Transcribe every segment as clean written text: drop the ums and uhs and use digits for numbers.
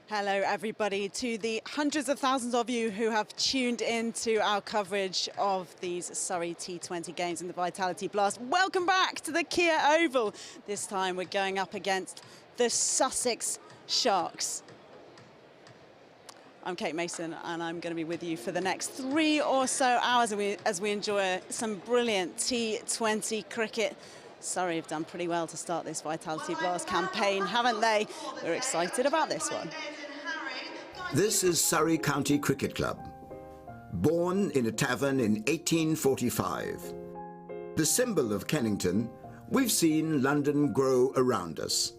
Hello everybody, to the hundreds of thousands of you who have tuned in to our coverage of these Surrey T20 games in the Vitality Blast. Welcome back to the Kia Oval. This time we're going up against the Sussex Sharks. I'm Kate Mason and I'm going to be with you for the next 3 or so hours as we enjoy some brilliant T20 cricket. Surrey have done pretty well to start this Vitality Blast campaign, haven't they? We're excited about this one. This is Surrey County Cricket Club, born in a tavern in 1845. The symbol of Kennington, we've seen London grow around us.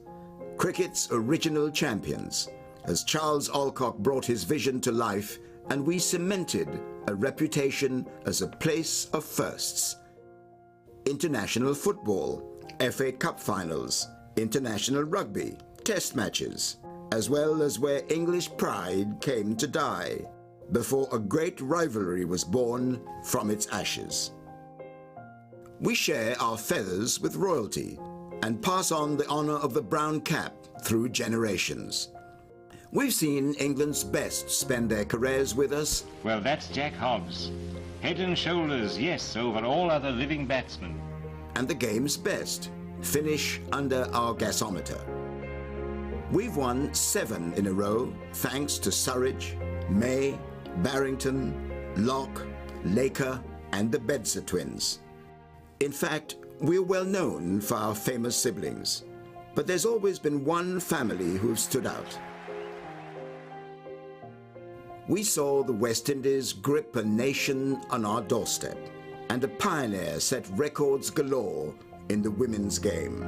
Cricket's original champions, as Charles Alcock brought his vision to life and we cemented a reputation as a place of firsts. International football, FA Cup finals, international rugby, test matches, as well as where English pride came to die, before a great rivalry was born from its ashes. We share our feathers with royalty and pass on the honour of the brown cap through generations. We've seen England's best spend their careers with us. Well, that's Jack Hobbs. Head and shoulders, yes, over all other living batsmen. And the game's best finish under our gasometer. We've won 7 in a row thanks to Surridge, May, Barrington, Locke, Laker and the Bedser twins. In fact, we're well known for our famous siblings, but there's always been one family who've stood out. We saw the West Indies grip a nation on our doorstep, and a pioneer set records galore in the women's game.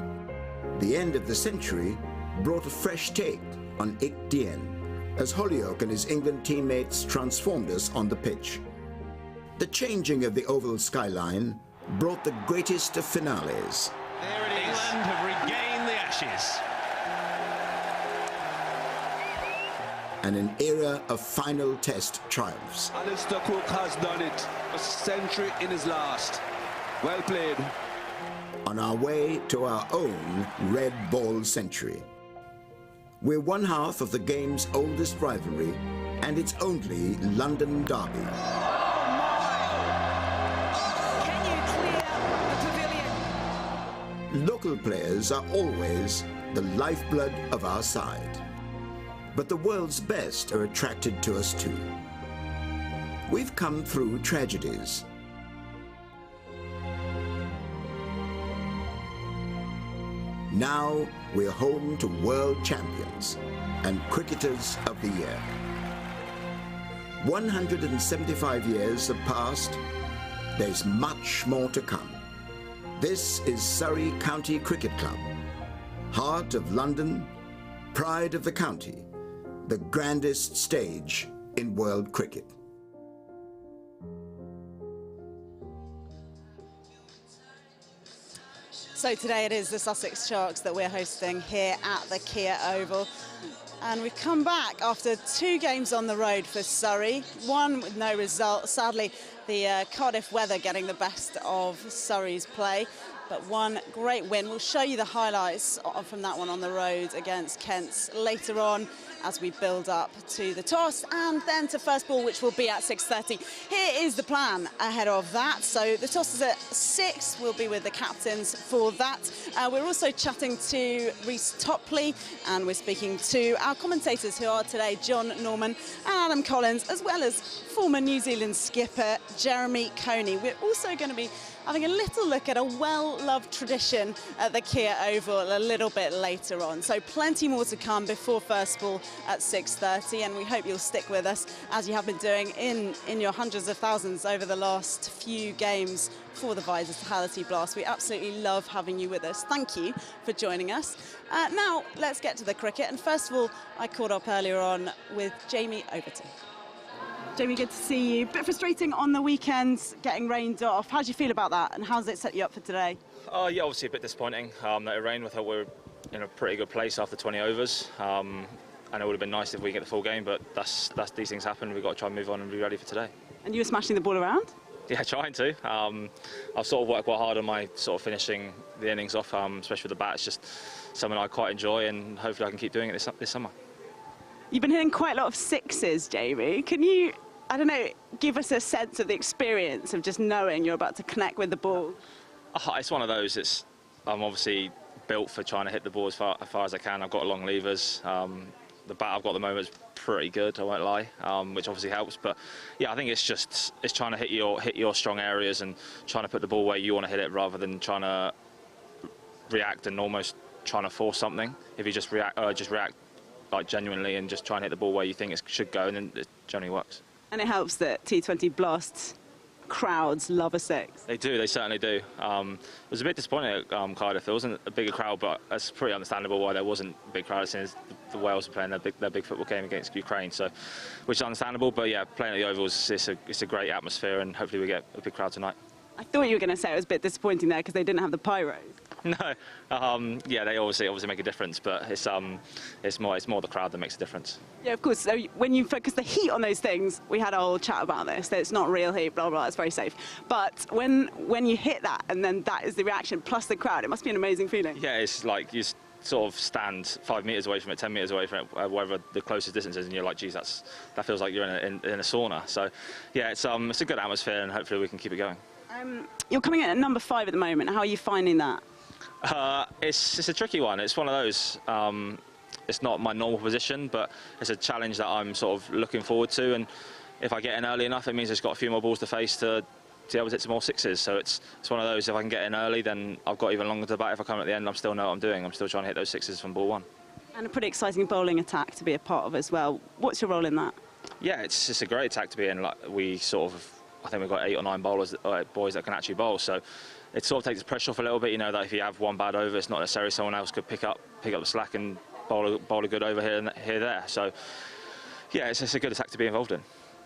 The end of the century brought a fresh take on Ik Dien, as Holyoake and his England teammates transformed us on the pitch. The changing of the oval skyline brought the greatest of finales. There it is. England have regained the Ashes. And an era of final test triumphs. Alistair Cook has done it. A century in his last. Well played. On our way to our own red ball century. We're one half of the game's oldest rivalry and its only London derby. Can you clear the pavilion? Local players are always the lifeblood of our side. But the world's best are attracted to us too. We've come through tragedies. Now we're home to world champions and cricketers of the year. 175 years have passed. There's much more to come. This is Surrey County Cricket Club, heart of London, pride of the county, the grandest stage in world cricket. So today it is the Sussex Sharks that we're hosting here at the Kia Oval. And we've come back after 2 games on the road for Surrey, 1 with no result. Sadly, the Cardiff weather getting the best of Surrey's play, but 1 great win. We'll show you the highlights from that one on the road against Kent later on as we build up to the toss and then to first ball, which will be at 6:30. Here is the plan ahead of that. So the toss is at 6. We'll be with the captains for that. We're also chatting to Reece Topley, and we're speaking to our commentators who are today John Norman and Adam Collins, as well as former New Zealand skipper Jeremy Coney. We're also going to be having a little look at a well-loved tradition at the Kia Oval a little bit later on. So plenty more to come before first ball at 6:30, and we hope you'll stick with us as you have been doing in your hundreds of thousands over the last few games for the Vitality Blast. We absolutely love having you with us. Thank you for joining us. Now, let's get to the cricket. And first of all, I caught up earlier on with Jamie Overton. Jamie, good to see you. Bit frustrating on the weekend, getting rained off. How do you feel about that, and how does it set you up for today? Yeah, obviously a bit disappointing that it rained. I thought we were in a pretty good place after 20 overs, and it would have been nice if we get the full game, but these things happen. We've got to try and move on and be ready for today. And you were smashing the ball around? Yeah, trying to. I've sort of worked quite hard on my sort of finishing the innings off, especially with the bat. It's just something I quite enjoy, and hopefully I can keep doing it this summer. You've been hitting quite a lot of sixes, Jamie. Can you, I don't know, give us a sense of the experience of just knowing you're about to connect with the ball? It's one of those. I'm obviously built for trying to hit the ball as far as I can. I've got long levers. The bat I've got at the moment is pretty good, I won't lie, which obviously helps. But yeah, I think it's trying to hit your strong areas and trying to put the ball where you want to hit it, rather than trying to react and almost trying to force something. If you just react like genuinely and just try and hit the ball where you think it should go, and then it generally works. And it helps that T20 Blast crowds love a six. They do, they certainly do. It was a bit disappointing at Cardiff. There wasn't a bigger crowd, but it's pretty understandable why there wasn't a big crowd, since the Wales were playing their big football game against Ukraine, so which is understandable. But yeah, playing at the Oval it's a great atmosphere, and hopefully we get a big crowd tonight. I thought you were going to say it was a bit disappointing there because they didn't have the pyros. No, yeah, they obviously make a difference, but it's more the crowd that makes a difference. Yeah, of course. So when you focus the heat on those things, we had a whole chat about this. That it's not real heat, blah blah. It's very safe. But when you hit that, and then that is the reaction plus the crowd, it must be an amazing feeling. Yeah, it's like you sort of stand 5 meters away from it, 10 meters away from it, wherever the closest distance is, and you're like, geez, that feels like you're in a sauna. So yeah, it's a good atmosphere, and hopefully we can keep it going. You're coming in at number 5 at the moment. How are you finding that? It's a tricky one. It's one of those. It's not my normal position, but it's a challenge that I'm sort of looking forward to. And if I get in early enough, it means I've got a few more balls to face to be able to hit some more sixes. So it's one of those. If I can get in early, then I've got even longer to bat. If I come at the end, I still know what I'm doing. I'm still trying to hit those sixes from ball 1. And a pretty exciting bowling attack to be a part of as well. What's your role in that? Yeah, it's a great attack to be in. Like I think we've got 8 or 9 bowlers, boys that can actually bowl. So it sort of takes the pressure off a little bit. You know that if you have one bad over, it's not necessarily someone else could pick up the slack and bowl a good over here there. So yeah, it's a good attack to be involved in.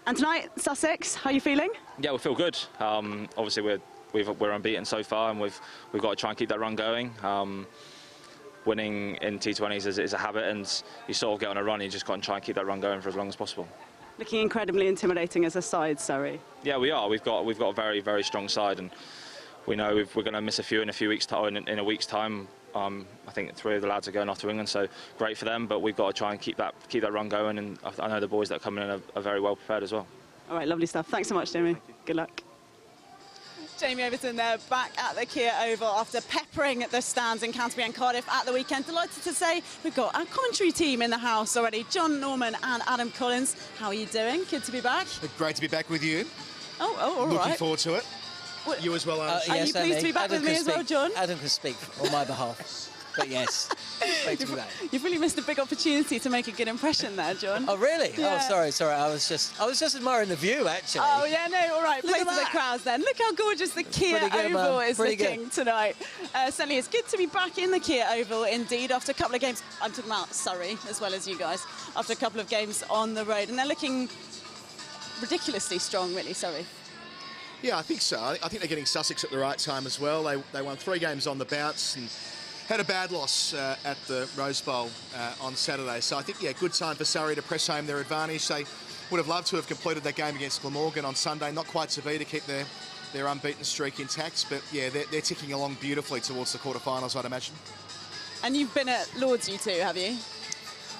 And tonight, Sussex, how are you feeling? Yeah, we feel good. Obviously we're unbeaten so far, and we've got to try and keep that run going. Winning in T20s is a habit, and you sort of get on a run. You just got to try and keep that run going for as long as possible. Looking incredibly intimidating as a side, Surrey. Yeah, we are. We've got a very, very strong side, and we know we're going to miss a few in a week's time. I think 3 of the lads are going off to England, so great for them. But we've got to try and keep that run going, and I know the boys that are coming in are very well prepared as well. All right, lovely stuff. Thanks so much, Jamie. Good luck. Jamie Overton there, back at the Kia Oval after peppering the stands in Canterbury and Cardiff at the weekend. Delighted to say we've got our commentary team in the house already. John Norman and Adam Collins. How are you doing? Good to be back. Great to be back with you. Oh, all right. Looking forward to it. You as well, Yes, are you pleased to be back with me as well, John? Adam can speak on my behalf. But yes, great to be back. You've really missed a big opportunity to make a good impression there, John. Oh, really? Yeah. Oh, sorry. I was just admiring the view, actually. Oh, yeah, no, all right. Look Play at to the that. crowds then. Look how gorgeous the Kia Oval is looking tonight. Certainly, it's good to be back in the Kia Oval, indeed, after a couple of games. I'm talking about Surrey, as well as you guys, after a couple of games on the road. And they're looking ridiculously strong, really, Surrey. Yeah, I think so. I think they're getting Sussex at the right time as well. They won 3 games on the bounce and had a bad loss at the Rose Bowl on Saturday. So I think, yeah, good time for Surrey to press home their advantage. They would have loved to have completed that game against Glamorgan on Sunday. Not quite to be to keep their unbeaten streak intact. But, yeah, they're ticking along beautifully towards the quarterfinals, I'd imagine. And you've been at Lords, you two, have you?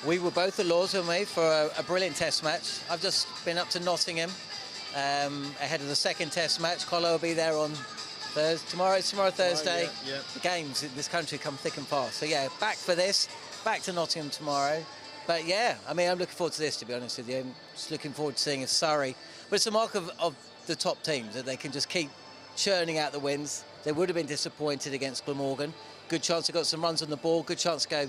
We were both at Lords with me for a brilliant test match. I've just been up to Nottingham ahead of the second test match. Colo will be there on tomorrow Thursday. Yeah. The games in this country come thick and fast. So yeah, back for this, back to Nottingham tomorrow. But yeah, I mean, I'm looking forward to this, to be honest with you. I'm just looking forward to seeing if Surrey, but it's a mark of the top teams that they can just keep churning out the wins. They would have been disappointed against Glamorgan. Good chance they got some runs on the ball, good chance to go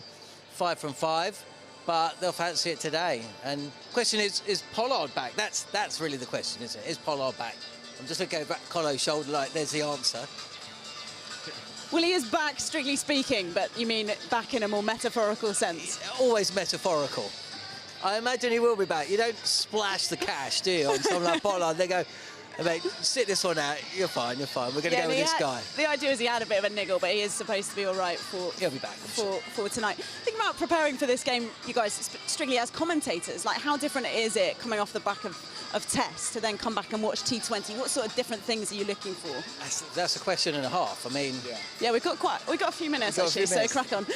5 from 5. But they'll fancy it today. And the question is Pollard back? That's really the question, isn't it? Is Pollard back? I'm just looking over at Colo's shoulder like there's the answer. Well, he is back, strictly speaking, but you mean back in a more metaphorical sense? Always metaphorical. I imagine he will be back. You don't splash the cash, do you, on someone like Pollard? They go, mate, sit this one out. You're fine. We're going to go with this guy. The idea is he had a bit of a niggle, but he is supposed to be all right He'll be back for tonight. Think about preparing for this game, you guys, strictly as commentators. Like, how different is it coming off the back of tests to then come back and watch T20? What sort of different things are you looking for? That's a question and a half. I mean, yeah, we've got a few minutes actually, so crack on.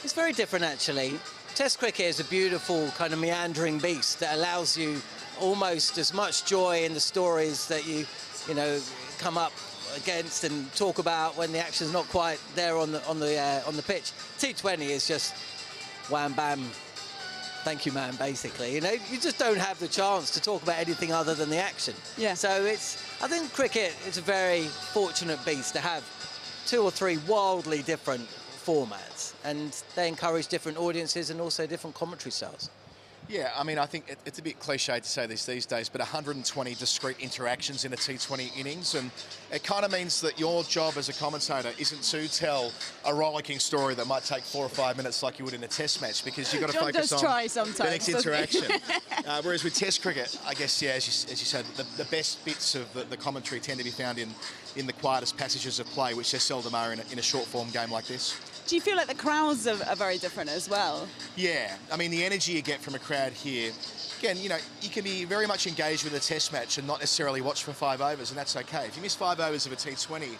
It's very different actually. Test cricket is a beautiful kind of meandering beast that allows you almost as much joy in the stories that you come up against and talk about when the action's not quite there on the pitch. T20 is just wham bam, thank you man, basically. You just don't have the chance to talk about anything other than the action. Yeah. So I think cricket is a very fortunate beast to have 2 or 3 wildly different formats, and they encourage different audiences and also different commentary styles. Yeah, I mean, I think it's a bit cliche to say this these days, but 120 discrete interactions in a T20 innings, and it kind of means that your job as a commentator isn't to tell a rollicking story that might take 4 or 5 minutes like you would in a test match, because you've got to focus on the next interaction. Whereas with test cricket, I guess, yeah, as you said, the best bits of the commentary tend to be found in the quietest passages of play, which there seldom are in a short-form game like this. Do you feel like the crowds are very different as well? Yeah, I mean, the energy you get from a crowd here, again, you can be very much engaged with a test match and not necessarily watch for 5 overs, and that's okay. If you miss 5 overs of a T20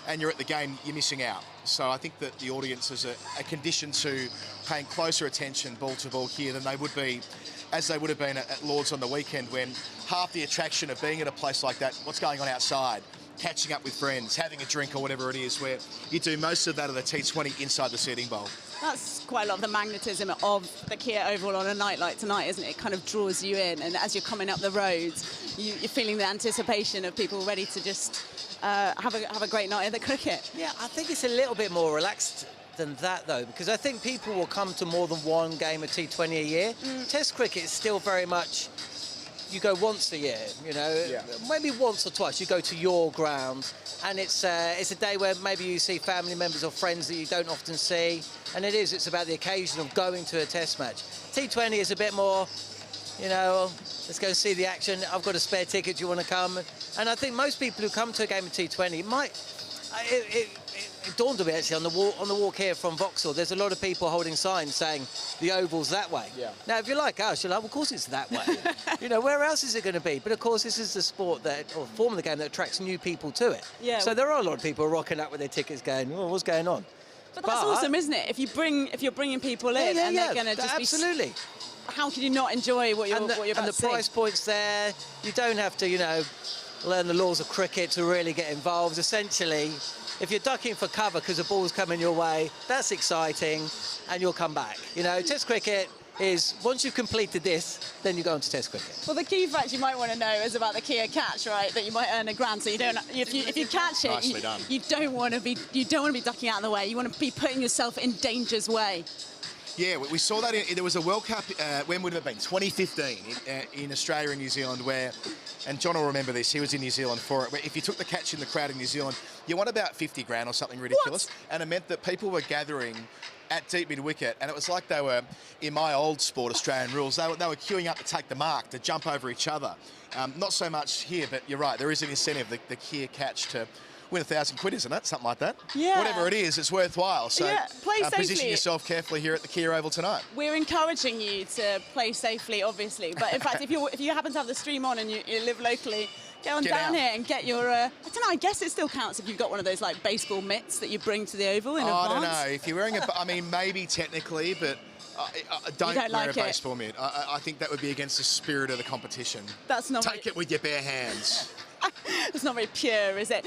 and you're at the game, you're missing out. So I think that the audiences are conditioned to paying closer attention ball to ball here than they would be, as they would have been at Lords on the weekend, when half the attraction of being at a place like that, what's going on outside, catching up with friends, having a drink or whatever it is, where you do most of that of the T20 inside the seating bowl. That's quite a lot of the magnetism of the Kia Oval on a night like tonight, isn't it? It kind of draws you in, and as you're coming up the roads, you're feeling the anticipation of people ready to just have a great night at the cricket. Yeah, I think it's a little bit more relaxed than that, though, because I think people will come to more than one game of T20 a year. Test cricket is still very much, you go once a year, maybe once or twice. You go to your ground, and it's a day where maybe you see family members or friends that you don't often see, and it's about the occasion of going to a test match. T20 is a bit more, let's go see the action. I've got a spare ticket, do you want to come? And I think most people who come to a game of T20 it dawned on me actually on the walk here from Vauxhall. There's a lot of people holding signs saying the oval's that way. Yeah. Now, if you're like us, you're like, well, of course it's that way. Where else is it going to be? But of course, this is the sport or form of the game that attracts new people to it. Yeah. So there are a lot of people rocking up with their tickets, going, "Oh, what's going on?" But that's awesome, isn't it? If you're bringing people in, and they're going to just absolutely. How can you not enjoy what you're about to see? And the price point's there. You don't have to, learn the laws of cricket to really get involved. Essentially, if you're ducking for cover because the ball's coming your way, that's exciting, and you'll come back. Test cricket is, once you've completed this, then you go on to test cricket. Well, the key fact you might want to know is about the Kia catch, right? That you might earn £1,000. So you don't, if you catch it, you don't want to be ducking out of the way. You want to be putting yourself in danger's way. Yeah, we saw that. There was a World Cup, when would it have been? 2015 in Australia and New Zealand, and John will remember this, he was in New Zealand for it, where if you took the catch in the crowd in New Zealand, you won about 50 grand or something ridiculous. What? And it meant that people were gathering at deep mid-wicket, and it was like they were, in my old sport, Australian rules, they were queuing up to take the mark, to jump over each other. Not so much here, but you're right, there is an incentive, the Kia catch, to win £1,000, isn't it? Something like that. Yeah. Whatever it is, it's worthwhile. So yeah, play safely. Position yourself carefully here at the Kia Oval tonight. We're encouraging you to play safely, obviously. But in fact, if you happen to have the stream on and you live locally, get on down here and get your. I don't know. I guess it still counts if you've got one of those like baseball mitts that you bring to the Oval in advance. I don't know if you're wearing I mean, maybe technically, but. Don't wear like a baseball mitt. I think that would be against the spirit of the competition. That's not. Take it with your bare hands. It's not very pure, is it?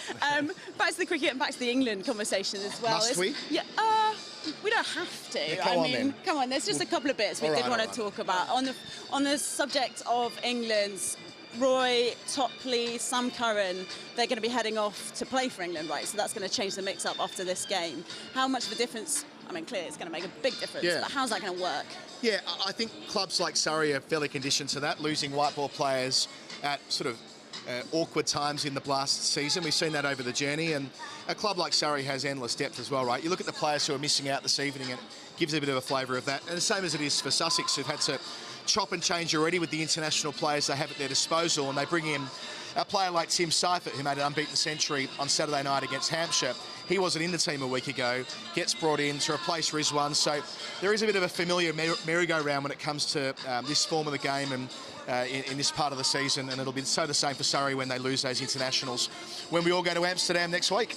Back to the cricket and back to the England conversation as well. Must we? Yeah. We don't have to. Yeah, come on. There's just a couple of bits we did want to talk about on the subject of England's. Roy, Topley, Sam Curran, they're going to be heading off to play for England, right? So that's going to change the mix-up after this game. How much of a difference? I mean, clearly it's going to make a big difference, but how's that going to work? Yeah, I think clubs like Surrey are fairly conditioned to that, losing white ball players at sort of awkward times in the Blast season. We've seen that over the journey, and a club like Surrey has endless depth as well, right? You look at the players who are missing out this evening, and it gives a bit of a flavour of that. And the same as it is for Sussex, who've had to chop and change already with the international players they have at their disposal, and they bring in a player like Tim Seifert, who made an unbeaten century on Saturday night against Hampshire. He wasn't in the team a week ago, gets brought in to replace Rizwan, so there is a bit of a familiar merry-go-round when it comes to this form of the game and in this part of the season, and it'll be so the same for Surrey when they lose those internationals when we all go to Amsterdam next week.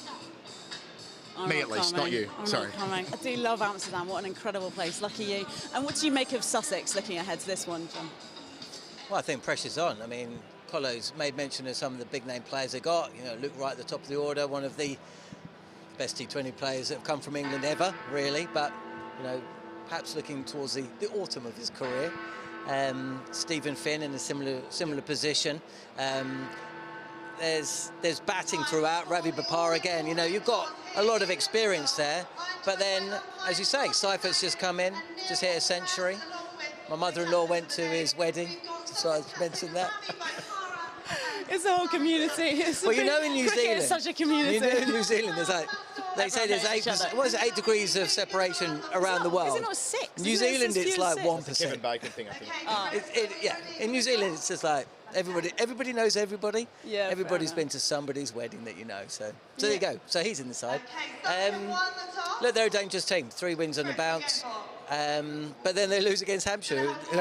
Me at least, not you. Sorry. I do love Amsterdam. What an incredible place. Lucky you. And what do you make of Sussex looking ahead to this one, John? Well, I think pressure's on. I mean, Colo's made mention of some of the big name players they got. You know, Luke Wright at the top of the order, one of the best T20 players that have come from England ever, really. But, you know, perhaps looking towards the autumn of his career. Stephen Finn in a similar position. There's batting throughout. Ravi Bapar again. You know, you've got a lot of experience there. But then, as you say, Seifert's just come in, just hit a century. My mother-in-law went to his wedding, so I mentioned that. It's a whole community. Well, you know, in New Zealand, it's such a community. You know, in New Zealand, there's like they say there's 8 degrees of separation around the world. Is it not 6? New Zealand, it's like 1%. It's a Kevin Bacon thing, I think. Yeah, in New Zealand, it's just like everybody knows everybody. Yeah, everybody's been to somebody's wedding that you know. So there you go. So he's in the side. Look, they're a dangerous team. 3 wins on the bounce. But then they lose against Hampshire, who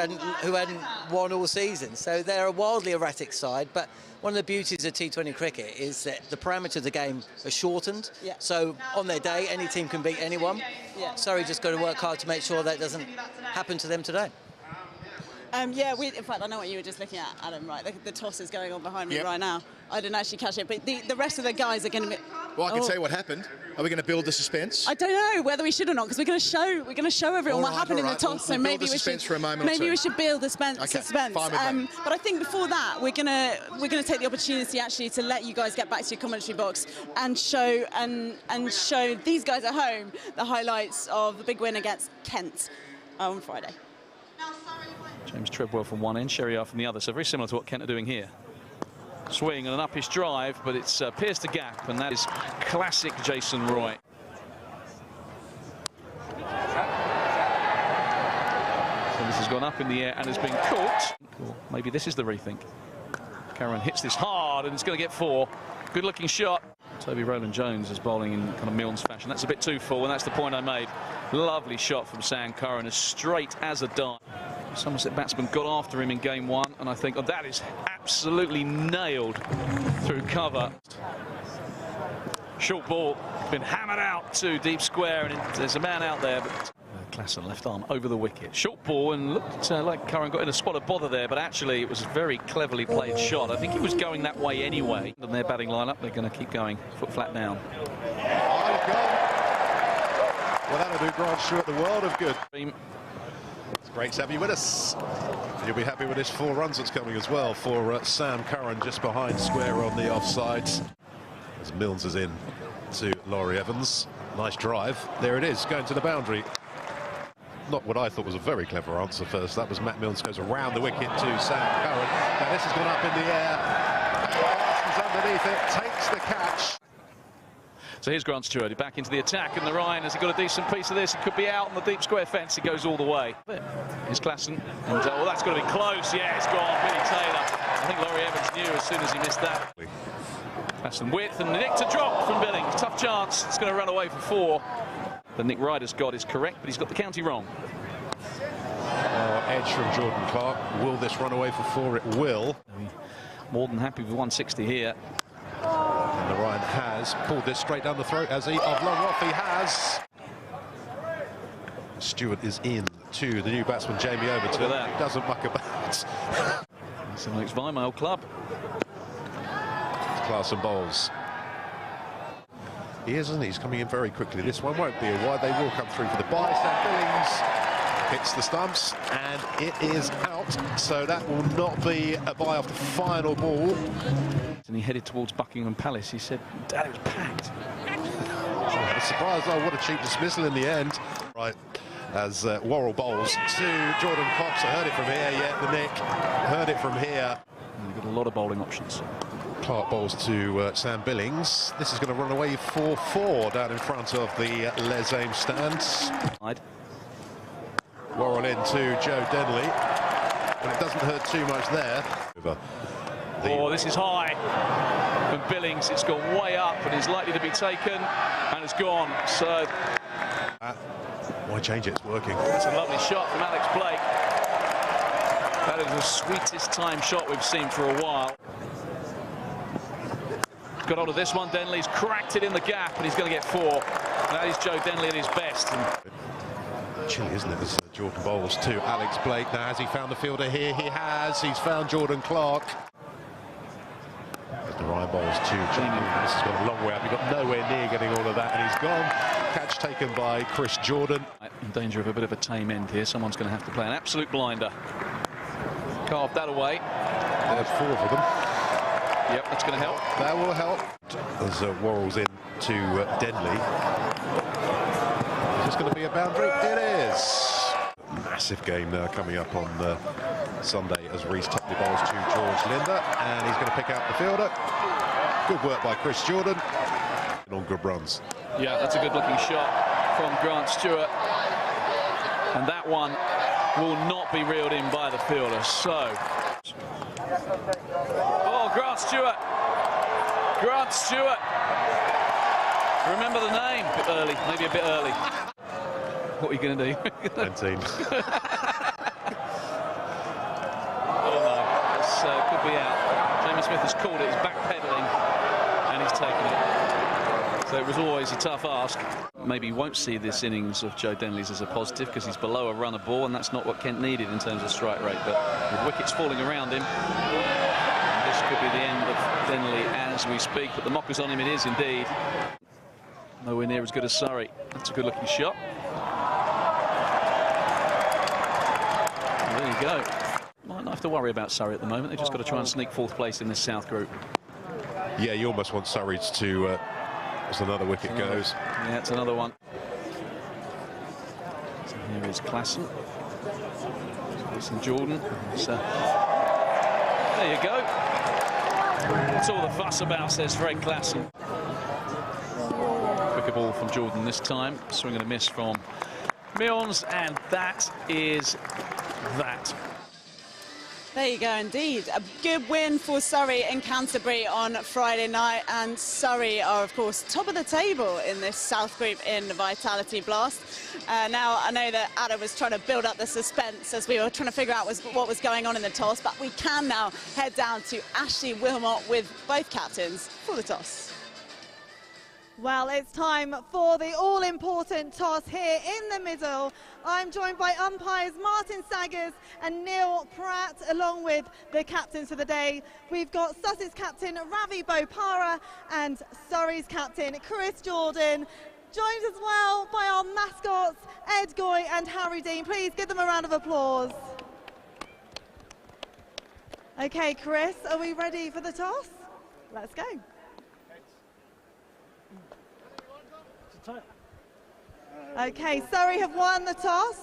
hadn't won all season. So they're a wildly erratic side. But one of the beauties of T20 cricket is that the parameters of the game are shortened. Yeah. So on their day, any team can beat anyone. Yeah. Surrey just got to work hard to make sure that doesn't happen to them today. In fact, I know what you were just looking at, Adam, right? The toss is going on behind me right now. I didn't actually catch it, but the rest of the guys are going to be... Well, I can tell you what happened. Are we going to build the suspense? I don't know whether we should or not, because we're going to show everyone what happened in the toss. So maybe we should for a moment we should build the suspense. Fine with that. But I think before that, we're going to take the opportunity actually to let you guys get back to your commentary box and show these guys at home the highlights of the big win against Kent on Friday. James Treadwell from one end, Sherryard from the other. So very similar to what Kent are doing here. Swing and an uppish drive, but it's pierced the gap, and that is classic Jason Roy. So this has gone up in the air and has been caught. Cool. Maybe this is the rethink. Curran hits this hard, and it's going to get 4. Good looking shot. Toby Rowland-Jones is bowling in kind of Milnes fashion. That's a bit too full, and that's the point I made. Lovely shot from Sam Curran, as straight as a dart. Somerset batsman got after him in game 1, and I think that is absolutely nailed through cover. Short ball, been hammered out to deep square, and there's a man out there, but Klassen left arm over the wicket. Short ball, and looked like Curran got in a spot of bother there, but actually it was a very cleverly played shot. I think he was going that way anyway. In their batting lineup, they're going to keep going foot flat down. Well, that'll do Grant Stewart the world of good. It's great to have you with us. You'll be happy with this 4 runs that's coming as well for Sam Curran, just behind square on the offsides. As Milnes is in to Laurie Evans. Nice drive. There it is, going to the boundary. Not what I thought was a very clever answer first. That was Matt Milnes, goes around the wicket to Sam Curran. Now this has gone up in the air. Is underneath it, takes the catch. So here's Grant Stewart back into the attack, and the Ryan, has he got a decent piece of this? It could be out on the deep square fence. It goes all the way. Here's Klassen, and well, that's got to be close. Yeah, it's gone. Billy Taylor. I think Laurie Evans knew as soon as he missed that. Klassen width, and Nick to drop from Billings. Tough chance. It's going to run away for 4. The Nick Ryder's got is correct, but he's got the county wrong. Edge from Jordan Clark. Will this run away for 4? It will. More than happy with 160 here. And the Ryan has pulled this straight down the throat as he, of long off, he has. Stewart is in to the new batsman, Jamie Overton. Look at that. Doesn't muck about. It's an ex-Weimar club. Class and bowls. He isn't he? He's coming in very quickly. This one won't be a wide. They will come through for the bye. Sam Billings hits the stumps, and it is out. So that will not be a bye off the final ball. And he headed towards Buckingham Palace. He said, Dad, it was packed. I was surprised. Oh, what a cheap dismissal in the end. Right, as Worrell bowls to Jordan Cox. I heard it from here. Yeah, the Nick heard it from here. And you've got a lot of bowling options. Clark bowls to Sam Billings. This is going to run away for 4 down in front of the Les Ames stands. Worrell into Joe Denley, but it doesn't hurt too much there. Oh, this is high from Billings. It's gone way up and is likely to be taken, and it's gone. So why change it? It's working. That's a lovely shot from Alex Blake. That is the sweetest time shot we've seen for a while. Got hold of this one. Denley's cracked it in the gap, and he's going to get 4. That is Joe Denley at his best. Chilly, isn't it, as Jordan bowls to Alex Blake. Now, has he found the fielder here? He has. He's found Jordan Clark. As the Ryan bowls to Jamie. This has gone a long way up. He got nowhere near getting all of that, and he's gone. Catch taken by Chris Jordan. In danger of a bit of a tame end here. Someone's going to have to play an absolute blinder. Carved that away. There's 4 of them. Yep, that's going to help. That will help. As Worrell's in to Denley. Is this going to be a boundary? It is. Massive game now coming up on Sunday as Reece Topley bowls to George Linder, and he's going to pick out the fielder. Good work by Chris Jordan. And on good runs. Yeah, that's a good looking shot from Grant Stewart. And that one will not be reeled in by the fielder. So. Oh, Grant Stewart. Grant Stewart. Remember the name. A bit early, maybe a bit early. What are you going to do? 19. Oh no, this could be out. Jamie Smith has called it, he's backpedaling, and he's taken it. So it was always a tough ask. Maybe you won't see this innings of Joe Denley's as a positive because he's below a run a ball, and that's not what Kent needed in terms of strike rate. But with wickets falling around him, this could be the end of Denley as we speak. But the mockers on him, it is indeed. Nowhere near as good as Surrey. That's a good looking shot. There you go. Might not have to worry about Surrey at the moment. They've just got to try and sneak 4th place in this South group. Yeah, you almost want Surrey to... as another wicket goes. Yeah, it's another one. So here is Klassen. St Jordan. So, there you go. That's all the fuss about, says Fred Klassen. Quicker ball from Jordan this time. Swing and a miss from Milnes, and that is that. There you go, indeed. A good win for Surrey and Canterbury on Friday night. And Surrey are, of course, top of the table in this South group in Vitality Blast. Now, I know that Adam was trying to build up the suspense as we were trying to figure out what was going on in the toss. But we can now head down to Ashley Wilmot with both captains for the toss. Well, it's time for the all-important toss here in the middle. I'm joined by umpires Martin Saggers and Neil Pratt, along with the captains for the day. We've got Sussex captain Ravi Bopara and Surrey's captain Chris Jordan, joined as well by our mascots Ed Goy and Harry Dean. Please give them a round of applause. Okay, Chris, are we ready for the toss? Let's go. Okay, Surrey have won the toss.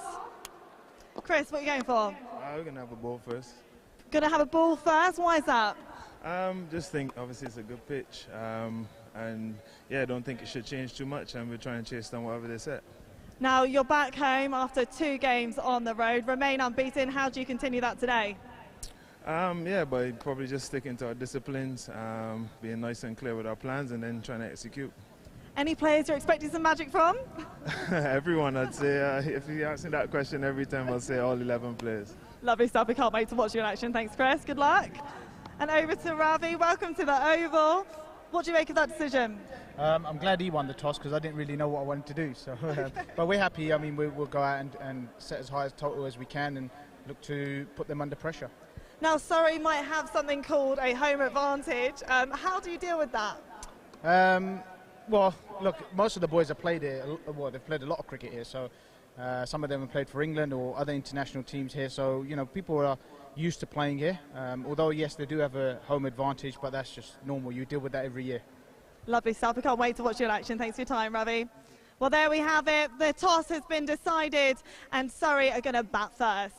Chris, what are you going for? We're going to have a ball first. Going to have a ball first? Why is that? Just think, obviously, it's a good pitch. and yeah, I don't think it should change too much, and we're trying to chase down whatever they set. Now you're back home after 2 games on the road, remain unbeaten. How do you continue that today? Yeah, by probably just sticking to our disciplines, being nice and clear with our plans, and then trying to execute. Any players you're expecting some magic from? Everyone, I'd say. If you ask me that question every time, I'll say all 11 players. Lovely stuff. We can't wait to watch you in action. Thanks, Chris. Good luck. And over to Ravi. Welcome to the Oval. What do you make of that decision? I'm glad he won the toss because I didn't really know what I wanted to do. So, but we're happy. I mean, we'll go out and set as high a total as we can and look to put them under pressure. Now, Surrey might have something called a home advantage. How do you deal with that? Well, look, most of the boys have played here. Well, they've played a lot of cricket here. So some of them have played for England or other international teams here. So, you know, people are used to playing here. Although, yes, they do have a home advantage, but that's just normal. You deal with that every year. Lovely stuff. We can't wait to watch you in action. Thanks for your time, Ravi. Well, there we have it. The toss has been decided, and Surrey are going to bat first.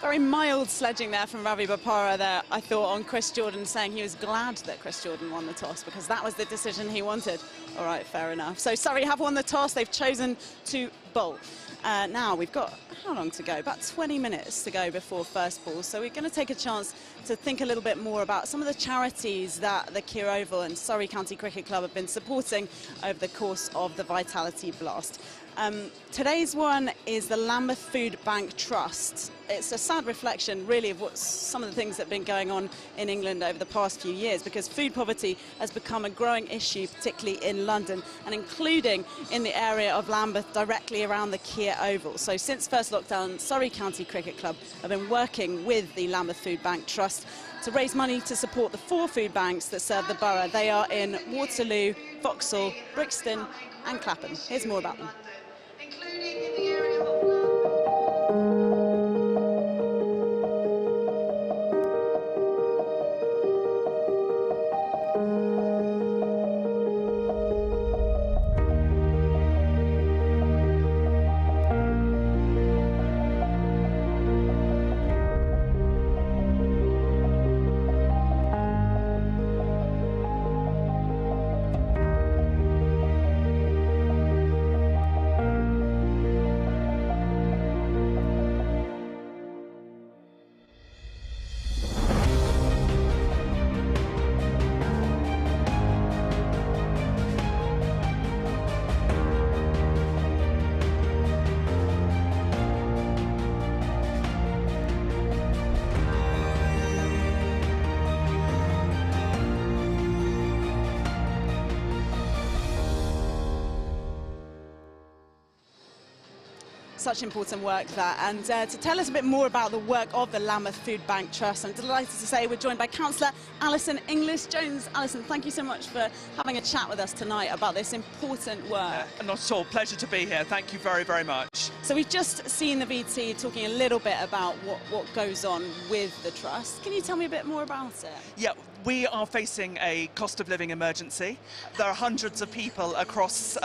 Very mild sledging there from Ravi Bopara there, I thought, on Chris Jordan, saying he was glad that Chris Jordan won the toss because that was the decision he wanted. All right, fair enough. So Surrey have won the toss. They've chosen to bowl. Now we've got, how long to go? About 20 minutes to go before first ball. So we're going to take a chance to think a little bit more about some of the charities that the Kia Oval and Surrey County Cricket Club have been supporting over the course of the Vitality Blast. Today's one is the Lambeth Food Bank Trust. It's a sad reflection, really, of some of the things that have been going on in England over the past few years, because food poverty has become a growing issue, particularly in London, and including in the area of Lambeth, directly around the Kia Oval. So since first lockdown, Surrey County Cricket Club have been working with the Lambeth Food Bank Trust to raise money to support the 4 food banks that serve the borough. They are in Waterloo, Vauxhall, Brixton and Clapham. Here's more about them. Such important work that, and to tell us a bit more about the work of the Lambeth Food Bank Trust, I'm delighted to say we're joined by Councillor Alison English-Jones. Alison, thank you so much for having a chat with us tonight about this important work. Not at all, pleasure to be here, thank you very, very much. So we've just seen the VT talking a little bit about what goes on with the Trust. Can you tell me a bit more about it? Yeah, we are facing a cost of living emergency. There are hundreds of people across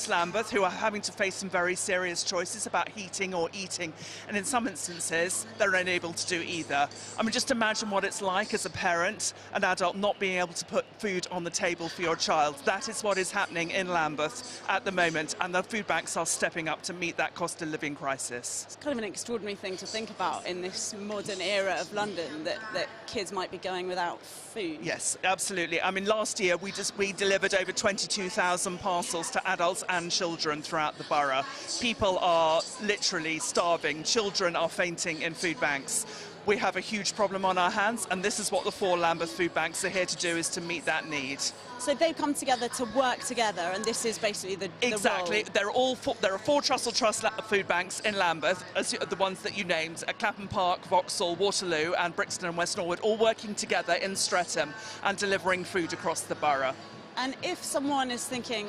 Lambeth who are having to face some very serious choices about heating or eating, and in some instances they're unable to do either. I mean, just imagine what it's like as a parent, an adult, not being able to put food on the table for your child. That is what is happening in Lambeth at the moment, and the food banks are stepping up to meet that cost of living crisis. It's kind of an extraordinary thing to think about in this modern era of London, that kids might be going without food. Yes, absolutely. I mean, last year we delivered over 22,000 parcels to adults and children throughout the borough. People are literally starving. Children are fainting in food banks. We have a huge problem on our hands, and this is what the 4 Lambeth food banks are here to do, is to meet that need. So they've come together to work together, and this is basically the exactly. role. There are 4 Trussell Trust food banks in Lambeth, as the ones that you named, at Clapham Park, Vauxhall, Waterloo and Brixton and West Norwood, all working together in Streatham and delivering food across the borough. And if someone is thinking,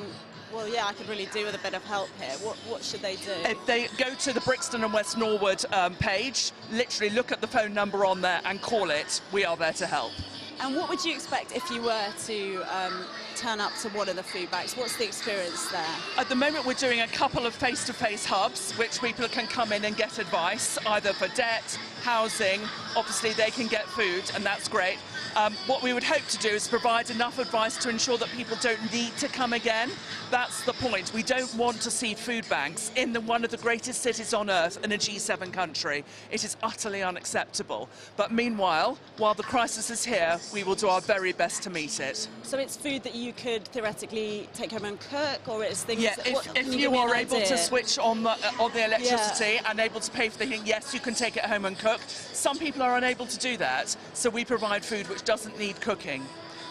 well, yeah, I could really do with a bit of help here, what should they do? If they go to the Brixton and West Norwood page, literally look at the phone number on there and call it. We are there to help. And what would you expect if you were to turn up to one of the food banks? What's the experience there? At the moment, we're doing a couple of face-to-face hubs, which people can come in and get advice, either for debt, housing. Obviously, they can get food, and that's great. What we would hope to do is provide enough advice to ensure that people don't need to come again. That's the point. We don't want to see food banks in one of the greatest cities on earth in a G7 country. It is utterly unacceptable. But meanwhile, while the crisis is here, we will do our very best to meet it. So it's food that you could theoretically take home and cook, or it's things... Yeah, if you are able to switch on the electricity Yeah. and able to pay for the thing, yes, you can take it home and cook. Some people are unable to do that, so we provide food which doesn't need cooking.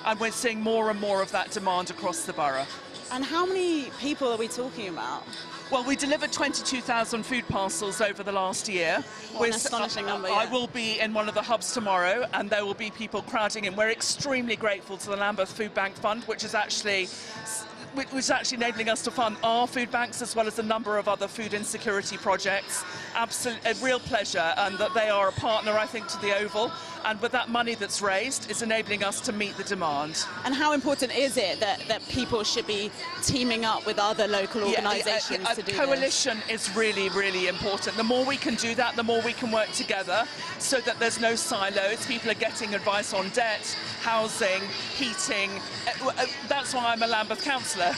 And we're seeing more and more of that demand across the borough. And how many people are we talking about? Well, we delivered 22,000 food parcels over the last year. What an astonishing number, I yeah. will be in one of the hubs tomorrow, and there will be people crowding in. We're extremely grateful to the Lambeth Food Bank Fund, which is actually enabling us to fund our food banks as well as a number of other food insecurity projects. Absolutely, a real pleasure, and that they are a partner, I think, to the Oval. And with that money that's raised, it's enabling us to meet the demand. And how important is it that people should be teaming up with other local organisations to do this? Coalition is really, really important. The more we can do that, the more we can work together so that there's no silos. People are getting advice on debt, housing, heating. That's why I'm a Lambeth councillor,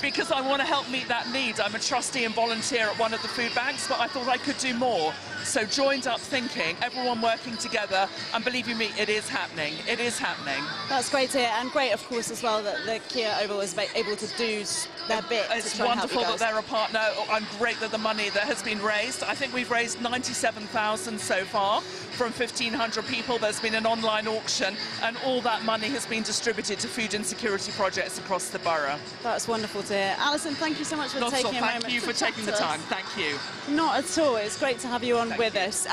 because I want to help meet that need. I'm a trustee and volunteer at one of the food banks, but I thought I could do more. So joined up thinking, everyone working together, and believe you me, it is happening. It is happening. That's great to hear, and great, of course, as well that the Kia Oval is able to do their bit. It's to try and help you wonderful that guys. they're a partner. I'm great that the money that has been raised. I think we've raised 97,000 so far from 1,500 people. There's been an online auction, and all that money has been distributed to food insecurity projects across the borough. That's wonderful to hear. Alison, thank you so much for taking a moment. Thank you for taking the time. Thank you. Not at all. It's great to have you on with us.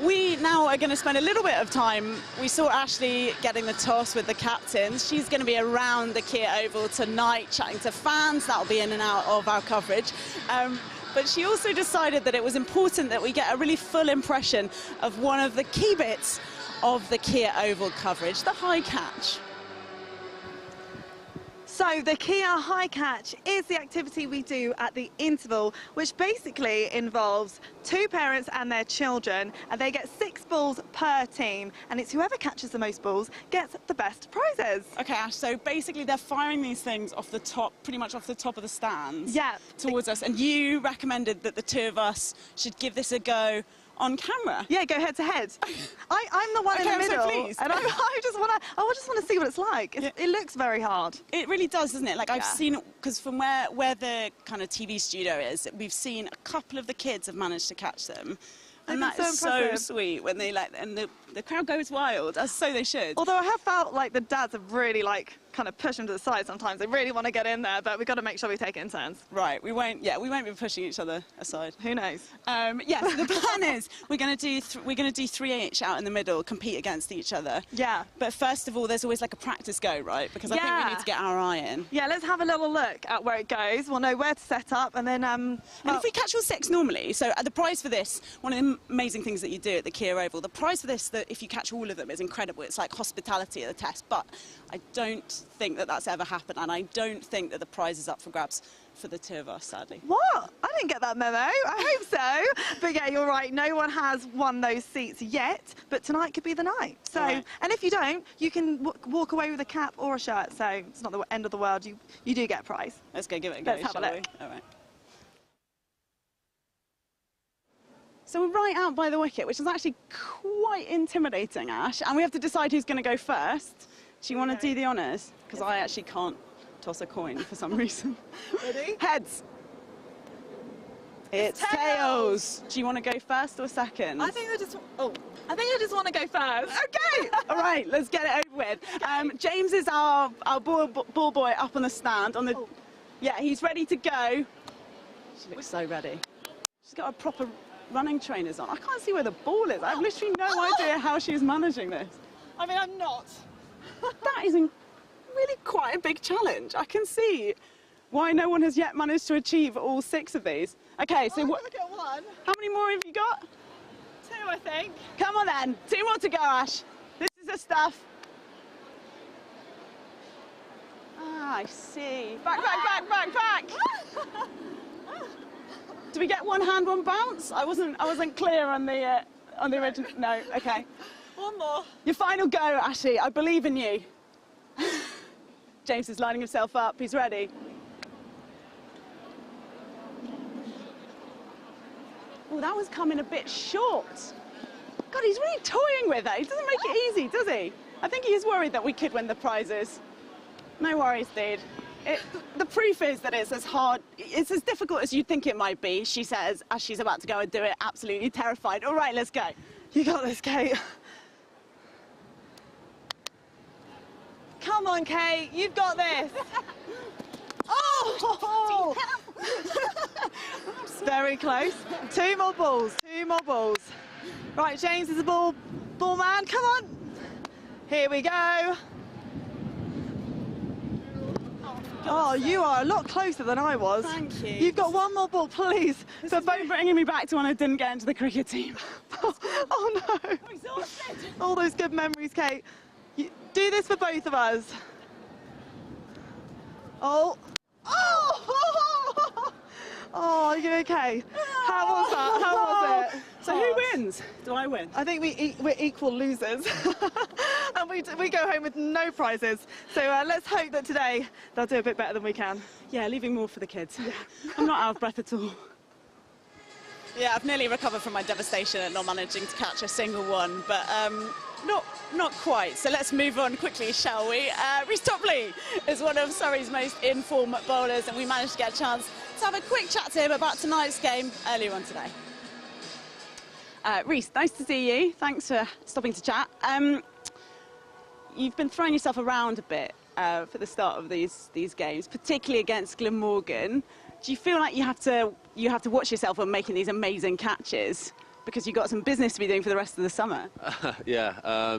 We now are going to spend a little bit of time. We saw Ashley getting the toss with the captains. She's going to be around the Kia Oval tonight chatting to fans. That'll be in and out of our coverage. But she also decided that it was important that we get a really full impression of one of the key bits of the Kia Oval coverage, the high catch. So the Kia High Catch is the activity we do at the interval, which basically involves two parents and their children, and they get 6 balls per team, and it's whoever catches the most balls gets the best prizes. Okay, Ash, so basically they're firing these things off the top, pretty much off the top of the stands towards us, and you recommended that the two of us should give this a go on camera. Yeah, go head to head. I'm the one in the I'm middle, so pleased. and I just want to see what it's like. It looks very hard. It really does, doesn't it? Like I've seen, because from where the kind of TV studio is, we've seen a couple of the kids have managed to catch them. And that is so sweet when they and the crowd goes wild, as so they should. Although I have felt like the dads have really kind of push them to the side sometimes. They really want to get in there, but we've got to make sure we take it in turns. Right, we won't be pushing each other aside. Who knows? Yeah, so the plan is we're going to do 3 each out in the middle, compete against each other. Yeah. But first of all, there's always like a practice go, right? Because I think we need to get our eye in. Yeah, let's have a little look at where it goes. We'll know where to set up, and then. And if we catch all 6 normally, so the prize for this, one of the amazing things that you do at the Kia Oval, the prize for this, that if you catch all of them, is incredible. It's like hospitality at the test, but I don't think that that's ever happened, and I don't think that the prize is up for grabs for the two of us, sadly. What? I didn't get that memo. I hope so. But yeah, you're right. No one has won those seats yet, but tonight could be the night. So, and if you don't, you can walk away with a cap or a shirt. So it's not the end of the world. You do get a prize. Let's go give it a go. Let's have a look. All right. So we're right out by the wicket, which is actually quite intimidating, Ash. And we have to decide who's going to go first. Do you want to do the honours? Because I actually can't toss a coin for some reason. Ready? Heads. It's tails. Do you want to go first or second? I think I just want to go first. Okay. All right, let's get it over with. Okay. James is our ball boy up on the stand. Yeah, he's ready to go. She looks so ready. She's got a proper running trainers on. I can't see where the ball is. I have literally no idea how she's managing this. I mean, I'm not. That is really quite a big challenge. I can see why no one has yet managed to achieve all 6 of these. Okay, so look at one. How many more have you got? 2, I think. Come on then, 2 more to go, Ash. This is the stuff. Ah, I see. Back, back, back, back, back. Do we get one hand, one bounce? I wasn't clear on the original. No, okay. One more. Your final go, Ashley. I believe in you. James is lining himself up. He's ready. Oh, that was coming a bit short. God, he's really toying with it. He doesn't make it easy, does he? I think he is worried that we could win the prizes. No worries, dude. The proof is that it's as hard, it's as difficult as you think it might be, she says, as she's about to go and do it, absolutely terrified. All right, let's go. You got this, Kate. Come on, Kate, you've got this. Oh! Very close. Two more balls, two more balls. Right, James is the ball man, come on. Here we go. Oh, you are a lot closer than I was. Thank you. You've got one more ball, please. This is bringing me back to when I didn't get into the cricket team. Oh no. I'm exhausted. All those good memories, Kate. Do this for both of us. Oh. Oh! Oh, are you okay? How was that? How was it? So who wins? Do I win? I think we're equal losers. And we go home with no prizes. So let's hope that today they'll do a bit better than we can. Yeah, leaving more for the kids. Yeah. I'm not out of breath at all. Yeah, I've nearly recovered from my devastation at not managing to catch a single one, but not quite. So let's move on quickly, shall we? Reece Topley is one of Surrey's most in-form bowlers, and we managed to get a chance to have a quick chat to him about tonight's game earlier on today. Reece, nice to see you. Thanks for stopping to chat. You've been throwing yourself around a bit for the start of these games, particularly against Glamorgan. Do you feel like you have to watch yourself when making these amazing catches because you've got some business to be doing for the rest of the summer? Yeah,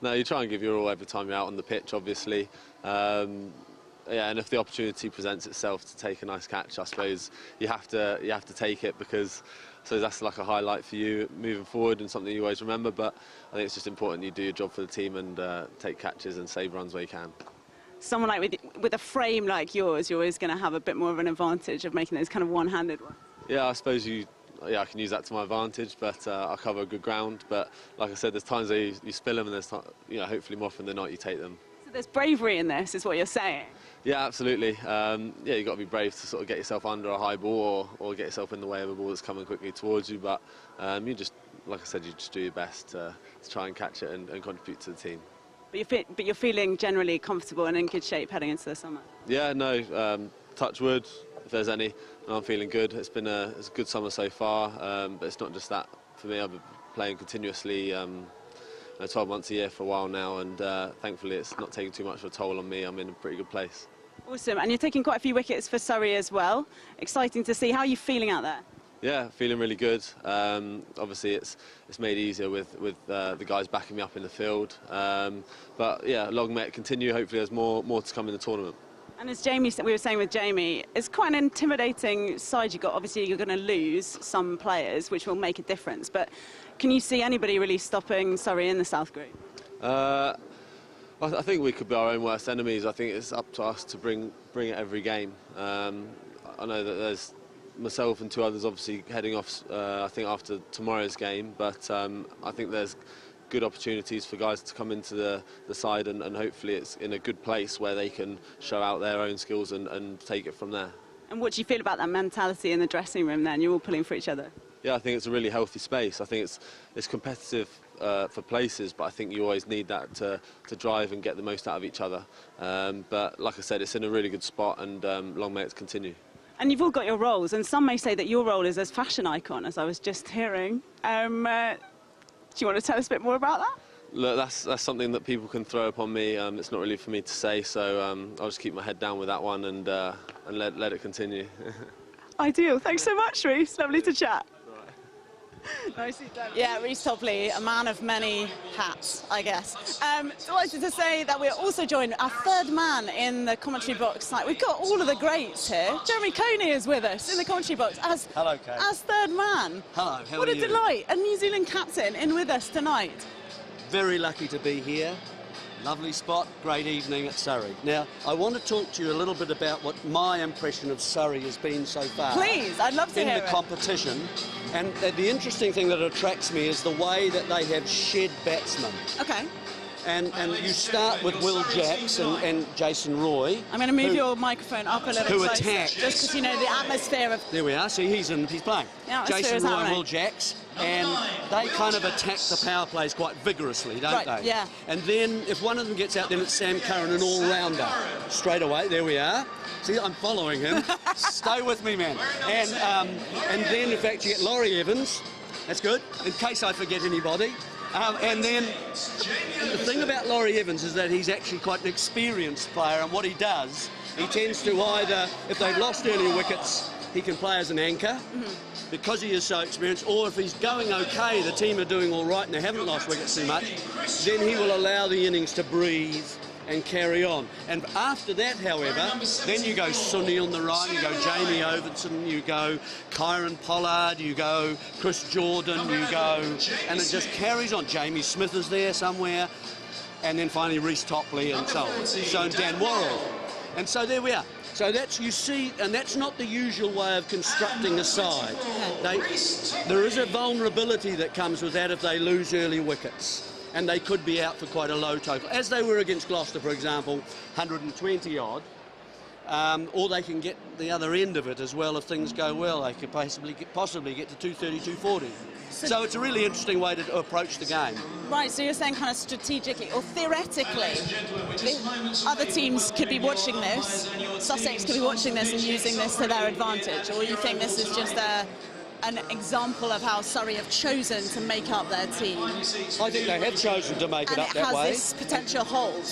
no, you try and give your all every time you're out on the pitch, obviously. Yeah, and if the opportunity presents itself to take a nice catch, I suppose you have to take it, because so that's like a highlight for you moving forward and something you always remember. But I think it's just important you do your job for the team and take catches and save runs where you can. Someone like with a frame like yours, you're always going to have a bit more of an advantage of making those kind of one-handed ones. Yeah, I suppose I can use that to my advantage, but I cover good ground. But like I said, there's times where you spill them, and there's hopefully more often than not you take them. So there's bravery in this, is what you're saying? Yeah, absolutely. Yeah, you've got to be brave to sort of get yourself under a high ball or get yourself in the way of a ball that's coming quickly towards you. But you just, like I said, you just do your best to try and catch it and contribute to the team. But you're feeling generally comfortable and in good shape heading into the summer? Yeah, no, touch wood, if there's any, and I'm feeling good. It's been a good summer so far, but it's not just that for me. I've been playing continuously 12 months a year for a while now, and thankfully it's not taking too much of a toll on me. I'm in a pretty good place. Awesome, and you're taking quite a few wickets for Surrey as well. Exciting to see. How are you feeling out there? Yeah, feeling really good. Obviously, it's made easier with the guys backing me up in the field. But yeah, long may it continue. Hopefully, there's more to come in the tournament. And as Jamie, we were saying with Jamie, it's quite an intimidating side you've got. Obviously, you're going to lose some players, which will make a difference. But can you see anybody really stopping Surrey in the South Group? I think we could be our own worst enemies. I think it's up to us to bring it every game. I know that there's myself and two others obviously heading off, I think, after tomorrow's game, but I think there's good opportunities for guys to come into the side, and hopefully it's in a good place where they can show out their own skills and take it from there. And what do you feel about that mentality in the dressing room then? You're all pulling for each other? Yeah, I think it's a really healthy space. I think it's competitive for places, but I think you always need that to drive and get the most out of each other. But like I said, it's in a really good spot, and long may it continue. And you've all got your roles, and some may say that your role is as fashion icon, as I was just hearing. Do you want to tell us a bit more about that? Look, that's something that people can throw upon me. It's not really for me to say, so I'll just keep my head down with that one and let it continue. Ideal. Thanks so much, Reece. Lovely to chat. Nicely done. Yeah, Reece Topley, a man of many hats, I guess. Delighted to say that we're also joined, our third man in the commentary box tonight. We've got all of the greats here. Jeremy Coney is with us in the commentary box as third man. Hello, how what are a you? delight, a New Zealand captain in with us tonight. Very lucky to be here. Lovely spot, great evening at Surrey. Now, I want to talk to you a little bit about what my impression of Surrey has been so far. Please, I'd love to hear it. In the competition. And the interesting thing that attracts me is the way that they have shed batsmen. Okay. And you start with Will Jacks and Jason Roy. I'm going to move your microphone up a little bit. Who closer, attacked. just because you know the atmosphere of... There we are. See, he's playing. Jason Roy and Will Jacks. And they kind of attack the power plays quite vigorously, don't they? Yeah. And then if one of them gets out, then it's Sam Curran, an all-rounder. Straight away, there we are. See, I'm following him. Stay with me, man. And then, in fact, you get Laurie Evans. That's good, in case I forget anybody. And then the thing about Laurie Evans is that he's actually quite an experienced player, and what he does, he tends to either, if they've lost early wickets, he can play as an anchor because he is so experienced, or if he's going okay, the team are doing all right and they haven't lost wickets too much, then he will allow the innings to breathe and carry on. And after that, however, then you go Sunil Narayan, you go Jamie Overton, you go Kieran Pollard, you go Chris Jordan, you go, and it just carries on. Jamie Smith is there somewhere, and then finally Reece Topley and so on. So Dan Worrell. And so there we are. So that's, you see, and that's not the usual way of constructing a side. There is a vulnerability that comes with that if they lose early wickets. And they could be out for quite a low total, as they were against Gloucester, for example, 120 odd, or they can get the other end of it as well if things go well. They could possibly get to 230, 240. So it's a really interesting way to approach the game. Right, so you're saying kind of strategically or theoretically, the other teams could be watching this, Sussex could be watching this and using this to their advantage, or you think this is just an example of how Surrey have chosen to make up their team? I think they have chosen to make it up that way. And it has this potential hold.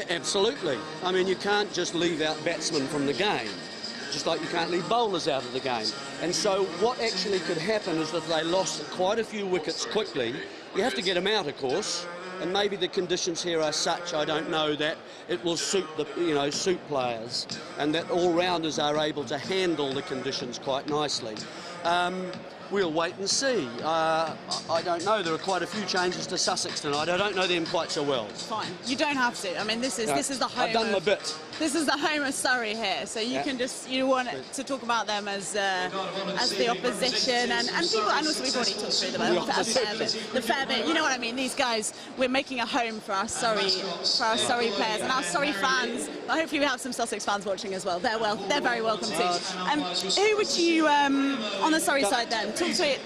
Absolutely. I mean, you can't just leave out batsmen from the game, just like you can't leave bowlers out of the game. And so what actually could happen is that they lost quite a few wickets quickly. You have to get them out, of course, and maybe the conditions here are such, I don't know, that it will suit the, suit players, and that all-rounders are able to handle the conditions quite nicely. We'll wait and see. I don't know. There are quite a few changes to Sussex tonight. I don't know them quite so well. Fine. You don't have to. I mean, this is the home. I've done my bit. This is the home of Surrey here, so you can just want to talk about them as the opposition and people, and also we've already talked through them the fair bit. You know what I mean? These guys, we're making a home for our Surrey players and our Surrey fans. But hopefully we have some Sussex fans watching as well. They're very welcome too. Who would you on the Surrey side then? Talk to it.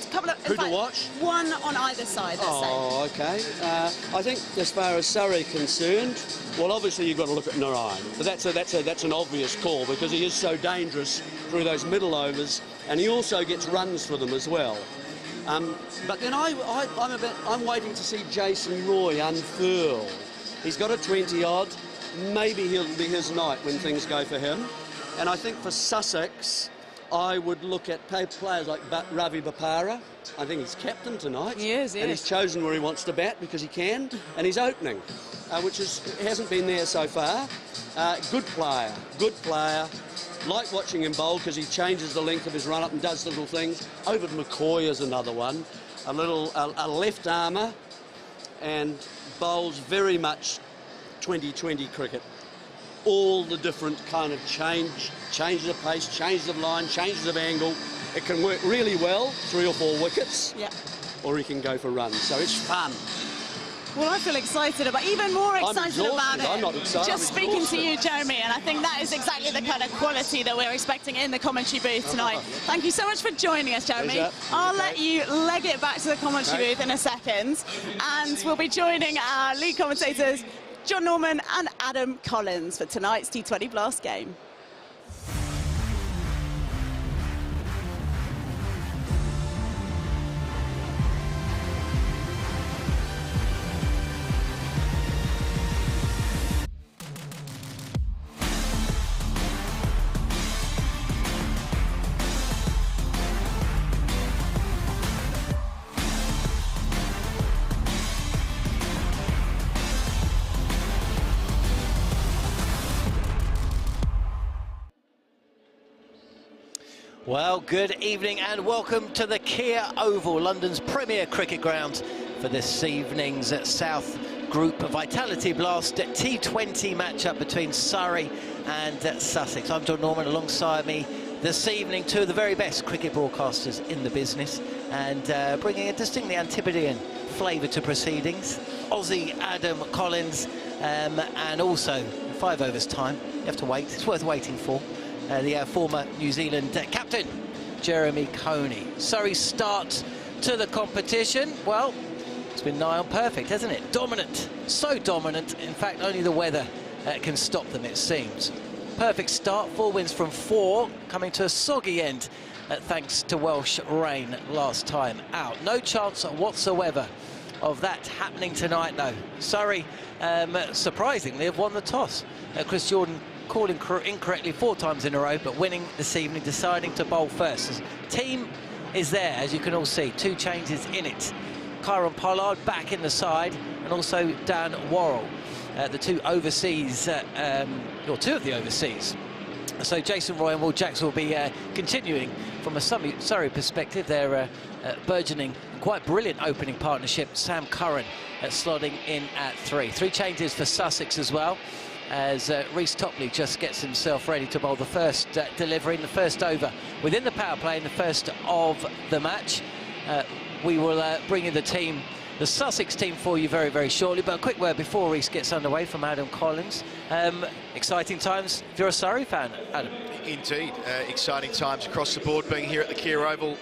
Who to watch? One on either side. Let's say. Okay. I think as far as Surrey concerned, well, obviously you've got to look at Narayan. But that's an obvious call because he is so dangerous through those middle overs, and he also gets runs for them as well. But then I'm waiting to see Jason Roy unfurl. He's got a 20 odd. Maybe he'll be his night when things go for him. And I think for Sussex, I would look at players like Ravi Bopara. I think he's captain tonight. He is. And he's chosen where he wants to bat because he can, and he's opening, which hasn't been there so far. Good player. Like watching him bowl because he changes the length of his run-up and does little things. Overton McCoy is another one. A left armour and bowls very much 2020 cricket. All the different kind of changes of pace, changes of line, changes of angle. It can work really well, 3 or 4 wickets, or he can go for runs. So it's fun. Well, I feel excited even more excited about it. I'm not excited. Just speaking to you, Jeremy, and I think that is exactly the kind of quality that we're expecting in the commentary booth tonight. Thank you so much for joining us, Jeremy. I'll let you leg it back to the commentary booth in a second, and we'll be joining our lead commentators, John Norman and Adam Collins, for tonight's T20 Blast game. Well, good evening and welcome to the Kia Oval, London's premier cricket ground, for this evening's South Group Vitality Blast T20 matchup between Surrey and Sussex. I'm John Norman, alongside me this evening two of the very best cricket broadcasters in the business, and bringing a distinctly Antipodean flavour to proceedings, Aussie Adam Collins, and also 5 overs time. You have to wait, it's worth waiting for. The former New Zealand captain, Jeremy Coney. Surrey's start to the competition, well, it's been nigh on perfect, hasn't it? Dominant, so dominant, in fact only the weather can stop them, it seems. Perfect start, 4 wins from 4, coming to a soggy end thanks to Welsh rain last time out. No chance whatsoever of that happening tonight, though. Surrey, surprisingly, have won the toss. Chris Jordan calling incorrectly 4 times in a row, but winning this evening, deciding to bowl first. His team is there, as you can all see, 2 changes in it. Kieron Pollard back in the side, and also Dan Worrell, the 2 overseas, or 2 of the overseas. So Jason Roy and Will Jacks will be continuing from a Surrey perspective. They're burgeoning, quite brilliant opening partnership. Sam Curran slotting in at 3. 3 changes for Sussex as well, as Reece Topley just gets himself ready to bowl the first delivery in the first over within the power play in the first of the match. We will bring in the Sussex team for you very, very shortly, but a quick word before Reece gets underway from Adam Collins. Exciting times if you're a Surrey fan, Adam. Indeed, exciting times across the board being here at the Kia Oval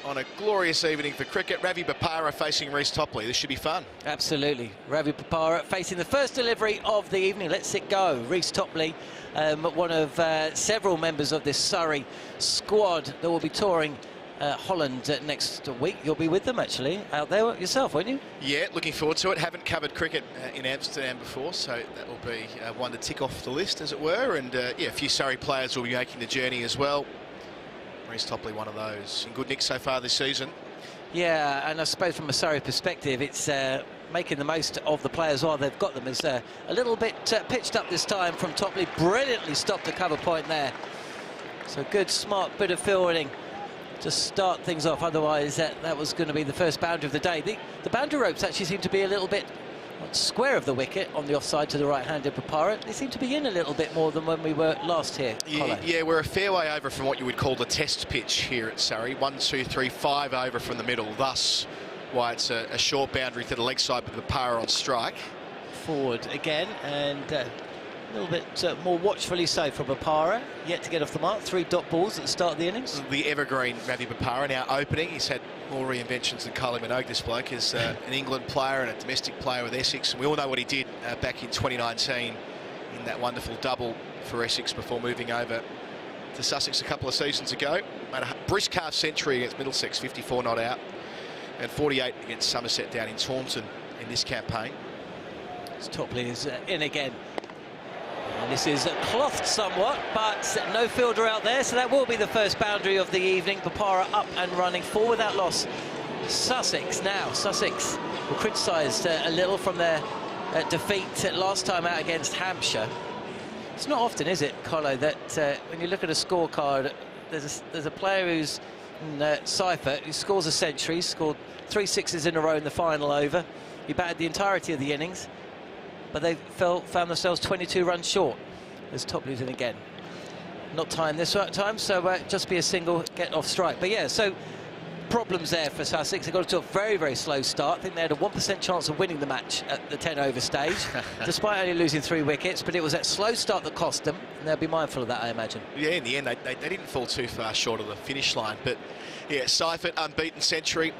on a glorious evening for cricket. Ravi Bopara facing Reece Topley. This should be fun. Absolutely. Ravi Bopara facing the first delivery of the evening. Let's it go. Reece Topley, one of several members of this Surrey squad that will be touring Holland next week. You'll be with them actually out there yourself, won't you? Yeah, looking forward to it. Haven't covered cricket in Amsterdam before, so that will be one to tick off the list, as it were. And yeah, a few Surrey players will be making the journey as well. Reece Topley, one of those in good nick so far this season. Yeah, and I suppose from a Surrey perspective, it's making the most of the players while they've got them. Is a little bit pitched up this time from Topley. Brilliantly stopped the cover point there. So good, smart bit of fielding to start things off. Otherwise that was going to be the first boundary of the day. The boundary ropes actually seem to be a little bit square of the wicket on the offside to the right-handed Bopara. They seem to be in a little bit more than when we were last here. Yeah, we're a fair way over from what you would call the test pitch here at Surrey. 1, 2, 3, 5 over from the middle, thus why it's a short boundary to the leg side with Bopara on strike. Forward again, and a little bit more watchfully so from Bopara, yet to get off the mark. 3 dot balls at the start of the innings. The evergreen Ravi Bopara now opening. He's had more reinventions than Kylie Minogue, this bloke. Is an England player and a domestic player with Essex. And we all know what he did back in 2019 in that wonderful double for Essex before moving over to Sussex a couple of seasons ago. Made a brisk half century against Middlesex, 54 not out, and 48 against Somerset down in Taunton in this campaign. Topley is in again. And this is clothed somewhat, but no fielder out there, so that will be the first boundary of the evening. Bopara up and running, 4 without loss. Sussex now. Sussex were criticised a little from their defeat last time out against Hampshire. It's not often, is it, Colo, that when you look at a scorecard, there's a player who's in Seifert who scores a century, scored 3 sixes in a row in the final over. He batted the entirety of the innings, but they found themselves 22 runs short as Topley's in again. Not tying this time, so just be a single, get off strike. But yeah, so problems there for Sussex. They got to a very, very slow start. I think they had a 1% chance of winning the match at the 10 over stage, despite only losing 3 wickets. But it was that slow start that cost them, and they'll be mindful of that, I imagine. Yeah, in the end, they didn't fall too far short of the finish line. But yeah, Seifert, unbeaten century.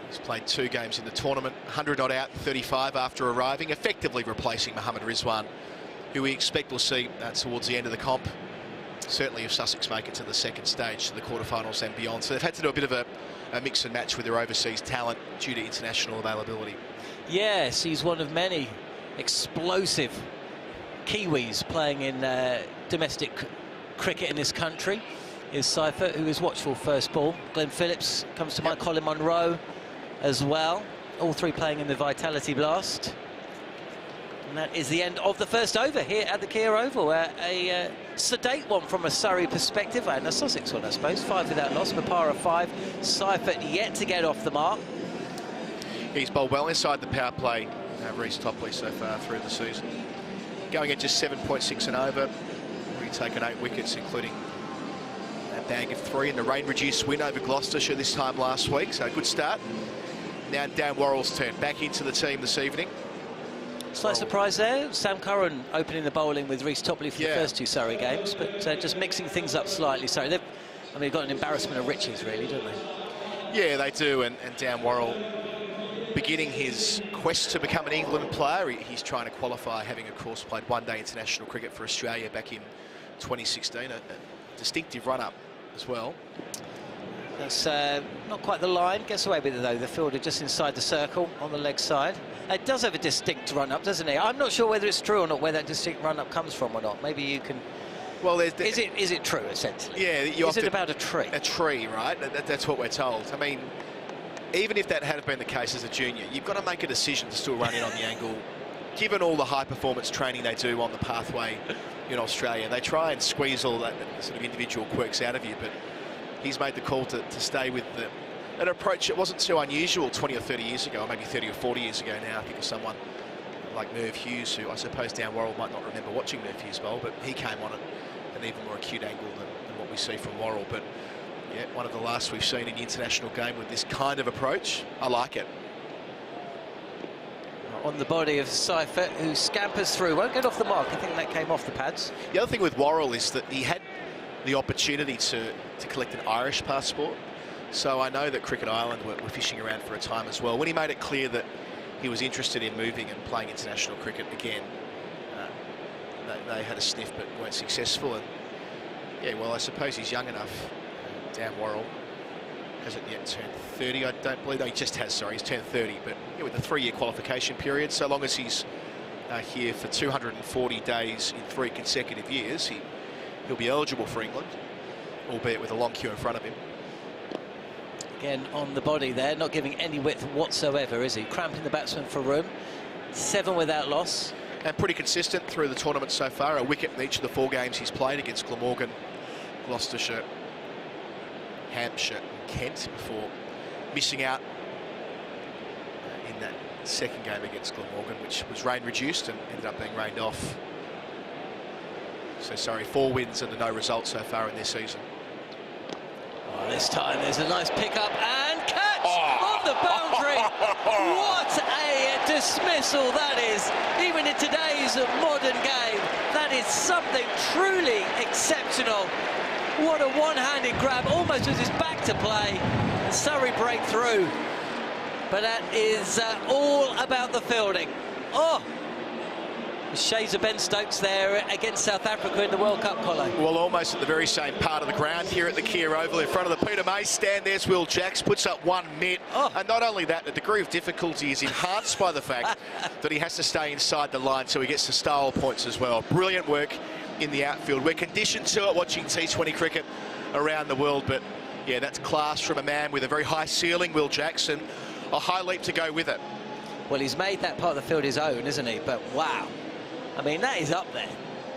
He's played 2 games in the tournament, 100 not out, 35 after arriving, effectively replacing Mohammad Rizwan, who we expect we'll see towards the end of the comp. Certainly if Sussex make it to the second stage, to the quarterfinals and beyond. So they've had to do a bit of a mix and match with their overseas talent due to international availability. Yes, he's one of many explosive Kiwis playing in domestic cricket in this country. Is Seifert, who is watchful first ball. Glenn Phillips comes to mind, Colin Munro as well. All 3 playing in the Vitality Blast. And that is the end of the first over here at the Kia Oval. A sedate one from a Surrey perspective, and a Sussex one, I suppose. 5 without loss, Bopara 5. Seifert yet to get off the mark. He's bowled well inside the power play Reece Topley so far through the season. Going at just 7.6 and over. Already taken 8 wickets, including a bag of 3 in the rain-reduced win over Gloucestershire this time last week. So a good start. Now Dan Worrell's turn. Back into the team this evening. Slight surprise there. Sam Curran opening the bowling with Reece Topley for the first 2 Surrey games, but just mixing things up slightly. Sorry, they've got an embarrassment of riches, really, don't they? Yeah, they do. And Dan Worrell, beginning his quest to become an England player, he's trying to qualify, having, of course, played one-day international cricket for Australia back in 2016. A distinctive run-up as well. That's not quite the line. Gets away with it, though. The fielder just inside the circle on the leg side. It does have a distinct run-up, doesn't it? I'm not sure whether it's true or not, where that distinct run-up comes from or not. Maybe you can... Well, is it true, essentially? Yeah. Is it about a tree? A tree, right? That's what we're told. I mean, even if that had been the case as a junior, you've got to make a decision to still run in on the angle. Given all the high-performance training they do on the pathway in Australia, they try and squeeze all that sort of individual quirks out of you, but he's made the call to stay with an approach that wasn't so unusual 20 or 30 years ago, or maybe 30 or 40 years ago now. I think of someone like Merv Hughes, who I suppose Dan Worrell might not remember watching Merv Hughes bowl, but he came on at an even more acute angle than what we see from Worrell. But yeah, one of the last we've seen in the international game with this kind of approach. I like it. On the body of Seifert, who scampers through, won't get off the mark. I think that came off the pads. The other thing with Worrell is that he had the opportunity to collect an Irish passport. So I know that Cricket Island were fishing around for a time as well. When he made it clear that he was interested in moving and playing international cricket again, they had a sniff but weren't successful. And yeah, well, I suppose he's young enough. Dan Worrell hasn't yet turned 30, I don't believe. No, he just has, sorry, he's turned 30. But yeah, with a 3-year qualification period, so long as he's here for 240 days in 3 consecutive years, he'll be eligible for England, albeit with a long queue in front of him. Again, on the body there, not giving any width whatsoever, is he? Cramping the batsman for room. 7 without loss. And pretty consistent through the tournament so far. A wicket in each of the 4 games he's played against Glamorgan, Gloucestershire, Hampshire and Kent, before missing out in that second game against Glamorgan, which was rain-reduced and ended up being rained off. So, sorry, 4 wins and a no result so far in this season. Oh, this time there's a nice pick-up and catch on the boundary. What a dismissal that is. Even in today's modern game, that is something truly exceptional. What a one-handed grab, almost with his back to play. And Surrey break through. But that is all about the fielding. Oh! Shades of Ben Stokes there against South Africa in the World Cup, Collo. Well, almost at the very same part of the ground here at the Kia Oval in front of the Peter May stand. There's Will Jacks, puts up 1 mitt. And not only that, the degree of difficulty is enhanced by the fact that he has to stay inside the line, so he gets the style points as well. Brilliant work in the outfield. We're conditioned to it watching T20 cricket around the world, but yeah, that's class from a man with a very high ceiling, Will Jacks, and a high leap to go with it. Well, he's made that part of the field his own, isn't he? But wow. I mean, that is up there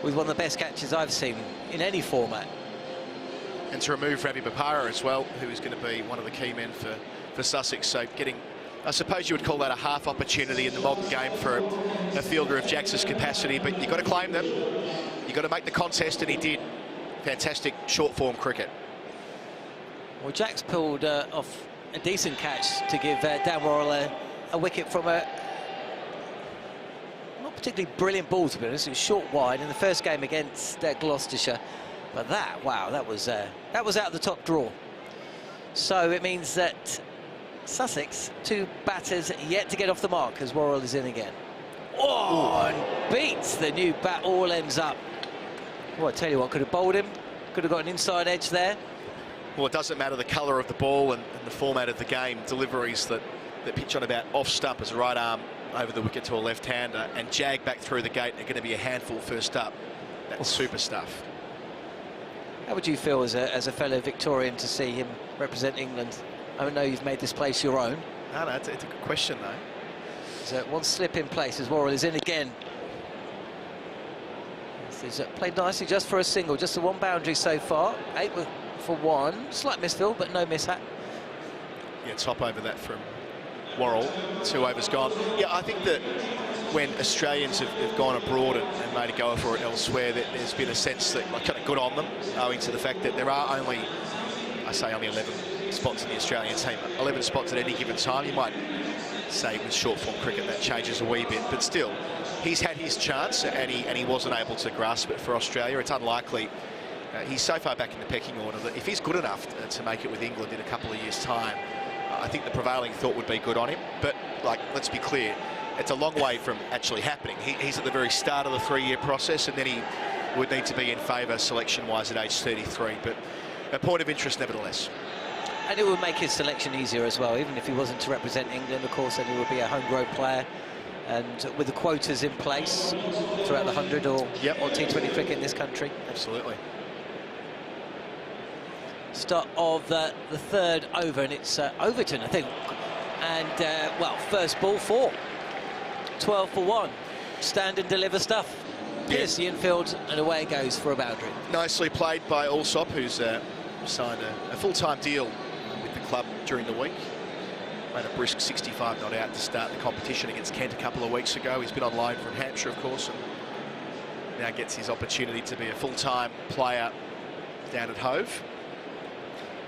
with one of the best catches I've seen in any format. And to remove Ravi Bopara as well, who is going to be one of the key men for Sussex. So getting, I suppose you would call that a half opportunity in the modern game for a fielder of Jacks's capacity, but you've got to claim them. You've got to make the contest, and he did. Fantastic short-form cricket. Well, Jacks pulled off a decent catch to give Dan Worrell a wicket from a particularly brilliant ball, to be honest. It was short wide in the first game against Gloucestershire, but wow, that was out of the top draw. So it means that Sussex, 2 batters yet to get off the mark as Worrell is in again. Oh, and beats the new bat, all ends up. Well, I tell you what, could have bowled him, could have got an inside edge there. Well, it doesn't matter the colour of the ball and the format of the game. Deliveries that pitch on about off stump as a right arm over the wicket to a left-hander and jag back through the gate are going to be a handful first up. That's super stuff. How would you feel as a fellow Victorian to see him represent England? I know you've made this place your own. No, it's a good question, though. So one slip in place as Worrell is in again. He's played nicely just for a single, just the 1 boundary so far. 8 for 1. Slight misfield, but no mishap. Yeah, top over that from Worrell, 2 overs gone. Yeah, I think that when Australians have gone abroad and made a go for it elsewhere, that there's been a sense that kind of good on them, owing to the fact that there are only 11 spots in the Australian team, 11 spots at any given time. You might say with short form cricket that changes a wee bit, but still, he's had his chance and he wasn't able to grasp it for Australia. It's unlikely. He's so far back in the pecking order that if he's good enough to make it with England in a couple of years' time, I think the prevailing thought would be good on him. But, like, let's be clear, it's a long way from actually happening. He's at the very start of the 3-year process, and then he would need to be in favour selection-wise at age 33. But a point of interest, nevertheless. And it would make his selection easier as well, even if he wasn't to represent England, of course, then he would be a homegrown player. And with the quotas in place throughout the 100 or T20 cricket in this country. Absolutely. Start of the 3rd over, and it's Overton, I think. And, well, first ball 4. 12 for 1. Stand and deliver stuff. Pierce the infield, and away it goes for a boundary. Nicely played by Allsop, who's signed a full-time deal with the club during the week. Made a brisk 65 not out to start the competition against Kent a couple of weeks ago. He's been on loan from Hampshire, of course, and now gets his opportunity to be a full-time player down at Hove.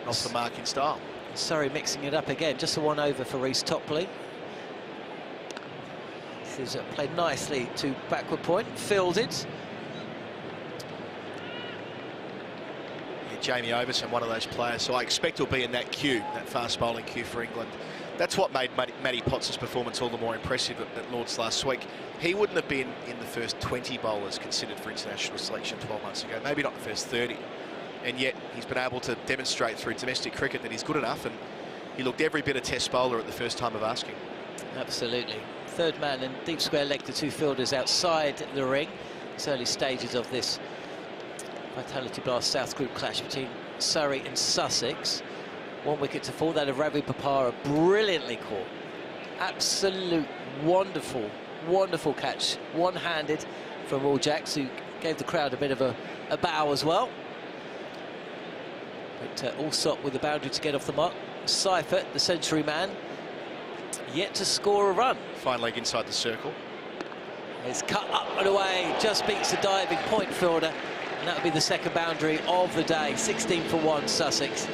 Off the mark in style. Surrey mixing it up again. Just a 1 over for Reece Topley. This is played nicely to backward point, fielded. Yeah, Jamie Overton, one of those players, so I expect he'll be in that queue, that fast bowling queue for England. That's what made Matty Potts' performance all the more impressive at Lord's last week. He wouldn't have been in the first 20 bowlers considered for international selection 12 months ago, maybe not the first 30. And yet he's been able to demonstrate through domestic cricket that he's good enough, and he looked every bit a test bowler at the first time of asking. Absolutely. 3rd man and deep square leg to 2 fielders outside the ring. It's early stages of this Vitality Blast South Group clash between Surrey and Sussex. 1 wicket to fall, that of Ravi Papara, brilliantly caught. Absolute wonderful, wonderful catch. One-handed from Will Jacks, who gave the crowd a bit of a bow as well. But Allsop with the boundary to get off the mark. Seifert, the century man, yet to score a run. Fine leg inside the circle. It's cut up and away, just beats the diving point fielder, and that'll be the 2nd boundary of the day. 16 for 1, Sussex.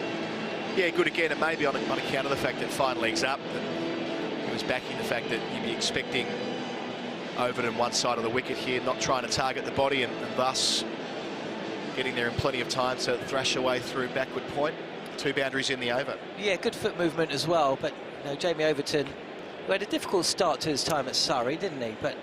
Yeah, good again, and maybe on account of the fact that fine leg's up, that he was backing the fact that you'd be expecting Overton one side of the wicket here, not trying to target the body, and thus getting there in plenty of time to thrash away through backward point. 2 boundaries in the over. Yeah, good foot movement as well, but you know, Jamie Overton, who had a difficult start to his time at Surrey, didn't he? But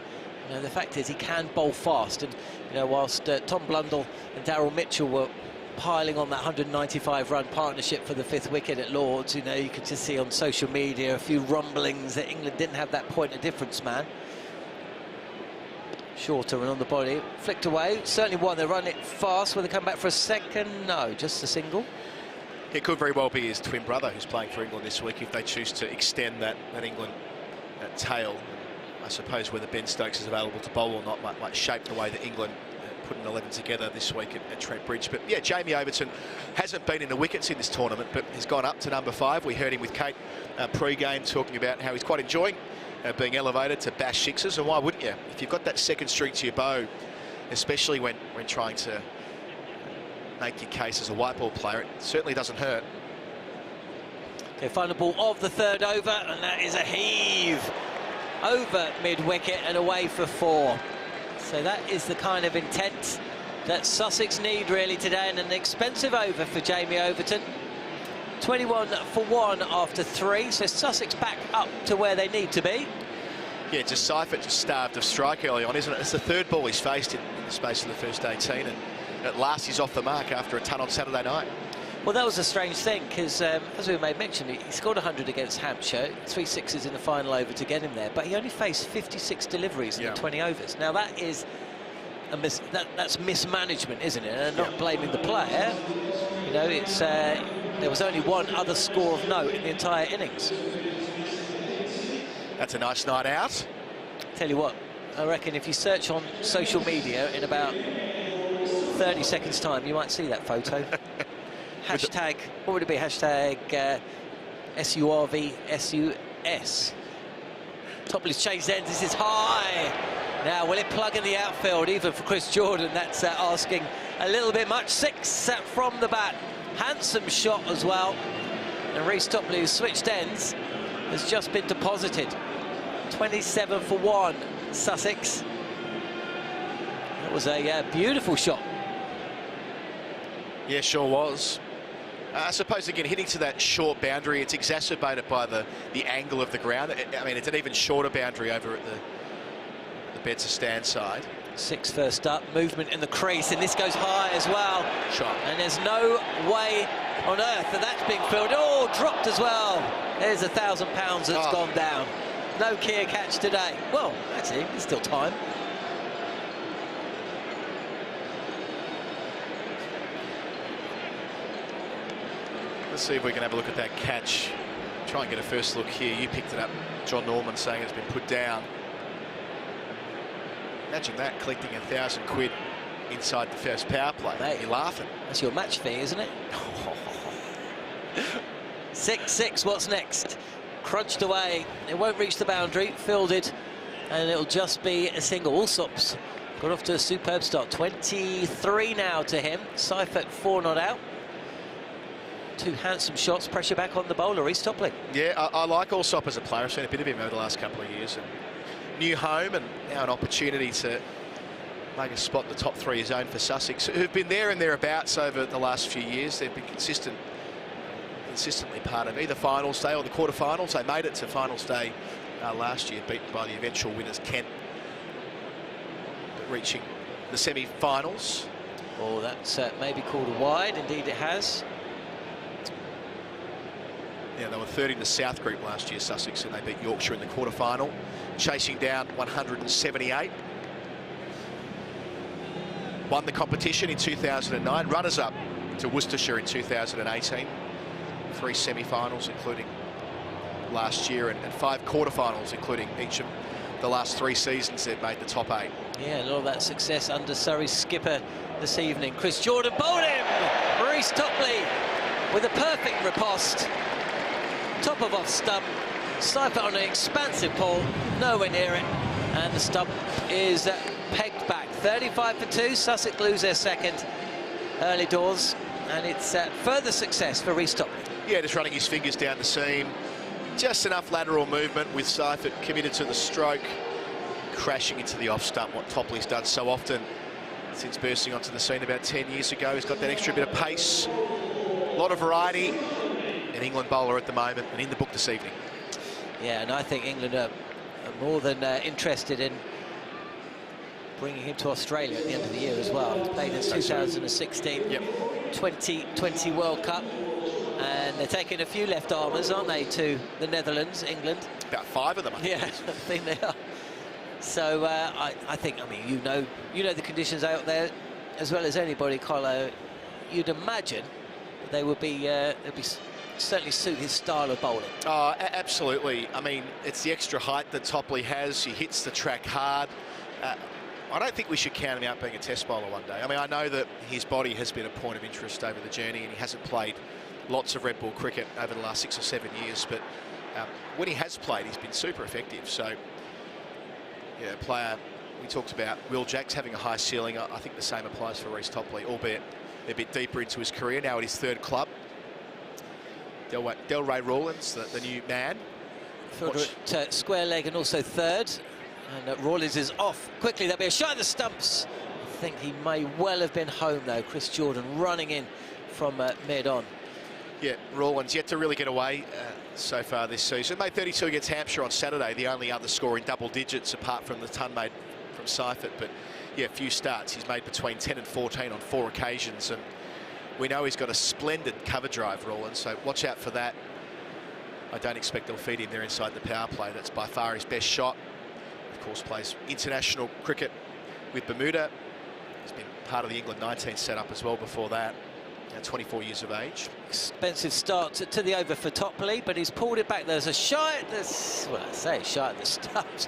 you know, the fact is he can bowl fast, and you know, whilst Tom Blundell and Daryl Mitchell were piling on that 195-run partnership for the 5th wicket at Lord's, you know, you could just see on social media a few rumblings that England didn't have that point of difference man. Shorter and on the body, flicked away, certainly won. They run it fast. Will they come back for a 2nd? No, just a single. It could very well be his twin brother who's playing for England this week if they choose to extend that England tail. I suppose whether Ben Stokes is available to bowl or not might shape the way that England put an 11 together this week at Trent Bridge. But yeah, Jamie Overton hasn't been in the wickets in this tournament, but has gone up to number 5. We heard him with Kate pre-game talking about how he's quite enjoying being elevated to bash 6s, and why wouldn't you? If you've got that 2nd string to your bow, especially when trying to make your case as a white ball player, it certainly doesn't hurt. Okay, final ball of the 3rd over, and that is a heave over mid-wicket and away for 4. So that is the kind of intent that Sussex need really today, and an expensive over for Jamie Overton. 21 for 1 after 3, so Sussex back up to where they need to be. Yeah, just Seifert just starved of strike early on, isn't it? It's the 3rd ball he's faced in the space of the first 18, and at last he's off the mark after a ton on Saturday night. Well, that was a strange thing, because as we made mention, he scored 100 against Hampshire, 3 6s in the final over to get him there, but he only faced 56 deliveries in the 20 overs. Now that is that's mismanagement, isn't it? And not blaming the player. You know, it's there was only 1 other score of note in the entire innings. That's a nice night out. Tell you what, I reckon if you search on social media in about 30 seconds time, you might see that photo. Hashtag, what would it be? Hashtag SURVSUS. Topley's changed ends. This is high. Now, will it plug in the outfield, even for Chris Jordan? That's asking a little bit much. 6 from the bat. Handsome shot as well. And Reece Topley, who switched ends, has just been deposited. 27 for 1, Sussex. That was a beautiful shot. Yeah, sure was. I suppose, again, hitting to that short boundary, it's exacerbated by the angle of the ground. I mean, it's an even shorter boundary over at the Bedser stand side. 6 first up, movement in the crease, and this goes high as well. Shot. And there's no way on earth that that's being filled. Oh, dropped as well. There's £1,000 that's gone down. No Kia catch today. Well, actually, there's still time. Let's see if we can have a look at that catch. Try and get a first look here. You picked it up, John Norman, saying it's been put down. Imagine that, collecting £1,000 inside the first power play. Mate, you're laughing. That's your match fee, isn't it? 6-6, what's next? Crunched away, it won't reach the boundary, fielded, and it'll just be a single. Allsop's got off to a superb start. 23 now to him. Seifert 4 not out. 2 handsome shots, pressure back on the bowler, Reece Topley. Yeah, I like Allsop as a player. I've seen a bit of him over the last couple of years. And new home, and now an opportunity to make a spot in the top 3 zone for Sussex, who've been there and thereabouts over the last few years. They've been consistently part of either finals day or the quarterfinals. They made it to finals day last year, beaten by the eventual winners Kent, but reaching the semi-finals. Oh, that's maybe called a wide. Indeed it has. Yeah, they were third in the South Group last year, Sussex, and they beat Yorkshire in the quarterfinal, chasing down 178. Won the competition in 2009, runners-up to Worcestershire in 2018. 3 semi-finals, including last year, and 5 quarterfinals, including each of the last 3 seasons they've made the top 8. Yeah, a lot of that success under Surrey's skipper this evening. Chris Jordan bowled him! Reece Topley with a perfect riposte. Top of off stump, Seifert on an expansive pull, nowhere near it, and the stump is pegged back. 35 for 2, Sussex lose their second early doors, and it's further success for Reece Topley. Yeah, just running his fingers down the seam, just enough lateral movement with Seifert committed to the stroke, crashing into the off stump, what Topley's done so often since bursting onto the scene about 10 years ago. He's got that extra bit of pace, a lot of variety. An England bowler at the moment, and in the book this evening. Yeah, and I think England are more than interested in bringing him to Australia at the end of the year as well. He played in 2016 2020 World Cup, and they're taking a few left-armers, aren't they, to the Netherlands, England? About 5 of them, I think. Yeah, I think they are. So I think, I mean, you know the conditions out there as well as anybody, Carlo. You'd imagine that they would be certainly suit his style of bowling. Oh, absolutely. I mean, it's the extra height that Topley has. He hits the track hard. I don't think we should count him out being a test bowler one day. I mean, I know that his body has been a point of interest over the journey, and he hasn't played lots of red ball cricket over the last 6 or 7 years, but when he has played, he's been super effective. So, yeah, player, we talked about Will Jacks having a high ceiling. I think the same applies for Reece Topley, albeit a bit deeper into his career, now at his 3rd club. Delray Rawlins, the new man. Fielder at square leg and also 3rd. And Rawlins is off quickly. There'll be a shot at the stumps. I think he may well have been home, though. Chris Jordan running in from mid-on. Yeah, Rawlins yet to really get away so far this season. Made 32 against Hampshire on Saturday, the only other score in double digits apart from the ton made from Seifert. But, yeah, few starts. He's made between 10 and 14 on 4 occasions. And we know he's got a splendid cover drive, Rawlins, so watch out for that. I don't expect they'll feed him there inside the power play. That's by far his best shot. Of course, plays international cricket with Bermuda. He's been part of the England 19 setup as well before that. Now 24 years of age. Expensive start to the over for Topley, but he's pulled it back. There's a shot at the, well, I say a shot at the stumps.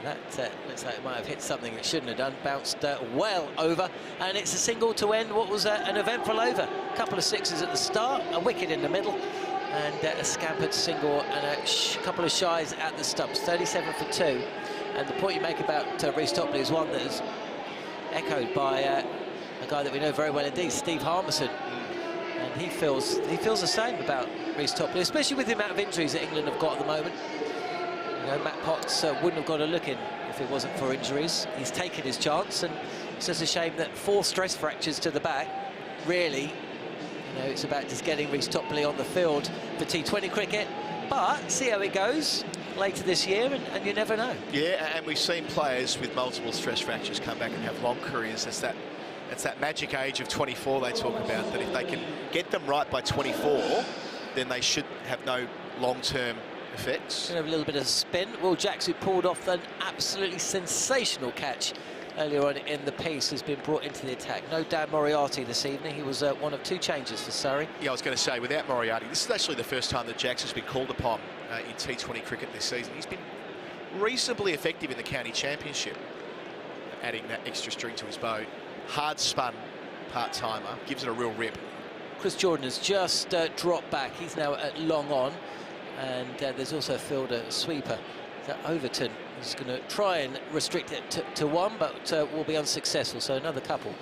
That looks like it might have hit something it shouldn't have done. Bounced well over, and it's a single to end what was an eventful over. A couple of 6s at the start, a wicket in the middle, and a scampered single and a couple of shies at the stumps, 37 for 2. And the point you make about Reece Topley is one that is echoed by a guy that we know very well indeed, Steve Harmison. And he feels the same about Reece Topley, especially with the amount of injuries that England have got at the moment. You know, Matt Potts wouldn't have got a look in if it wasn't for injuries. He's taken his chance, and it's just a shame that 4 stress fractures to the back. Really, you know, it's about just getting Reece Topley on the field for T20 cricket. But see how it goes later this year, and you never know. Yeah, and we've seen players with multiple stress fractures come back and have long careers. That's that magic age of 24 they talk about, that if they can get them right by 24, then they should have no long-term effects. Gonna have a little bit of spin. Will Jacks, who pulled off an absolutely sensational catch earlier on in the piece, has been brought into the attack. No Dan Moriarty this evening. He was one of 2 changes for Surrey. Yeah, I was going to say, without Moriarty, this is actually the first time that Jacks has been called upon in T20 cricket this season. He's been reasonably effective in the county championship, adding that extra string to his bow. Hard spun part-timer, gives it a real rip. Chris Jordan has just dropped back. He's now at long on, and there's also a fielder sweeper. That Overton is going to try and restrict it to 1, but will be unsuccessful. So another couple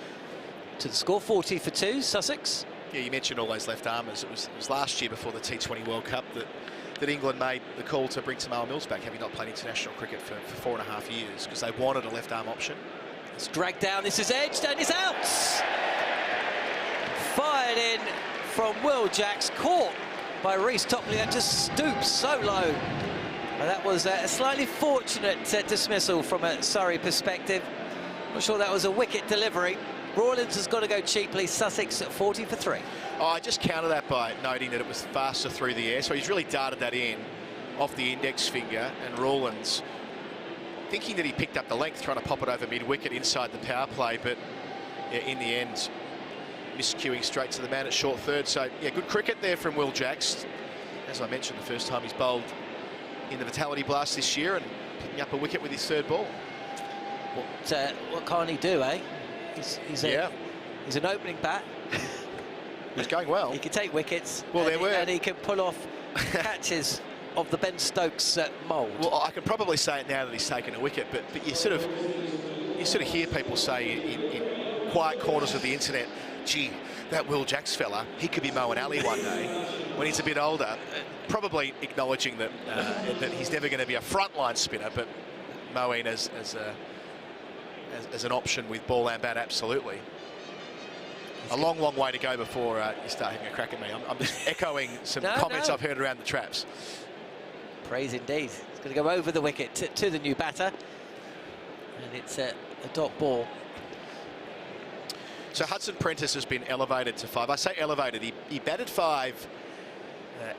to the score. 40 for 2, Sussex. Yeah, you mentioned all those left-armers. It was last year before the T20 World Cup that England made the call to bring Tamara Mills back, having not played international cricket for 4.5 years, because they wanted a left-arm option. It's dragged down, this is edged, and it's out! Fired in from Will Jacks, caught by Reece Topley, that just stoops so low. Well, that was a slightly fortunate dismissal from a Surrey perspective. Not sure that was a wicket delivery. Rawlins has got to go cheaply. Sussex at 40 for 3. Oh, I just countered that by noting that it was faster through the air, so he's really darted that in off the index finger, and Rawlins, thinking that he picked up the length, trying to pop it over mid-wicket inside the power play, but yeah, in the end, miscuing straight to the man at short third. So, yeah, good cricket there from Will Jacks. As I mentioned, the first time he's bowled in the Vitality Blast this year, and picking up a wicket with his 3rd ball. What can't he do, eh? He's an opening bat. He's going well. He can take wickets. Well, and he can pull off catches of the Ben Stokes mould. Well, I can probably say it now that he's taken a wicket, but you sort of hear people say in quiet corners of the internet, gee, that Will Jacks fella, he could be Moeen Ali one day when he's a bit older. Probably acknowledging that he's never going to be a frontline spinner, but Moeen as an option with ball and bat, absolutely. A long way to go before you start having a crack at me. I'm just echoing some comments I've heard around the traps. Praise indeed. It's going to go over the wicket to the new batter, and it's a dot ball. So Hudson Prentice has been elevated to 5. I say elevated. He batted 5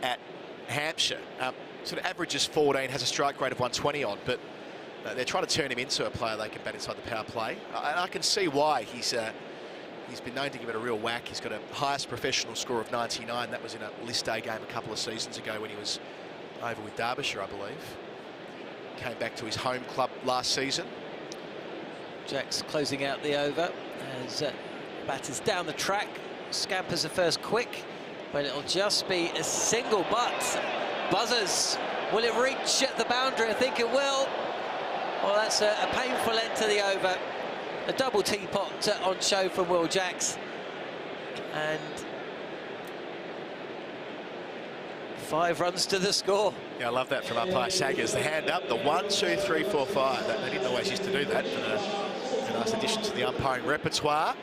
at Hampshire. Sort of averages 14, has a strike rate of 120 odd, but they're trying to turn him into a player they can bat inside the power play. And I can see why. He's been known to give it a real whack. He's got a highest professional score of 99. That was in a list day game a couple of seasons ago when he was over with Derbyshire, I believe. Came back to his home club last season. Jacks closing out the over as batters down the track. Scampers the first quick, but it'll just be a single. But buzzers, will it reach the boundary? I think it will. Well, that's a painful end to the over. A double teapot on show from Will Jacks, and 5 runs to the score. Yeah, I love that from umpire Saggers. The hand up, the 1, 2, 3, 4, 5. They didn't always used to do that. A nice addition to the umpiring repertoire.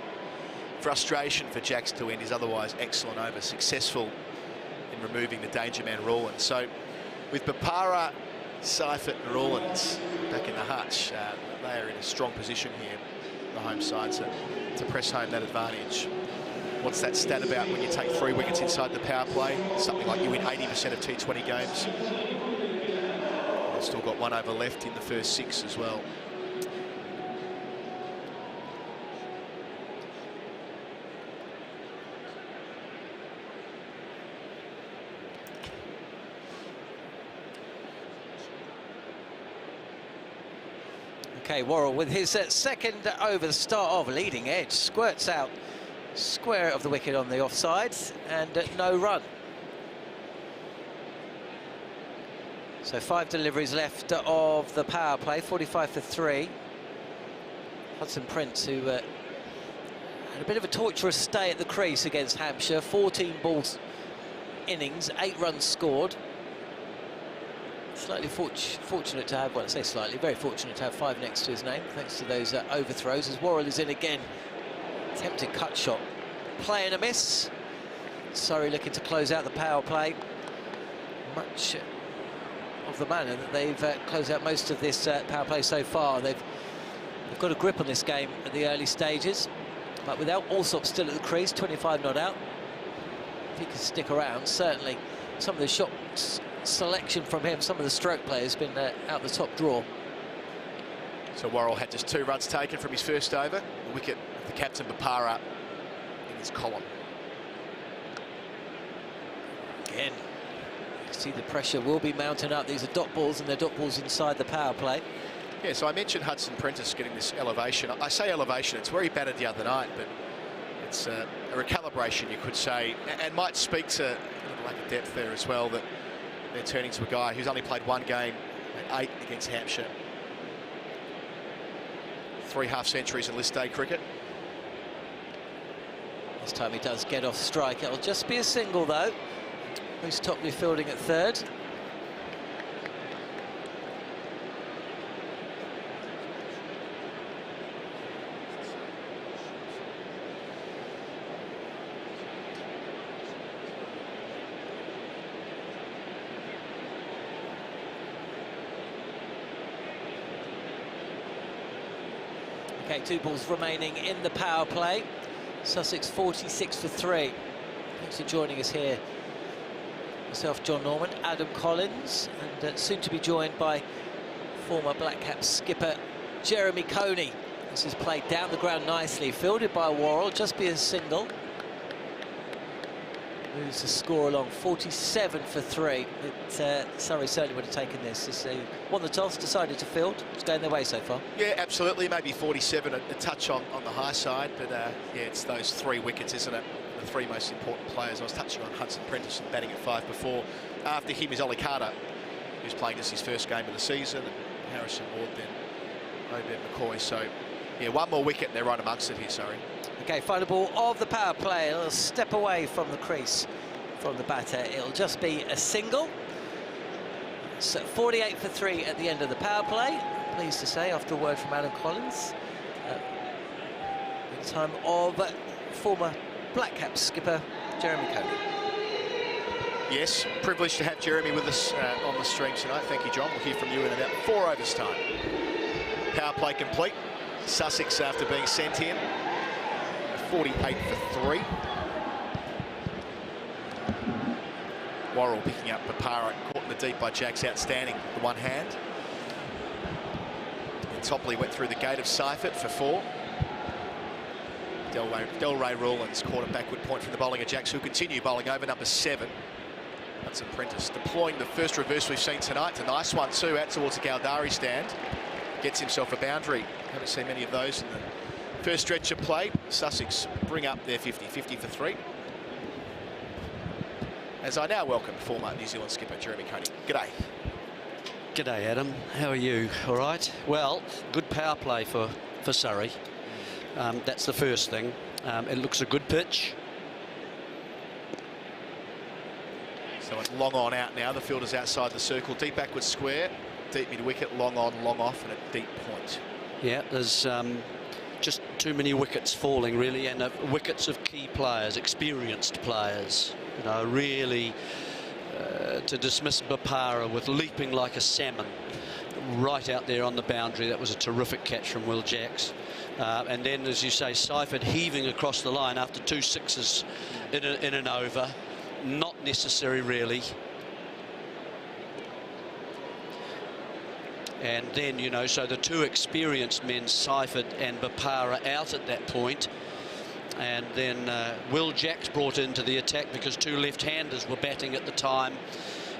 Frustration for Jacks to end his otherwise excellent over. Successful in removing the danger man Rawlins. So with Bopara, Seifert and Rawlins back in the hutch, they are in a strong position here, the home side, to press home that advantage. What's that stat about when you take 3 wickets inside the power play? Something like you win 80% of T20 games. They've still got 1 over left in the first 6 as well. Okay, Worrell with his second over, the start of leading edge, squirts out square of the wicket on the offside, and no run. So 5 deliveries left of the power play, 45 for 3. Hudson Prince, who had a bit of a torturous stay at the crease against Hampshire, 14 balls innings, 8 runs scored. Slightly fortunate to have, well, I say slightly, very fortunate to have 5 next to his name, thanks to those overthrows, as Worrell is in again. Attempted cut shot, play and a miss. Surrey looking to close out the power play. Much of the manner that they've closed out most of this power play so far. They've got a grip on this game at the early stages, but without Alsop still at the crease, 25 not out. If he can stick around, certainly some of the shot selection from him, some of the stroke play has been out the top draw. So Worrell had just 2 runs taken from his first over. The wicket of the captain, Bopara, in his column. Again, you see the pressure will be mounting up. These are dot balls, and they're dot balls inside the power play. Yeah, so I mentioned Hudson Prentice getting this elevation. I say elevation, it's where he batted the other night, but it's a recalibration, you could say, and might speak to a little lack of depth there as well, that they're turning to a guy who's only played 1 game at 8 against Hampshire. 3 half-centuries in list day cricket. This time he does get off strike. It'll just be a single, though. Reece Topley fielding at 3rd. Okay, 2 balls remaining in the power play. Sussex 46 for 3. Thanks for joining us here. Myself, John Norman, Adam Collins, and soon to be joined by former Black Cap skipper Jeremy Coney. This is played down the ground nicely, fielded by Worrell, just be a single. Moves the score along, 47 for 3. Surrey certainly would have taken this. As they won the toss, decided to field. It's going their way so far. Yeah, absolutely. Maybe 47, a touch on the high side, but yeah, it's those 3 wickets, isn't it? The 3 most important players. I was touching on Hudson Prentice batting at 5 before. After him is Ollie Carter, who's playing just his first game of the season, and Harrison Ward, then Obed McCoy. So, yeah, 1 more wicket, and they're right amongst it here, sorry. Okay, final ball of the power play. It'll step away from the crease from the batter. It'll just be a single. So 48 for 3 at the end of the power play. Pleased to say, after a word from Adam Collins, in time of former Black Cap skipper Jeremy Coney. Yes, privileged to have Jeremy with us on the stream tonight. Thank you, John. We'll hear from you in about 4 overs time. Power play complete. Sussex, after being sent in, 48 for 3. Worrell picking up Bopara, caught in the deep by Jacks, outstanding with the one hand. And Topley went through the gate of Seifert for 4. Delray Rawlins caught a backward point from the bowling of Jacks, who continue bowling over number 7. Hudson Prentice deploying the first reverse we've seen tonight. It's a nice one too, out towards the Galdari stand. Gets himself a boundary. Haven't seen many of those in the first stretch of play. Sussex bring up their 50 for 3. As I now welcome former New Zealand skipper Jeremy Coney. G'day. G'day, Adam. How are you? All right. Well, good power play for Surrey. That's the first thing. It looks a good pitch. So it's long on out now. The fielder's outside the circle. Deep backward square. Deep mid wicket. Long on, long off, and a deep point. Yeah, there's just too many wickets falling, really, and wickets of key players, experienced players. You know, really to dismiss Bopara with leaping like a salmon right out there on the boundary. That was a terrific catch from Will Jacks. And then, as you say, Seifert heaving across the line after 2 sixes in an over. Not necessary, really. And then, you know, so the 2 experienced men, Seifert and Bopara, out at that point. And then Will Jacks brought into the attack because 2 left-handers were batting at the time.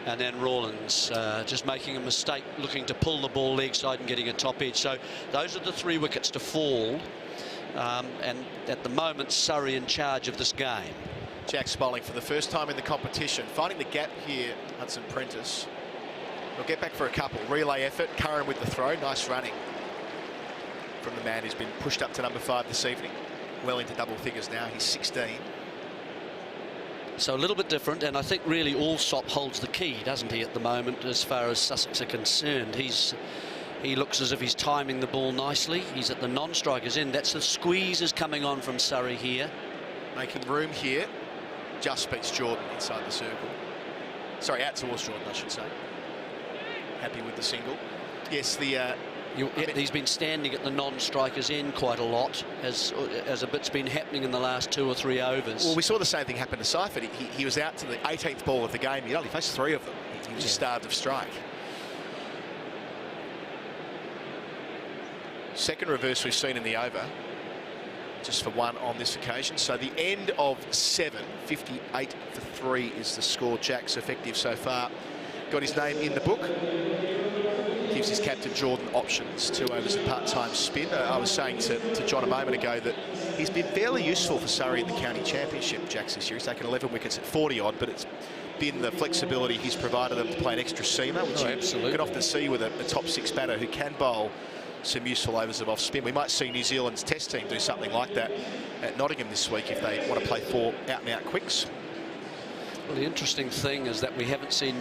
And then Rawlins just making a mistake, looking to pull the ball leg side and getting a top edge. So those are the 3 wickets to fall. And at the moment, Surrey in charge of this game. Jacks bowling for the first time in the competition. Finding the gap here, Hudson Prentice. They'll get back for a couple. Relay effort. Curran with the throw. Nice running from the man who's been pushed up to number 5 this evening. Well into double figures now. He's 16. So a little bit different, and I think really Allsop holds the key, doesn't he, at the moment, as far as Sussex are concerned. He looks as if he's timing the ball nicely. He's at the non-strikers end. That's the squeezes coming on from Surrey here. Making room here. Just beats Jordan inside the circle. Sorry, out towards Jordan, I should say. Happy with the single. Yes, he's been standing at the non-strikers end quite a lot, as a bit's been happening in the last 2 or 3 overs. Well, we saw the same thing happen to Seifert. He was out to the 18th ball of the game. He only faced 3 of them. He was just starved of strike. Second reverse we've seen in the over, just for 1 on this occasion. So the end of 7, 58 for 3 is the score. Jack's effective so far. Got his name in the book. Gives his captain Jordan options, 2 overs of part-time spin. I was saying to John a moment ago that he's been fairly useful for Surrey in the county championship, Jacks, this year. He's taken 11 wickets at 40-odd, but it's been the flexibility he's provided them to play an extra seamer, which you can often see with a top 6 batter who can bowl some useful overs of off-spin. We might see New Zealand's test team do something like that at Nottingham this week if they want to play 4 out-and-out quicks. Well, the interesting thing is that we haven't seen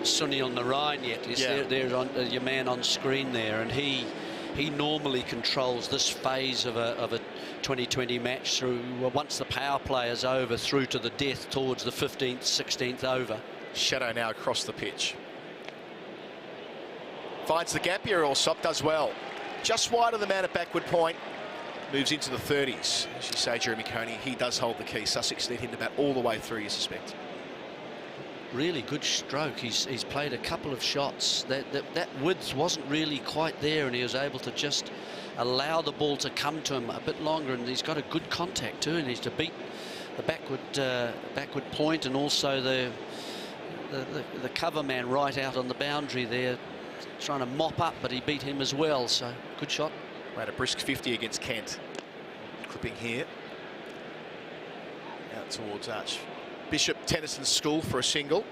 Sunil Narayan yet. There's your man on screen there, and he normally controls this phase of a 2020 match through once the power play is over through to the death towards the 15th, 16th over. Shadow now across the pitch. Finds the gap here. Allsop does well. Just wide of the man at backward point. Moves into the 30s. As you say, Jeremy Coney, he does hold the key. Sussex need him to bat all the way through, you suspect. Really good stroke. He's played a couple of shots. That width wasn't really quite there, and he was able to just allow the ball to come to him a bit longer, and he's got a good contact too, and he's to beat the backward point, and also the cover man right out on the boundary there, trying to mop up, but he beat him as well, so good shot. Made a brisk 50 against Kent. Clipping here. Out towards Arch. Bishop Tennyson School for a single.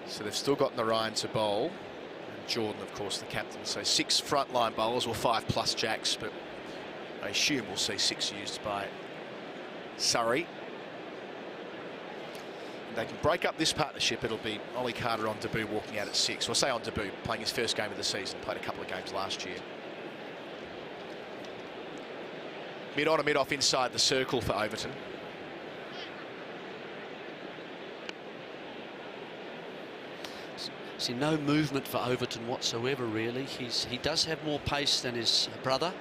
So they've still got Narayan to bowl. And Jordan, of course, the captain. So 6 frontline bowlers, or 5+ Jacks, but I assume we'll see 6 used by Surrey. They can break up this partnership. It'll be Ollie Carter on debut, walking out at 6. Or say on debut, playing his first game of the season. Played a couple of games last year. Mid-on and mid-off inside the circle for Overton. See, no movement for Overton whatsoever, really. He does have more pace than his brother,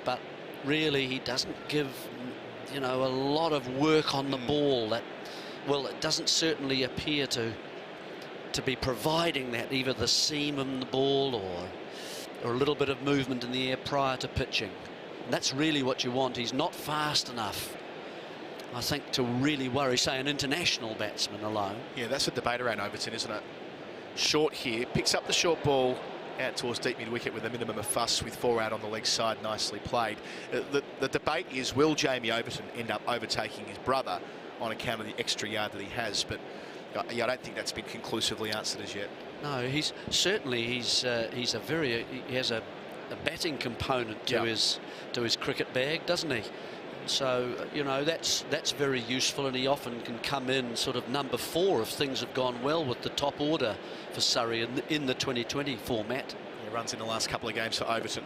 but really he doesn't give, a lot of work on the ball. It doesn't certainly appear to be providing that, either the seam on the ball or a little bit of movement in the air prior to pitching. And that's really what you want. He's not fast enough, I think, to really worry, say, an international batsman alone. Yeah, that's a debate around Overton, isn't it? Short here, picks up the short ball out towards deep mid-wicket with a minimum of fuss, with 4 out on the leg side. Nicely played. The debate is, will Jamie Overton end up overtaking his brother on account of the extra yard that he has? But I don't think that's been conclusively answered as yet. No, he has a batting component to his cricket bag, doesn't he? So that's very useful, and he often can come in sort of number 4 if things have gone well with the top order for Surrey in the 2020 format. He runs in the last couple of games for Overton.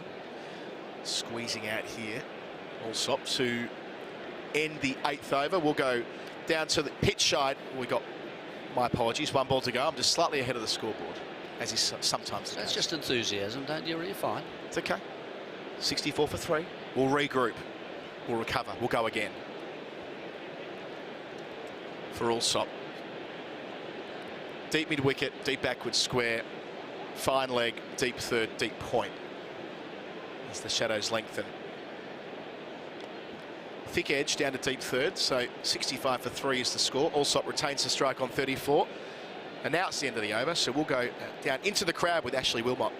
Squeezing out here. Allsop to end the 8th over. We'll go down to the pitch side. We got, my apologies, 1 ball to go. I'm just slightly ahead of the scoreboard, as is sometimes. That's just enthusiasm, don't you? You're fine. It's okay. 64 for 3. We'll regroup. We'll recover. We'll go again. For Allsop. Deep mid-wicket, deep backward square, fine leg, deep third, deep point. As the shadows lengthen. Thick edge down to deep third, so 65 for 3 is the score. Allsop retains the strike on 34. And now it's the end of the over, so we'll go down into the crowd with Ashley Wilmot.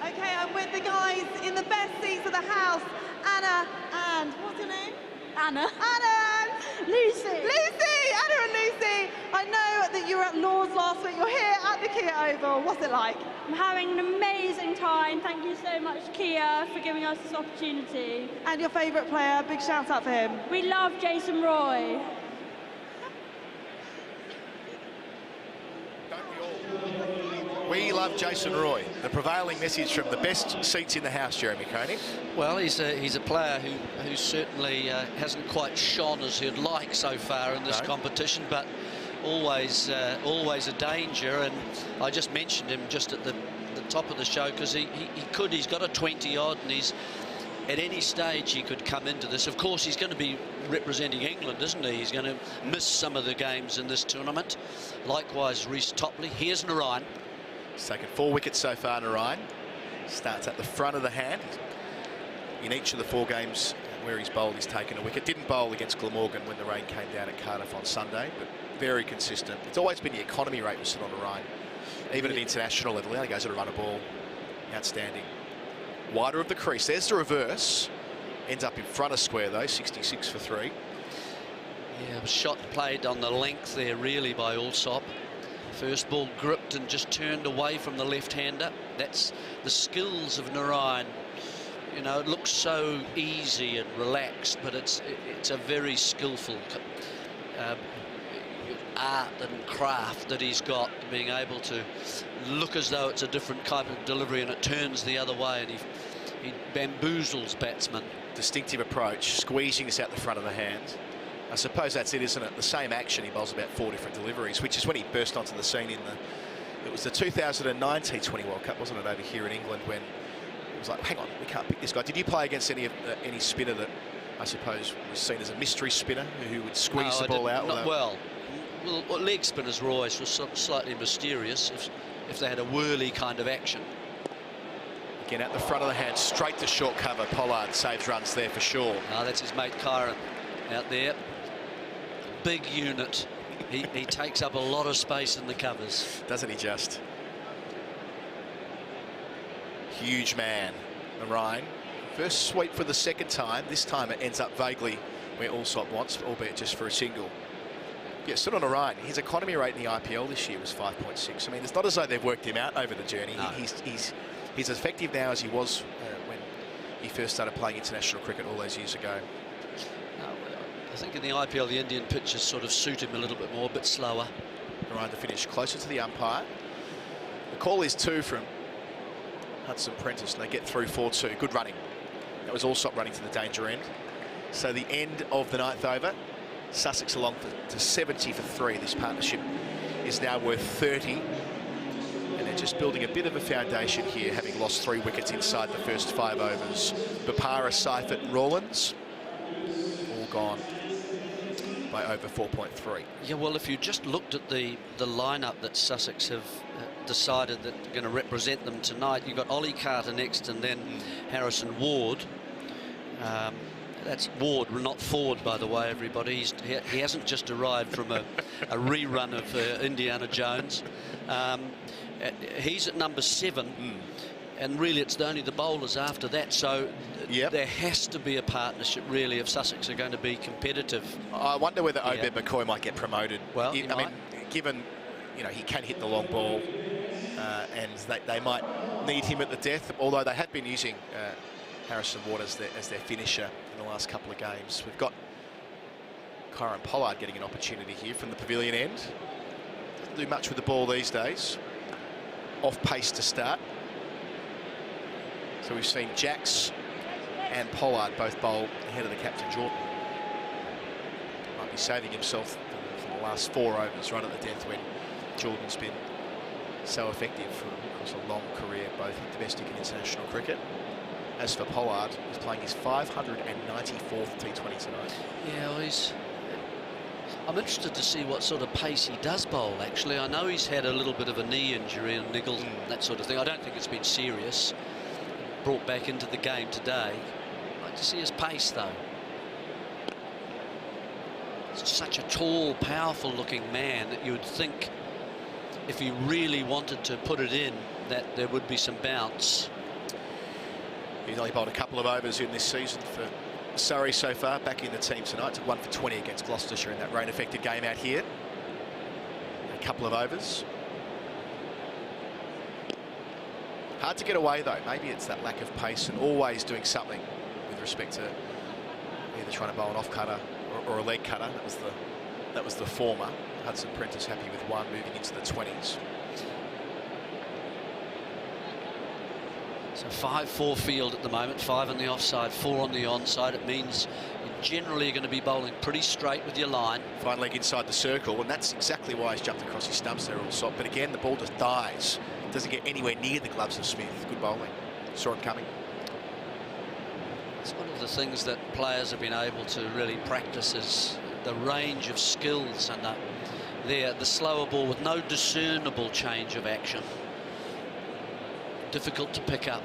Okay, I'm with the guys in the best seats of the house, Anna and what's your name? Anna. Anna and Lucy. Lucy! Anna and Lucy! I know that you were at Lord's last week. You're here at the Kia Oval. What's it like? I'm having an amazing time. Thank you so much, Kia, for giving us this opportunity. And your favourite player, big shout out for him. We love Jason Roy. We love Jason Roy. The prevailing message from the best seats in the house, Jeremy Coney. Well, he's a player who certainly hasn't quite shone as he'd like so far in this competition, but always a danger. And I just mentioned him just at the top of the show because he's got a 20 odd, and he's at any stage he could come into this. Of course, he's going to be representing England, isn't he? He's going to miss some of the games in this tournament. Likewise, Reece Topley. Here's Narayan. He's taken 4 wickets so far, Narayan. Starts at the front of the hand. In each of the 4 games where he's bowled, he's taken a wicket. Didn't bowl against Glamorgan when the rain came down at Cardiff on Sunday, but very consistent. It's always been the economy rate with on Narayan. Even at international level, he only goes at a run a ball. Outstanding. Wider of the crease. There's the reverse. Ends up in front of square, though. 66 for 3. Yeah, shot played on the length there, really, by Alsop. First ball gripped and just turned away from the left-hander. That's the skills of Narayan. You know, it looks so easy and relaxed, but it's a very skillful art and craft that he's got, being able to look as though it's a different type of delivery and it turns the other way, and he bamboozles batsmen. Distinctive approach, squeezing this out the front of the hand. I suppose that's it, isn't it? The same action, he bowls about 4 different deliveries, which is when he burst onto the scene it was the 2009 T20 World Cup, wasn't it, over here in England, when it was like, hang on, we can't pick this guy. Did you play against any spinner that I suppose was seen as a mystery spinner who would squeeze the ball out? Not well, leg spinners were always slightly mysterious if they had a whirly kind of action. Again, at the front of the hand, straight to short cover. Pollard saves runs there for sure. That's his mate Kyron out there. Big unit. He takes up a lot of space in the covers. Doesn't he just? Huge man, Narayan. First sweep for the second time. This time it ends up vaguely where Alsop wants, albeit just for a single. Yeah, still on Narayan. His economy rate in the IPL this year was 5.6. I mean, it's not as though they've worked him out over the journey. No. He's as effective now as he was when he first started playing international cricket all those years ago. I think in the IPL, the Indian pitches sort of suit him a little bit more, a bit slower. Narayan to finish closer to the umpire. The call is 2 from Hudson Prentice, and they get through 4-2. Good running. That was Alsop running to the danger end. So the end of the 9th over. Sussex along to 70 for 3. This partnership is now worth 30. And they're just building a bit of a foundation here, having lost 3 wickets inside the first 5 overs. Bapara, Seifert and Rawlins all gone by over 4.3. Yeah, well, if you just looked at the lineup that Sussex have decided that they're going to represent them tonight, you've got Ollie Carter next and then Harrison Ward. That's Ward, not Ford, by the way, everybody. He hasn't just arrived from a rerun of Indiana Jones. He's at number 7, and really it's only the bowlers after that. So there has to be a partnership, really, if Sussex are going to be competitive. I wonder whether Obed McCoy might get promoted. Well, I mean, given he can hit the long ball, and they might need him at the death. Although they have been using Harrison Ward as their finisher in the last couple of games. We've got Kyron Pollard getting an opportunity here from the pavilion end. Doesn't do much with the ball these days. Off pace to start. So we've seen Jacks and Pollard both bowl ahead of the captain, Jordan. Might be saving himself for the last 4 overs right at the death when Jordan's been so effective for a long career, both in domestic and international cricket. As for Pollard, he's playing his 594th T20 tonight. Yeah, well, I'm interested to see what sort of pace he does bowl, actually. I know he's had a little bit of a knee injury and niggled, that sort of thing. I don't think it's been serious. Brought back into the game today. I'd like to see his pace, though. He's such a tall, powerful-looking man that you would think if he really wanted to put it in, that there would be some bounce. He's only bowled a couple of overs in this season for Surrey so far back in the team tonight. Took 1 for 20 against Gloucestershire in that rain-affected game out here. A couple of overs. Hard to get away though. Maybe it's that lack of pace and always doing something with respect to either trying to bowl an off-cutter or a leg cutter. That was the former. Hudson Prentice happy with one, moving into the 20s. So 5-4 field at the moment, 5 on the offside, 4 on the onside. It means you generally are going to be bowling pretty straight with your line. Fine leg inside the circle, and that's exactly why he's jumped across his stumps there, Allsop. But again, the ball just dies. Doesn't get anywhere near the gloves of Smith. Good bowling. Saw it coming. It's one of the things that players have been able to really practice is the range of skills and the slower ball with no discernible change of action. Difficult to pick up.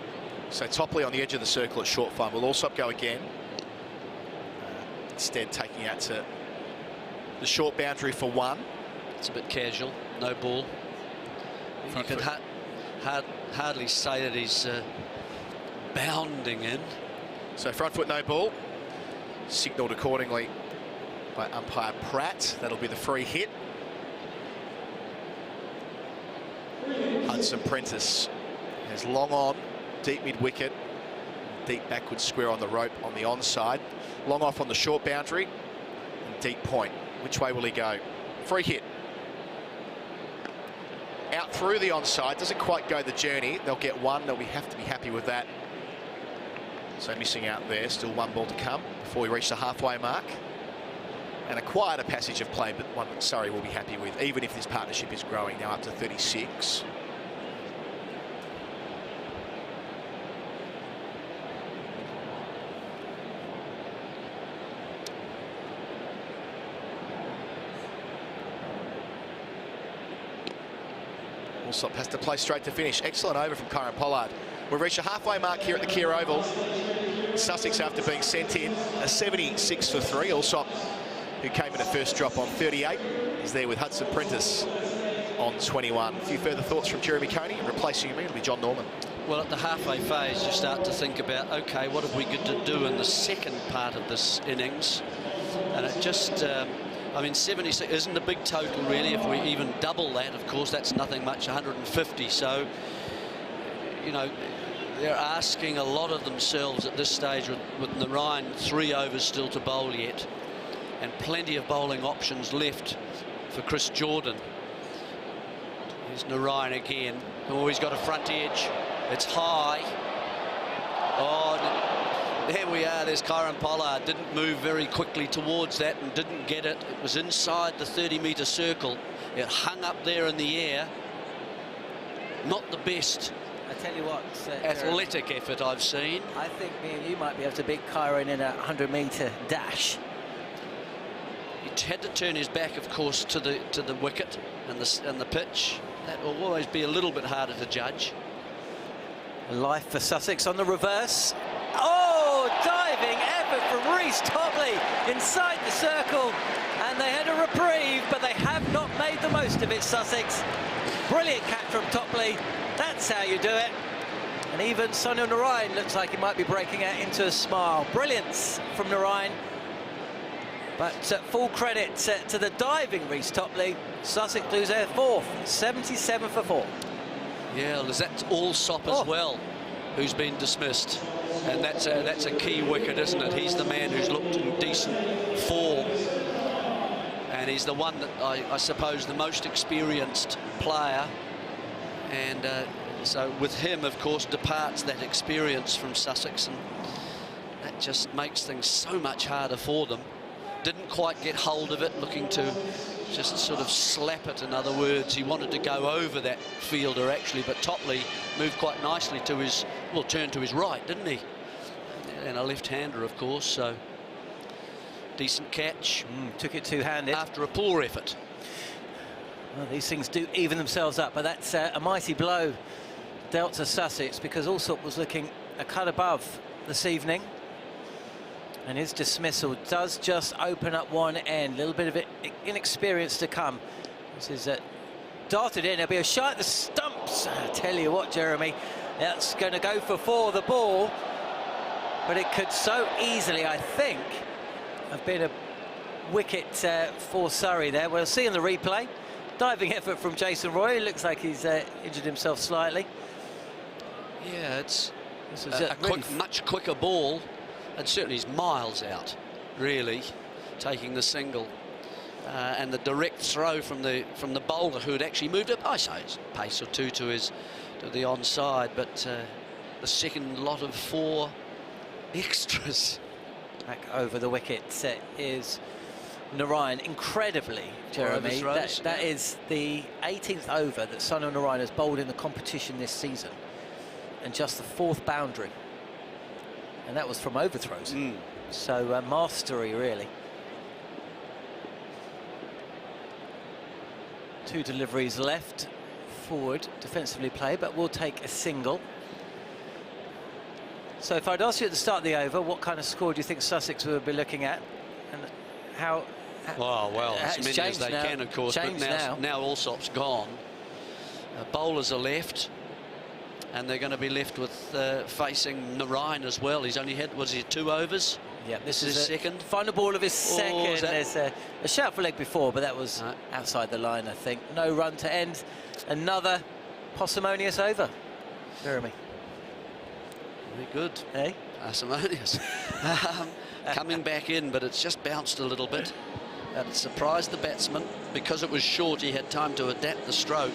So Topley on the edge of the circle at short fine. Will Allsop go again? Instead taking out to the short boundary for 1. It's a bit casual. No ball. You could hardly say that he's bounding in. So front foot, no ball. Signalled accordingly by umpire Pratt. That'll be the free hit. Hudson Prentice has long on, deep mid-wicket, deep backward square on the rope on the onside. Long off on the short boundary, and deep point. Which way will he go? Free hit. Out through the onside, doesn't quite go the journey. They'll get 1, they'll have to be happy with that. So missing out there, still 1 ball to come before we reach the halfway mark. And a quieter passage of play, but one that Surrey will be happy with, even if this partnership is growing now up to 36. Allsop has to play straight to finish. Excellent over from Kieran Pollard. We've reached a halfway mark here at the Kia Oval. Sussex, after being sent in, a 76 for 3. Allsop, who came in a first drop on 38, is there with Hudson Prentice on 21. A few further thoughts from Jeremy Coney, and replacing him, it'll be John Norman. Well, at the halfway phase, you start to think about, OK, what have we got to do in the second part of this innings? And it just... I mean, 76 isn't a big total, really. If we even double that, of course, that's nothing much, 150. So, you know, they're asking a lot of themselves at this stage with Narayan 3 overs still to bowl yet, and plenty of bowling options left for Chris Jordan. Here's Narayan again. Oh, he's got a front edge. It's high. Oh, there we are. There's Kieran Pollard. Didn't move very quickly towards that and didn't get it. It was inside the 30-metre circle. It hung up there in the air. Not the best. I tell you what, athletic effort I've seen. I think me and you might be able to beat Kieran in a 100-metre dash. He had to turn his back, of course, to the wicket and the pitch. That will always be a little bit harder to judge. Life for Sussex on the reverse. Oh, diving effort from Reece Topley inside the circle, and they had a reprieve, but they have not made the most of it, Sussex. Brilliant catch from Topley. That's how you do it. And even Sunil Narayan looks like he might be breaking out into a smile. Brilliance from Narayan. But full credit to the diving Reece Topley. Sussex lose their 4th, 77 for 4. Yeah, well, that's Allsop as well, who's been dismissed. And that's a key wicket, isn't it? He's the man who's looked in decent form. And he's the one that, I suppose, the most experienced player. And so with him, of course, departs that experience from Sussex. And that just makes things so much harder for them. Didn't quite get hold of it, looking to just sort of slap it, in other words. He wanted to go over that fielder, actually, but Topley moved quite nicely to his, well, turned to his right, didn't he? And a left-hander, of course, so decent catch. Took it two-handed. After a poor effort. Well, these things do even themselves up, but that's a mighty blow dealt to Sussex, because Allsop was looking a cut above this evening. And his dismissal does just open up one end. A little bit of inexperience to come. This is darted in. There'll be a shot at the stumps. I tell you what, Jeremy, that's going to go for 4, the ball. But it could so easily, I think, have been a wicket for Surrey there. We'll see in the replay. Diving effort from Jason Roy. It looks like he's injured himself slightly. Yeah, it's a much quicker ball, and certainly he's miles out, really, taking the single. And the direct throw from the bowler, who had actually moved up, I say, a pace or two to the onside, but the second lot of 4 extras. Back over the wicket is Narayan. Incredibly, Jeremy, that is the 18th over that Sunil Narayan has bowled in the competition this season, and just the 4th boundary, and that was from overthrows. So mastery, really. 2 deliveries left, forward, defensively played, but we'll take a single. So if I'd asked you at the start of the over, what kind of score do you think Sussex will be looking at, and how? Well, as many as they can, of course. But now Allsop's gone. Bowlers are left, and they're going to be left with facing Narayan as well. He's only had, was he 2 overs? Yeah, this is his second. Final ball of his second. There's a shout for leg before, but that was outside the line, I think. No run to end. Another parsimonious over. Jeremy. Very good. Hey? Parsimonious. Coming back in, but it's just bounced a little bit. That surprised the batsman. Because it was short, he had time to adapt the stroke.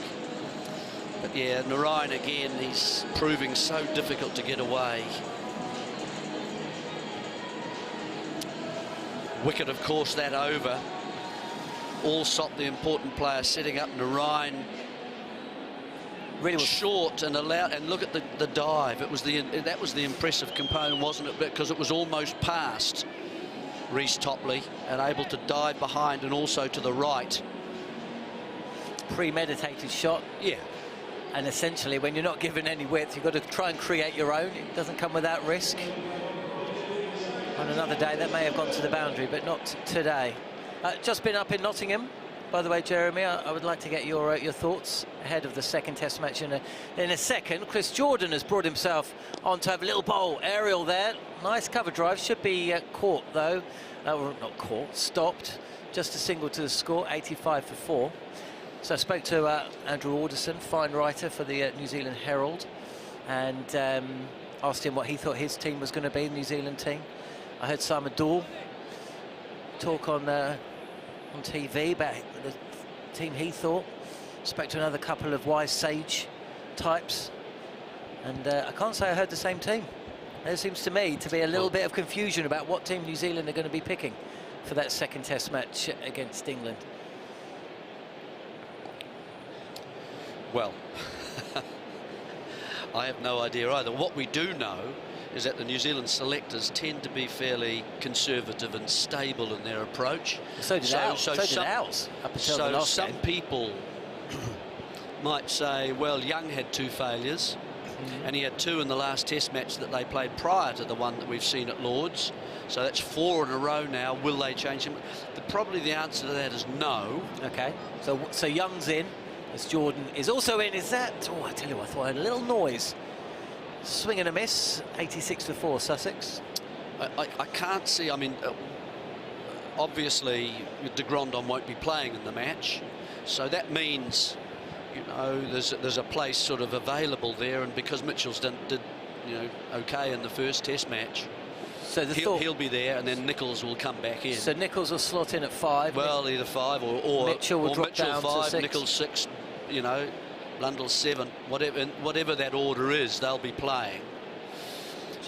But yeah, Narayan again, he's proving so difficult to get away. Wicket, of course, that over. Allsop, the important player, setting up Narayan. Really short and allowed, and look at the dive. It was that was the impressive component, wasn't it? Because it was almost past Reece Topley and able to dive behind and also to the right. Premeditated shot. Yeah. And essentially, when you're not given any width, you've got to try and create your own. It doesn't come without risk. On another day, that may have gone to the boundary, but not today. Just been up in Nottingham, by the way, Jeremy. I would like to get your thoughts ahead of the second Test match in a second. Chris Jordan has brought himself on to have a little bowl. Aerial there. Nice cover drive. Should be caught, though. Not caught, stopped. Just a single to the score, 85 for 4. So I spoke to Andrew Alderson, fine writer for the New Zealand Herald, and asked him what he thought his team was going to be, the New Zealand team. I heard Simon Dool talk on TV about the team he thought. Spoke to another couple of wise sage types, and I can't say I heard the same team. There seems to me to be a little bit of confusion about what team New Zealand are going to be picking for that second Test match against England. Well, I have no idea either. What we do know is that the New Zealand selectors tend to be fairly conservative and stable in their approach. So did ours. Up until the last some game. people might say, well, Young had 2 failures, and he had 2 in the last Test match that they played prior to the one that we've seen at Lord's. So that's 4 in a row now. Will they change him? Probably the answer to that is no. Okay, so Young's in. As Jordan is also in. Is that? Oh, I tell you what, I thought I heard a little noise. Swing and a miss. 86 for 4, Sussex. I can't see. I mean, obviously, de Grandon won't be playing in the match, so that means, you know, there's a place sort of available there, and because Mitchell's did okay in the first Test match, so he'll be there, and then Nicholls will come back in. So Nicholls will slot in at 5. Well, either 5 or Mitchell will drop Mitchell down 5, to 6. Nicholls 6. You know, Blundell 7. Whatever that order is, they'll be playing.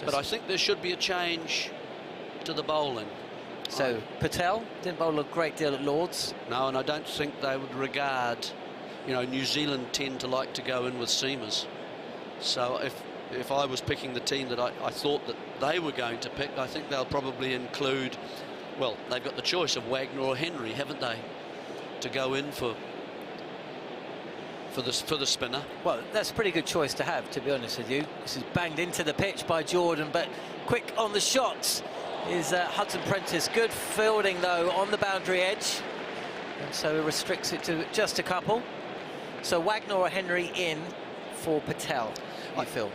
But I think there should be a change to the bowling. So Patel didn't bowl a great deal at Lord's. No, and I don't think they would regard. You know, New Zealand tend to like to go in with seamers. So if I was picking the team that I thought that they were going to pick, I think they'll probably include, well, they've got the choice of Wagner or Henry, haven't they, to go in for the spinner. Well, that's a pretty good choice to have, to be honest with you. This is banged into the pitch by Jordan, but quick on the shots is Hudson Prentice. Good fielding, though, on the boundary edge, and so it restricts it to just a couple. So Wagner or Henry in for Patel, I feel.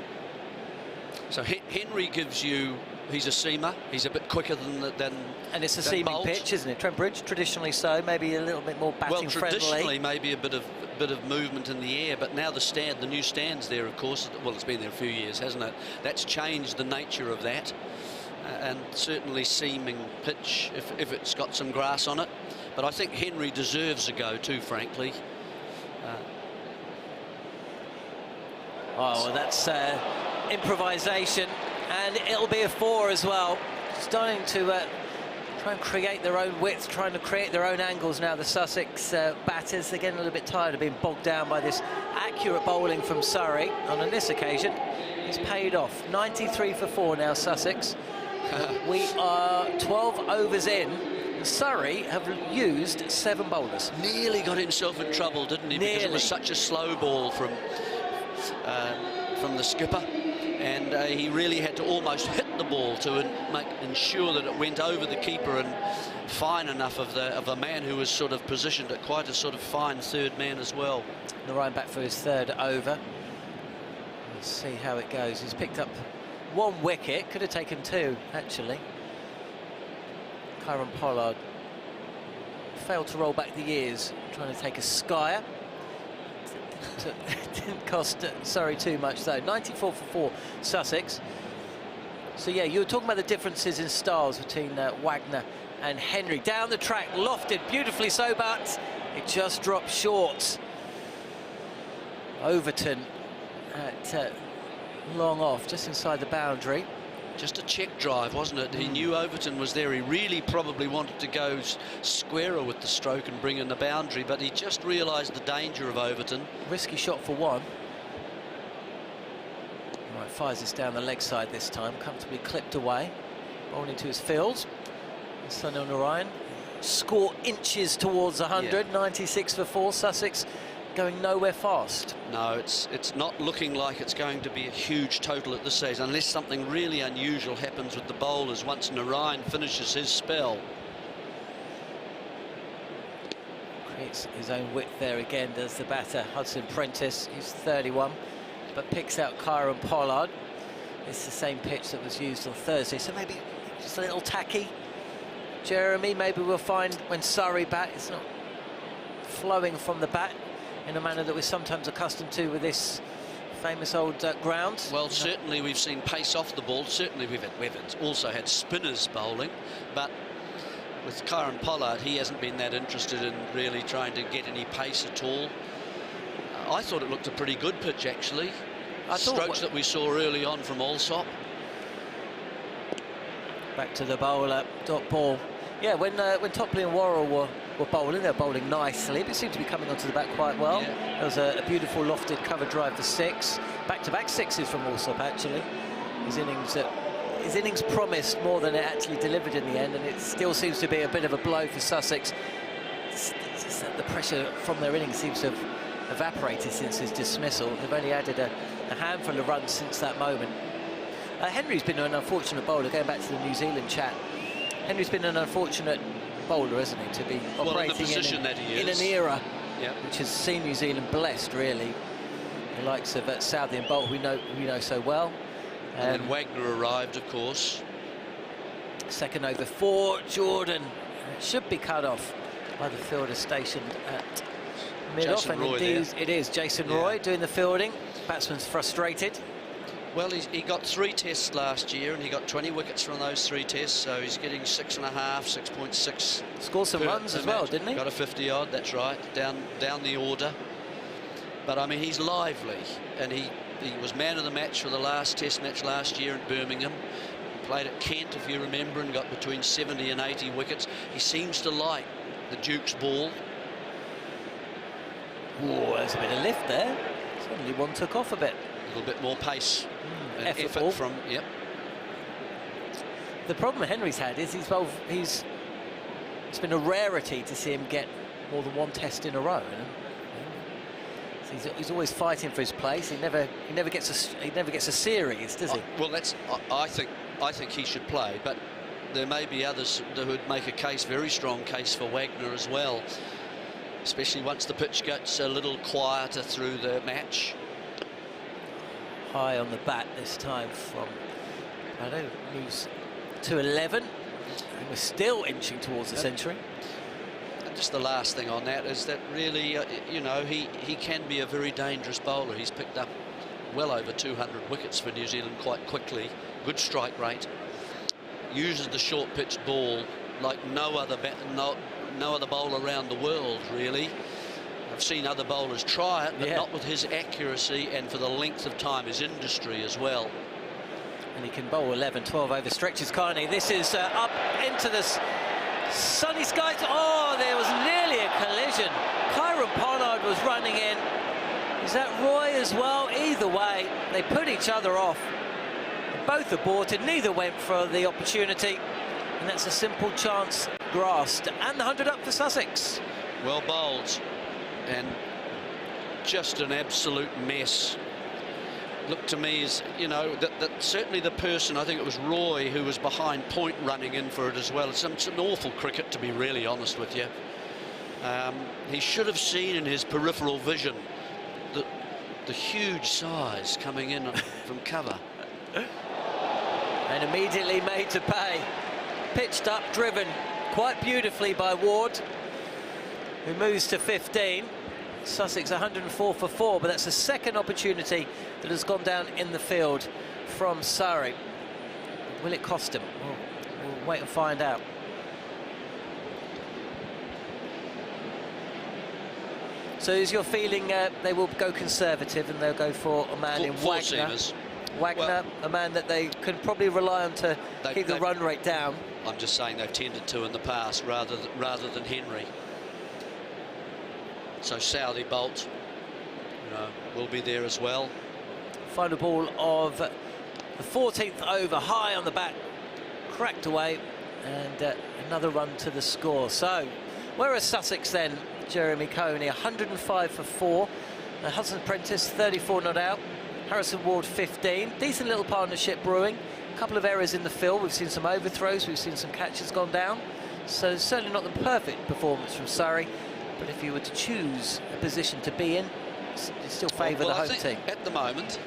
So Henry gives you He's a seamer. He's a bit quicker than and it's a seaming pitch, isn't it? Trent Bridge, traditionally so. Maybe a little bit more batting friendly. Well, traditionally, maybe a bit of movement in the air, but now the new stand's there, of course. Well, it's been there a few years, hasn't it? That's changed the nature of that, and certainly seaming pitch if it's got some grass on it. But I think Henry deserves a go too, frankly. Oh, well, that's improvisation, and it'll be a 4 as well. Starting to try and create their own width, trying to create their own angles now. The Sussex batters, they're getting a little bit tired of being bogged down by this accurate bowling from Surrey. And on this occasion, it's paid off. 93 for 4 now, Sussex. We are 12 overs in. Surrey have used 7 bowlers. Nearly got himself in trouble, didn't he? Because it was such a slow ball from the skipper, and he really had to almost hit the ball to ensure that it went over the keeper and fine enough of a man who was sort of positioned at quite a sort of fine third man as well. Narayan back for his 3rd over. Let's see how it goes. He's picked up 1 wicket, could have taken 2 actually. Kieran Pollard failed to roll back the years, trying to take a skyer. Didn't cost Surrey too much though. 94 for 4, Sussex. So yeah, you were talking about the differences in styles between Wagner and Henry. Down the track, lofted beautifully so, but it just dropped short. Overton at long off, just inside the boundary. Just a check drive, wasn't it? He knew Overton was there. He really probably wanted to go squarer with the stroke and bring in the boundary, but he just realised the danger of Overton. Risky shot for 1. Right, fires this down the leg side this time, comfortably clipped away. Bowling into his fields. Sunil Narayan. Score inches towards 100, 96 for 4, Sussex going nowhere fast. No, it's not looking like it's going to be a huge total at this stage, unless something really unusual happens with the bowlers once Narayan finishes his spell. Creates his own width there again, does the batter, Hudson Prentice. He's 31, but picks out Kieran Pollard. It's the same pitch that was used on Thursday, so maybe just a little tacky. Jeremy, maybe we'll find when Surrey bat, it's not flowing from the bat in a manner that we're sometimes accustomed to with this famous old ground. Well, certainly we've seen pace off the ball. Certainly we've also had spinners bowling, but with Kieran Pollard, he hasn't been that interested in really trying to get any pace at all. I thought it looked a pretty good pitch, actually. Strokes that we saw early on from Alsop. Back to the bowler, dot ball. Yeah, when Topley and Worrell were bowling, they were bowling nicely, but it seemed to be coming onto the bat quite well. Yeah. There was a beautiful lofted cover drive for 6. Back-to-back 6s from Alsop, actually. His innings promised more than it actually delivered in the end, and it still seems to be a bit of a blow for Sussex. It's just that the pressure from their innings seems to have evaporated since his dismissal. They've only added a handful of runs since that moment. Henry's been an unfortunate bowler, going back to the New Zealand chat. Henry's been an unfortunate bowler, isn't he, to be operating in an era which has seen New Zealand blessed, really. The likes of Southey and Bolt, we know so well. And then Wagner arrived, of course. 2nd over 4, Jordan. It should be cut off by the fielder stationed at mid-off, and indeed it is Jason Roy doing the fielding. Batsman's frustrated. Well, he got 3 tests last year, and he got 20 wickets from those 3 tests, so he's getting 6.5, 6.6. Scored some runs as well, didn't he? Got a 50-odd, that's right, down the order. But, I mean, he's lively, and he was man of the match for the last test match last year in Birmingham. He played at Kent, if you remember, and got between 70 and 80 wickets. He seems to like the Duke's ball. Oh, there's a bit of lift there. Suddenly one took off a bit. A little bit more pace and effort from, The problem Henry's had is it's been a rarity to see him get more than 1 test in a row. So he's always fighting for his place. He never gets a series, does he? Well, I think he should play, but there may be others that would make a very strong case for Wagner as well, especially once the pitch gets a little quieter through the match. High on the bat this time from Prado moves to 11. And we're still inching towards the century. And just the last thing on that is that really, you know, he can be a very dangerous bowler. He's picked up well over 200 wickets for New Zealand quite quickly. Good strike rate. Uses the short pitch ball like no other bowler around the world, really. I've seen other bowlers try it, but not with his accuracy and for the length of time, his industry as well. And he can bowl 11, 12 over stretches, can't he? This is up into the sunny skies. Oh, there was nearly a collision. Kyron Pollard was running in. Is that Roy as well? Either way, they put each other off. Both aborted, neither went for the opportunity. And that's a simple chance grasped. And the 100 up for Sussex. Well bowled. And just an absolute mess. Looked to me as, you know, that certainly the person, I think it was Roy, who was behind point running in for it as well. It's an awful cricket, to be really honest with you. He should have seen in his peripheral vision the huge size coming in from cover. And immediately made to pay. Pitched up, driven quite beautifully by Ward, who moves to 15. Sussex 104 for 4, but that's the second opportunity that has gone down in the field from Surrey. Will it cost him? We'll wait and find out. So is your feeling they will go conservative and they'll go for a man in Wagner? Wagner, a man that they can probably rely on to keep the run rate down. I'm just saying they've tended to in the past rather than Henry. So Southey Bolt, you know, will be there as well. Final ball of the 14th over, high on the bat, cracked away, and another run to the score. So, where is Sussex then? Jeremy Coney, 105 for 4. Hudson Prentice, 34 not out. Harrison Ward, 15. Decent little partnership brewing. A couple of errors in the field. We've seen some overthrows. We've seen some catches gone down. So certainly not the perfect performance from Surrey. But if you were to choose a position to be in, you still favour the home team. At the moment,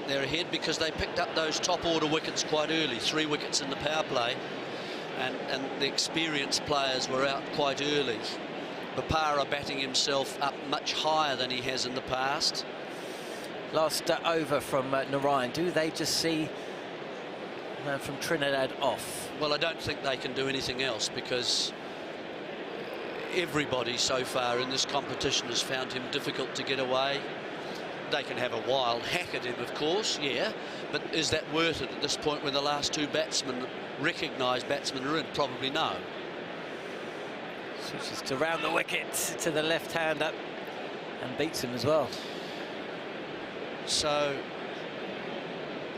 they're ahead because they picked up those top order wickets quite early. 3 wickets in the power play. And the experienced players were out quite early. Bapara batting himself up much higher than he has in the past. Last over from Narayan. Do they just see man from Trinidad off? Well, I don't think they can do anything else because everybody so far in this competition has found him difficult to get away. They can have a wild hack at him, of course, yeah, but is that worth it at this point when the last 2 batsmen, recognised batsmen, are in? Probably no. Switches to round the wicket to the left-hander and beats him as well. So,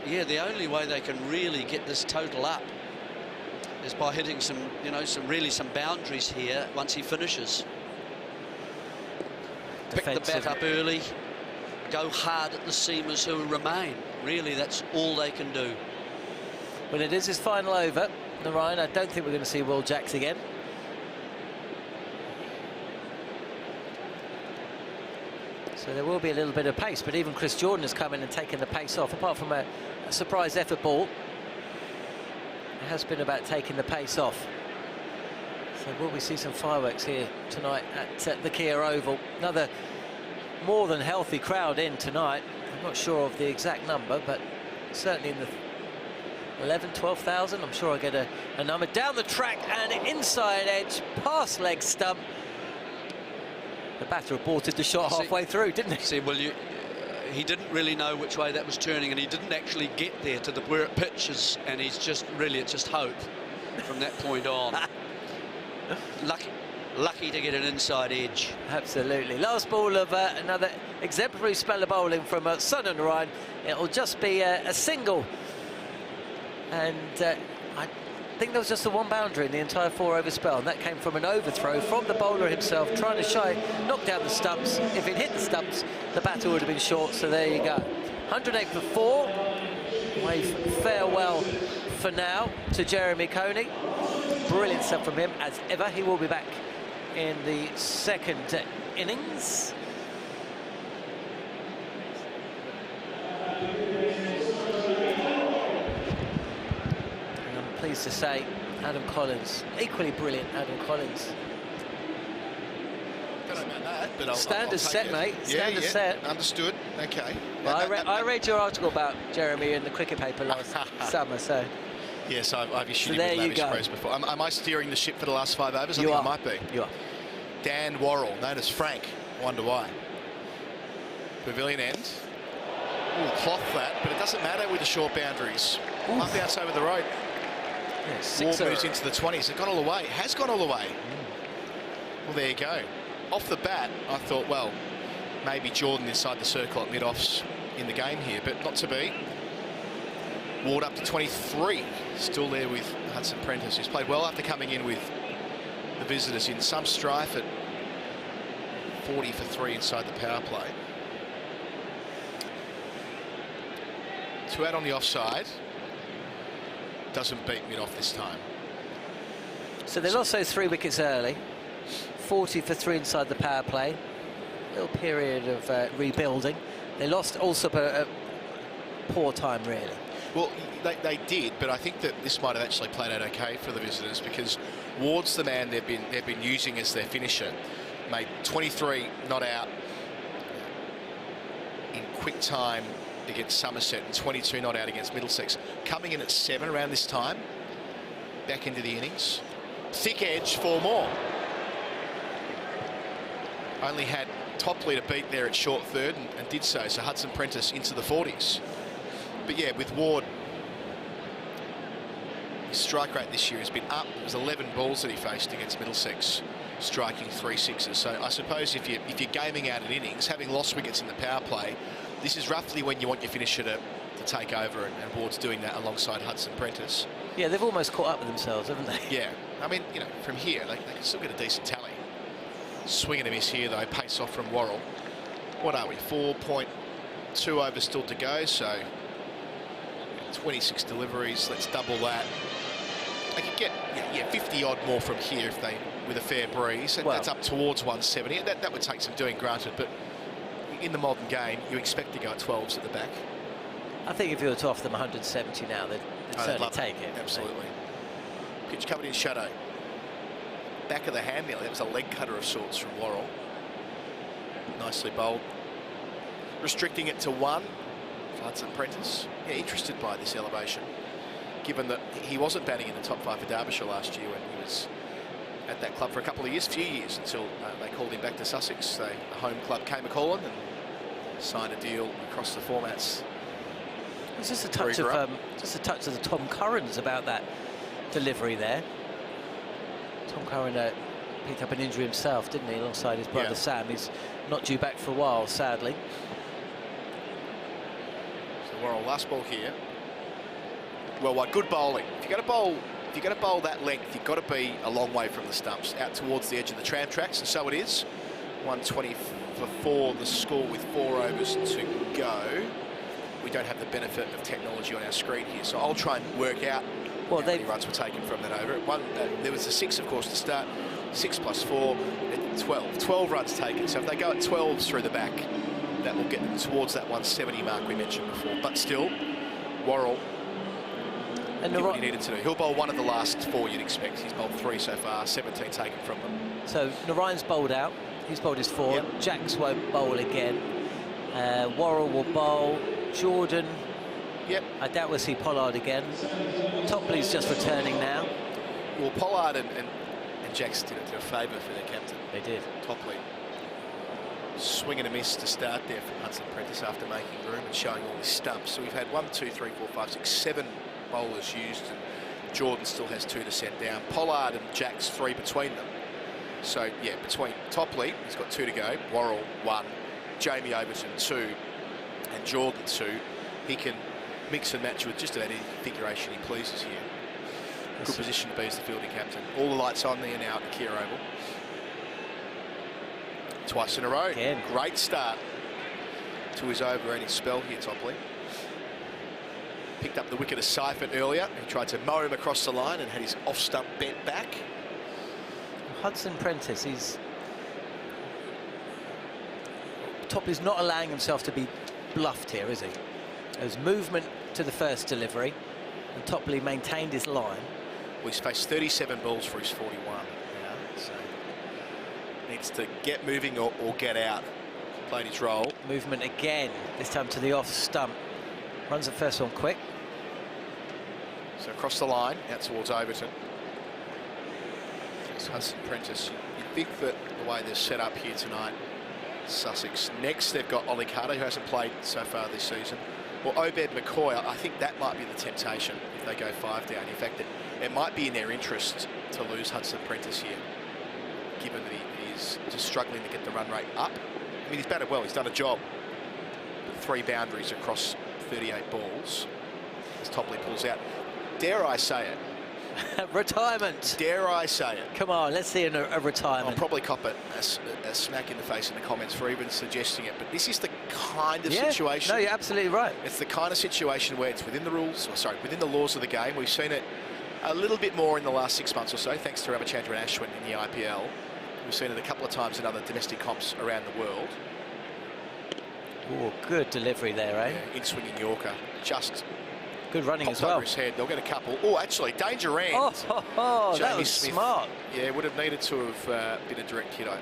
yeah, the only way they can really get this total up is by hitting some, you know, some boundaries here once he finishes. Pick the bat up early, go hard at the seamers who remain. Really, that's all they can do. Well, it is his final over, Narayan. I don't think we're going to see Will Jacks again. So there will be a little bit of pace, but even Chris Jordan has come in and taken the pace off. Apart from a surprise effort ball, it has been about taking the pace off. So will we see some fireworks here tonight at the Kia Oval? Another more than healthy crowd in tonight. I'm not sure of the exact number, but certainly in the 11, 12,000. I'm sure I'll get a number. Down the track and inside edge, past leg stump. The batter aborted the shot halfway through, didn't he? See, well, he didn't really know which way that was turning, and he didn't actually get there to where it pitches, and he's just really, it's just hope from that point on. Lucky to get an inside edge. Absolutely. Last ball of another exemplary spell of bowling from Son and Ryan. It'll just be a single, and I think there was just the one boundary in the entire 4-over spell, and that came from an overthrow from the bowler himself, trying to knock down the stumps. If it hit the stumps, the batter would have been short, so there you go. 108 for 4. Wave farewell for now to Jeremy Coney. Brilliant stuff from him, as ever. He will be back in the second innings. pleased to say, Adam Collins, equally brilliant Adam Collins. Don't know about that, but I'll Standard take set, it. mate. Yeah, Standard set. Understood. Okay. Well, I read your article about Jeremy in the cricket paper last summer, so... Yes, I've issued So him there with you lavish go. praise before. Am I steering the ship for the last 5 overs? I You think are. I might be. You are. Dan Worrell, known as Frank. Wonder why. Pavilion end. Ooh, cloth that, but it doesn't matter with the short boundaries. Up outs over the road. Yeah, Ward sixer. moves into the 20s. It got all the way. Has gone all the way. Well, there you go. Off the bat, I thought, well, maybe Jordan inside the circle at mid-offs in the game here, but not to be. Ward up to 23. Still there with Hudson Prentice, who's played well after coming in with the visitors in some strife at 40 for 3 inside the power play. 2 out on the offside. Doesn't beat mid-off this time. So they lost those 3 wickets early. 40 for 3 inside the power play. Little period of rebuilding. They lost also a poor time, really. Well, they did, but I think that this might have actually played out okay for the visitors because Ward's the man they've been using as their finisher. Made 23 not out in quick time against Somerset and 22 not out against Middlesex. Coming in at 7 around this time, back into the innings. Thick edge, 4 more. Only had Topley to beat there at short third and did so. So Hudson Prentice into the 40s. But yeah, with Ward, his strike rate this year has been up. It was 11 balls that he faced against Middlesex, striking 3 sixes. So I suppose if you're gaming out an innings, having lost wickets in the power play, this is roughly when you want your finisher to take over, and Ward's doing that alongside Hudson Prentice. Yeah, they've almost caught up with themselves, haven't they? Yeah, I mean, you know, from here they can still get a decent tally. Swing and a miss here though, pace off from Worrell. What are we? 4.2 overs still to go, so 26 deliveries. Let's double that. They could get 50 odd more from here if they, with a fair breeze. Well, that's up towards 170. That would take some doing, granted, but in the modern game, you expect to go at 12s at the back. I think if you were to offer them 170 now, they'd certainly take it. Absolutely. Pitch covered in shadow. Back of the hand nearly. That was a leg cutter of sorts from Worrell. Nicely bowled. Restricting it to 1. Hudson Prentice. Yeah, interested by this elevation, given that he wasn't batting in the top 5 for Derbyshire last year when he was at that club for a couple of years, few years, until they called him back to Sussex. The home club came a-calling and signed a deal across the formats. It's just a touch of the Tom Curran's about that delivery there. Tom Curran picked up an injury himself, didn't he, alongside his brother Sam. He's not due back for a while, sadly. So Worrell, last ball here. Well, what good bowling. If you're going to bowl that length, you've got to be a long way from the stumps, out towards the edge of the tram tracks, and so it is. 120 for 4, the score with 4 overs to go. We don't have the benefit of technology on our screen here, so I'll try and work out how many runs were taken from that over. There was a 6, of course, to start. 6 plus 4, 12. 12 runs taken. So if they go at 12s through the back, that will get them towards that 170 mark we mentioned before. But still, Worrell did what he needed to do. He'll bowl one of the last 4 you'd expect. He's bowled 3 so far, 17 taken from them. So Narayan's bowled out. He's bowled his 4. Yep. Jacks won't bowl again. Worrell will bowl. Jordan. Yep. I doubt we'll see Pollard again. Topley's just returning now. Well, Pollard and Jacks did a favour for their captain. They did. Topley. Swing and a miss to start there from Hudson Prentice after making room and showing all his stumps. So we've had 1, 2, 3, 4, 5, 6, 7 bowlers used, and Jordan still has 2 to send down. Pollard and Jacks 3 between them. So yeah, between Topley, he's got 2 to go. Worrell 1, Jamie Overton 2, and Jordan 2. He can mix and match with just about any configuration he pleases here. Good position to be as the fielding captain. All the lights on there now at the Kia Oval. Twice in a row. Again. Great start to his over and his spell here, Topley. Picked up the wicket of Seifert earlier. He tried to mow him across the line and had his off-stump bent back. Hudson Prentice, Topley's not allowing himself to be bluffed here, is he? There's movement to the first delivery, and Topley maintained his line. Well, he's faced 37 balls for his 41 now, so needs to get moving or get out. Playing his role. Movement again, this time to the off stump. Runs the first one quick. So across the line, out towards Overton. It's Hudson Prentice. You think that the way they're set up here tonight, Sussex. Next, they've got Ollie Carter, who hasn't played so far this season. Well, Obed McCoy, I think that might be the temptation if they go 5 down. In fact, it might be in their interest to lose Hudson Prentice here, given that he is just struggling to get the run rate up. I mean, he's batted well. He's done a job. 3 boundaries across 38 balls as Topley pulls out. Dare I say it? Retirement. Dare I say it? Come on, let's see a retirement. I'll probably cop it a smack in the face in the comments for even suggesting it, but this is the kind of situation. No, you're absolutely right. It's the kind of situation where it's within the rules, within the laws of the game. We've seen it a little bit more in the last 6 months or so, thanks to Ramachandran Ashwin in the IPL. We've seen it a couple of times in other domestic comps around the world. Oh, good delivery there, eh? Yeah, in-swinging Yorker. Just good running as well. Over his head. They'll get a couple. Oh, actually, danger end. Oh, that was Smith, smart. Yeah, would have needed to have been a direct hit, I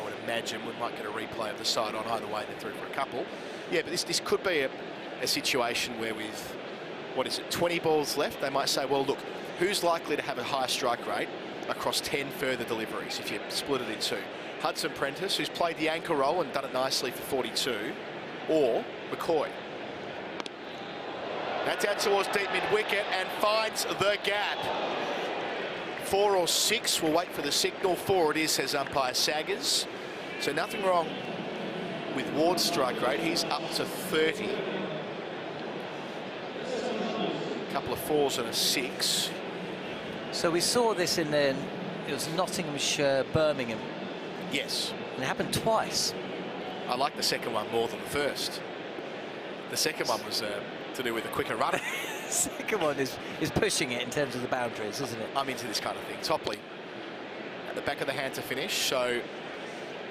would imagine. We might get a replay of the side on either way. They're through for a couple. Yeah, but this could be a situation where with, 20 balls left, they might say, well, look, who's likely to have a higher strike rate across 10 further deliveries if you split it in 2? Hudson Prentice, who's played the anchor role and done it nicely for 42, or McCoy. That's out towards deep mid-wicket and finds the gap. 4 or 6, we'll wait for the signal. 4 it is, says umpire Saggers. So nothing wrong with Ward's strike rate. He's up to 30. A couple of 4s and a 6. So we saw this in it was Nottinghamshire, Birmingham. Yes. And it happened twice. I like the second one more than the first. The second one was to do with a quicker runner. The second one is pushing it in terms of the boundaries, isn't it? I'm into this kind of thing. Topley at the back of the hand to finish, so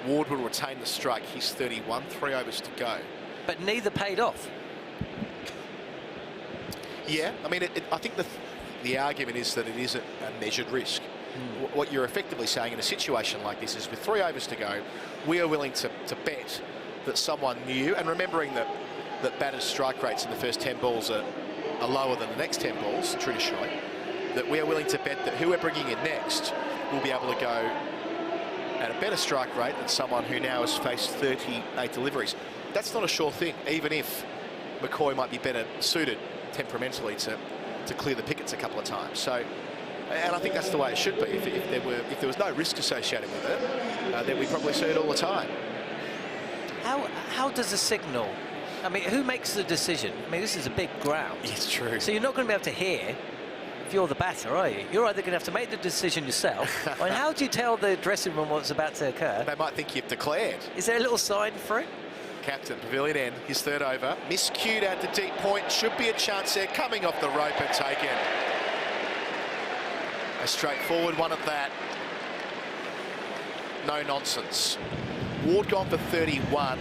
Ward will retain the strike. He's 31, 3 overs to go. But neither paid off. Yeah, I mean, I think the argument is that it is a measured risk. What you're effectively saying in a situation like this is with 3 overs to go, we are willing to bet that someone new, and remembering that batters' strike rates in the first 10 balls are lower than the next 10 balls, traditionally, that we are willing to bet that who we're bringing in next will be able to go at a better strike rate than someone who now has faced 38 deliveries. That's not a sure thing, even if McCoy might be better suited temperamentally to clear the pickets a couple of times. So, and I think that's the way it should be. If there was no risk associated with it, then we probably see it all the time. How does a signal? I mean, who makes the decision? I mean, this is a big ground. It's true. So you're not going to be able to hear if you're the batter, are you? You're either going to have to make the decision yourself. I mean, how do you tell the dressing room what's about to occur? They might think you've declared. Is there a little sign for it? Captain, pavilion end, his 3rd over. Miscued out to deep point. Should be a chance there. Coming off the rope and taken. A straightforward one at that. No nonsense. Ward gone for 31.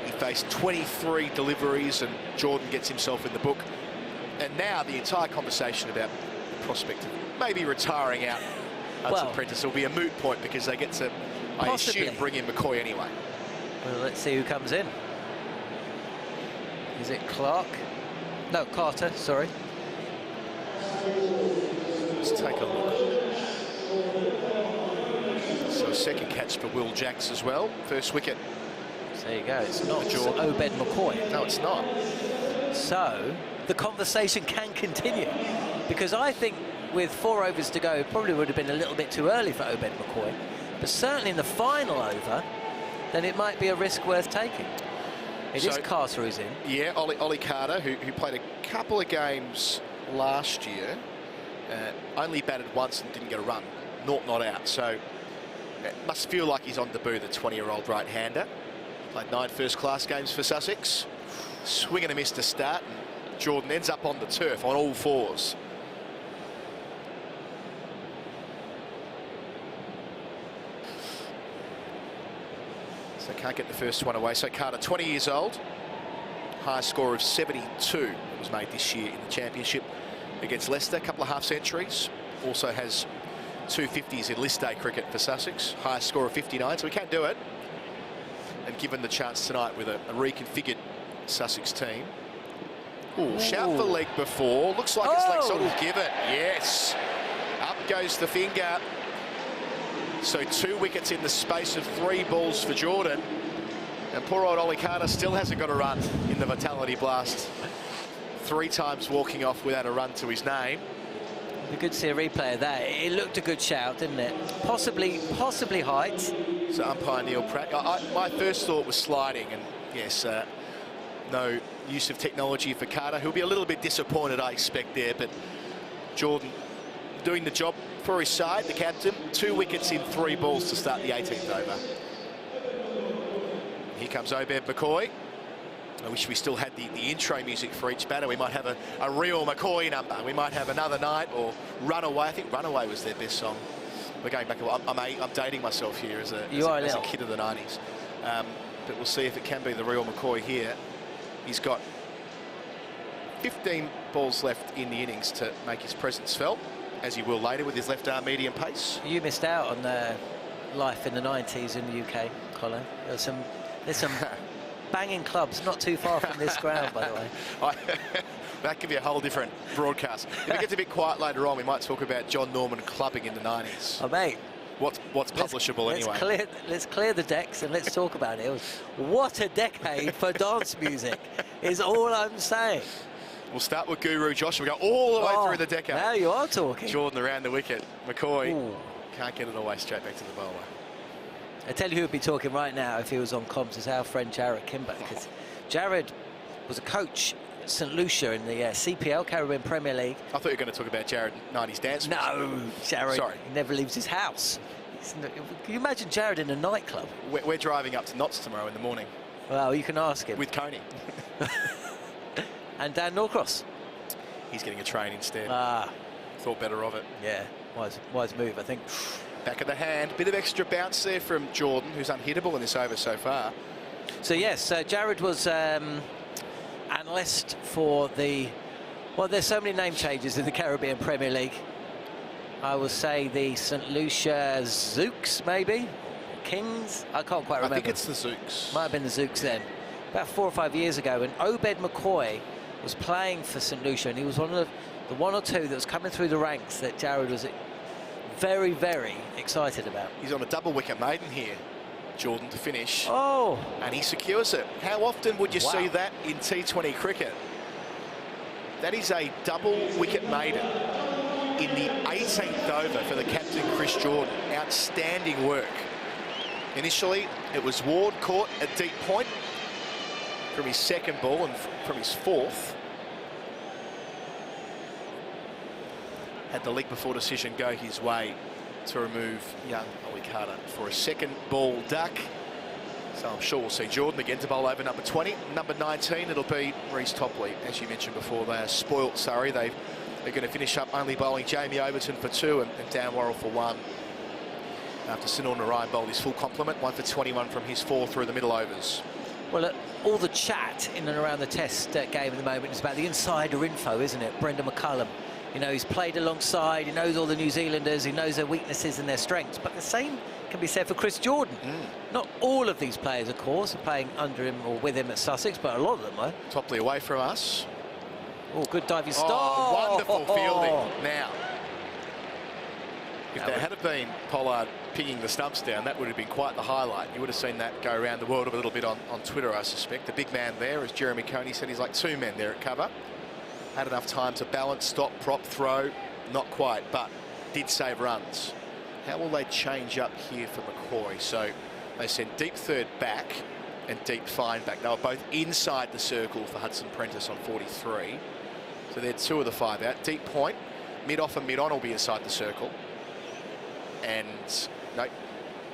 He faced 23 deliveries and Jordan gets himself in the book. And now the entire conversation about the prospect of maybe retiring out Hudson Prentice will be a moot point because they get to, I assume, bring in McCoy anyway. Well, let's see who comes in. Is it Clark? No, Carter, sorry. Let's take a look. So second catch for Will Jacks as well. First wicket. So there you go. It's not Obed McCoy. No, it's not. So the conversation can continue because I think with 4 overs to go, it probably would have been a little bit too early for Obed McCoy. But certainly in the final over, then it might be a risk worth taking. It is Carter who's in. Yeah, Ollie Carter, who played a couple of games last year, only batted once and didn't get a run. Not out. So it must feel like he's on debut, the 20-year-old right-hander. Played 9 first-class games for Sussex. Swing and a miss to start. And Jordan ends up on the turf on all 4s. So can't get the first one away. So Carter, 20 years old. Highest score of 72 was made this year in the championship. against Leicester, a couple of half centuries. Also has 250s in list day cricket for Sussex, highest score of 59, so he can do it. And given the chance tonight with a reconfigured Sussex team. Ooh, shout for leg before. Looks like his leg sort will give it. Yes. Up goes the finger. So 2 wickets in the space of 3 balls for Jordan. And poor old Ollie Carter still hasn't got a run in the Vitality Blast. 3 times walking off without a run to his name. It'd be good to see a replay of that. It looked a good shout, didn't it? Possibly height. So umpire Neil Pratt. My first thought was sliding, and yes, no use of technology for Carter. He'll be a little bit disappointed, I expect, there, but Jordan doing the job for his side, the captain. 2 wickets in 3 balls to start the 18th over. Here comes Obed McCoy. I wish we still had the intro music for each batter. We might have a real McCoy number. We might have Another Night or Runaway. I think Runaway was their best song. We're going back. I'm dating myself here as a kid of the 90s. But we'll see if it can be the real McCoy here. He's got 15 balls left in the innings to make his presence felt, as he will later with his left arm medium pace. You missed out on life in the 90s in the UK, Colin. There's some banging clubs not too far from this ground, by the way. That could be a whole different broadcast. If it gets a bit quiet later on, we might talk about John Norman clubbing in the 90s. Oh, mate. What's publishable anyway? Let's clear the decks and let's talk about it. What a decade for dance music is all I'm saying. We'll start with Guru Josh. We'll go all the way through the decade. Now you are talking. Jordan around the wicket. McCoy can't get it away, straight back to the bowler. I tell you who would be talking right now if he was on comms is our friend Jared Kimber, because Jared was a coach at St Lucia in the CPL, Caribbean Premier League. I thought you were going to talk about Jared 90s dance. No, Jared. Sorry. He never leaves his house. Can you imagine Jared in a nightclub? We're driving up to Notts tomorrow in the morning. Well, you can ask him. With Coney. And Dan Norcross. He's getting a train instead. Thought better of it. Yeah, wise move, I think. Back of the hand, bit of extra bounce there from Jordan, who's unhittable in this over so far. So yes, Jared was analyst for the, well, there's so many name changes in the Caribbean Premier League. I will say the St Lucia Zooks, maybe? Kings? I can't quite remember. I think it's the Zooks. Might have been the Zooks then. About 4 or 5 years ago, and Obed McCoy was playing for St Lucia, and he was one of the 1 or 2 that was coming through the ranks that Jared was very, very excited about. He's on a double wicket maiden here, Jordan, to finish. Oh! And he secures it. How often would you see that in T20 cricket? That is a double wicket maiden in the 18th over for the captain, Chris Jordan. Outstanding work. Initially, it was Ward caught at deep point from his 2nd ball and from his 4th. Had the leg before decision go his way to remove young Ollie Carter for a 2nd ball duck. So I'm sure we'll see Jordan again to bowl over number 20. Number 19, it'll be Reece Topley. As you mentioned before, they are spoilt Surrey. They're going to finish up only bowling Jamie Overton for 2 and Dan Worrell for 1. After Sunil Narayan bowled his full complement, 1 for 21 from his 4 through the middle overs. Well, all the chat in and around the Test game at the moment is about the insider info, isn't it? Brendan McCullum. You know, he's played alongside, he knows all the New Zealanders, he knows their weaknesses and their strengths, but the same can be said for Chris Jordan. Not all of these players, of course, are playing under him or with him at Sussex, but a lot of them were. Topley away from us. Oh, good diving stop. Oh, wonderful fielding. Now, if there had been Pollard picking the stumps down, that would have been quite the highlight. You would have seen that go around the world a little bit on Twitter, I suspect. The big man there, as Jeremy Coney said, he's like 2 men there at cover. Had enough time to balance, stop, prop, throw. Not quite, but did save runs. How will they change up here for McCoy? So they sent deep 3rd back and deep fine back. They were both inside the circle for Hudson Prentice on 43. So they're 2 of the 5 out. Deep point, mid-off and mid-on will be inside the circle. And no,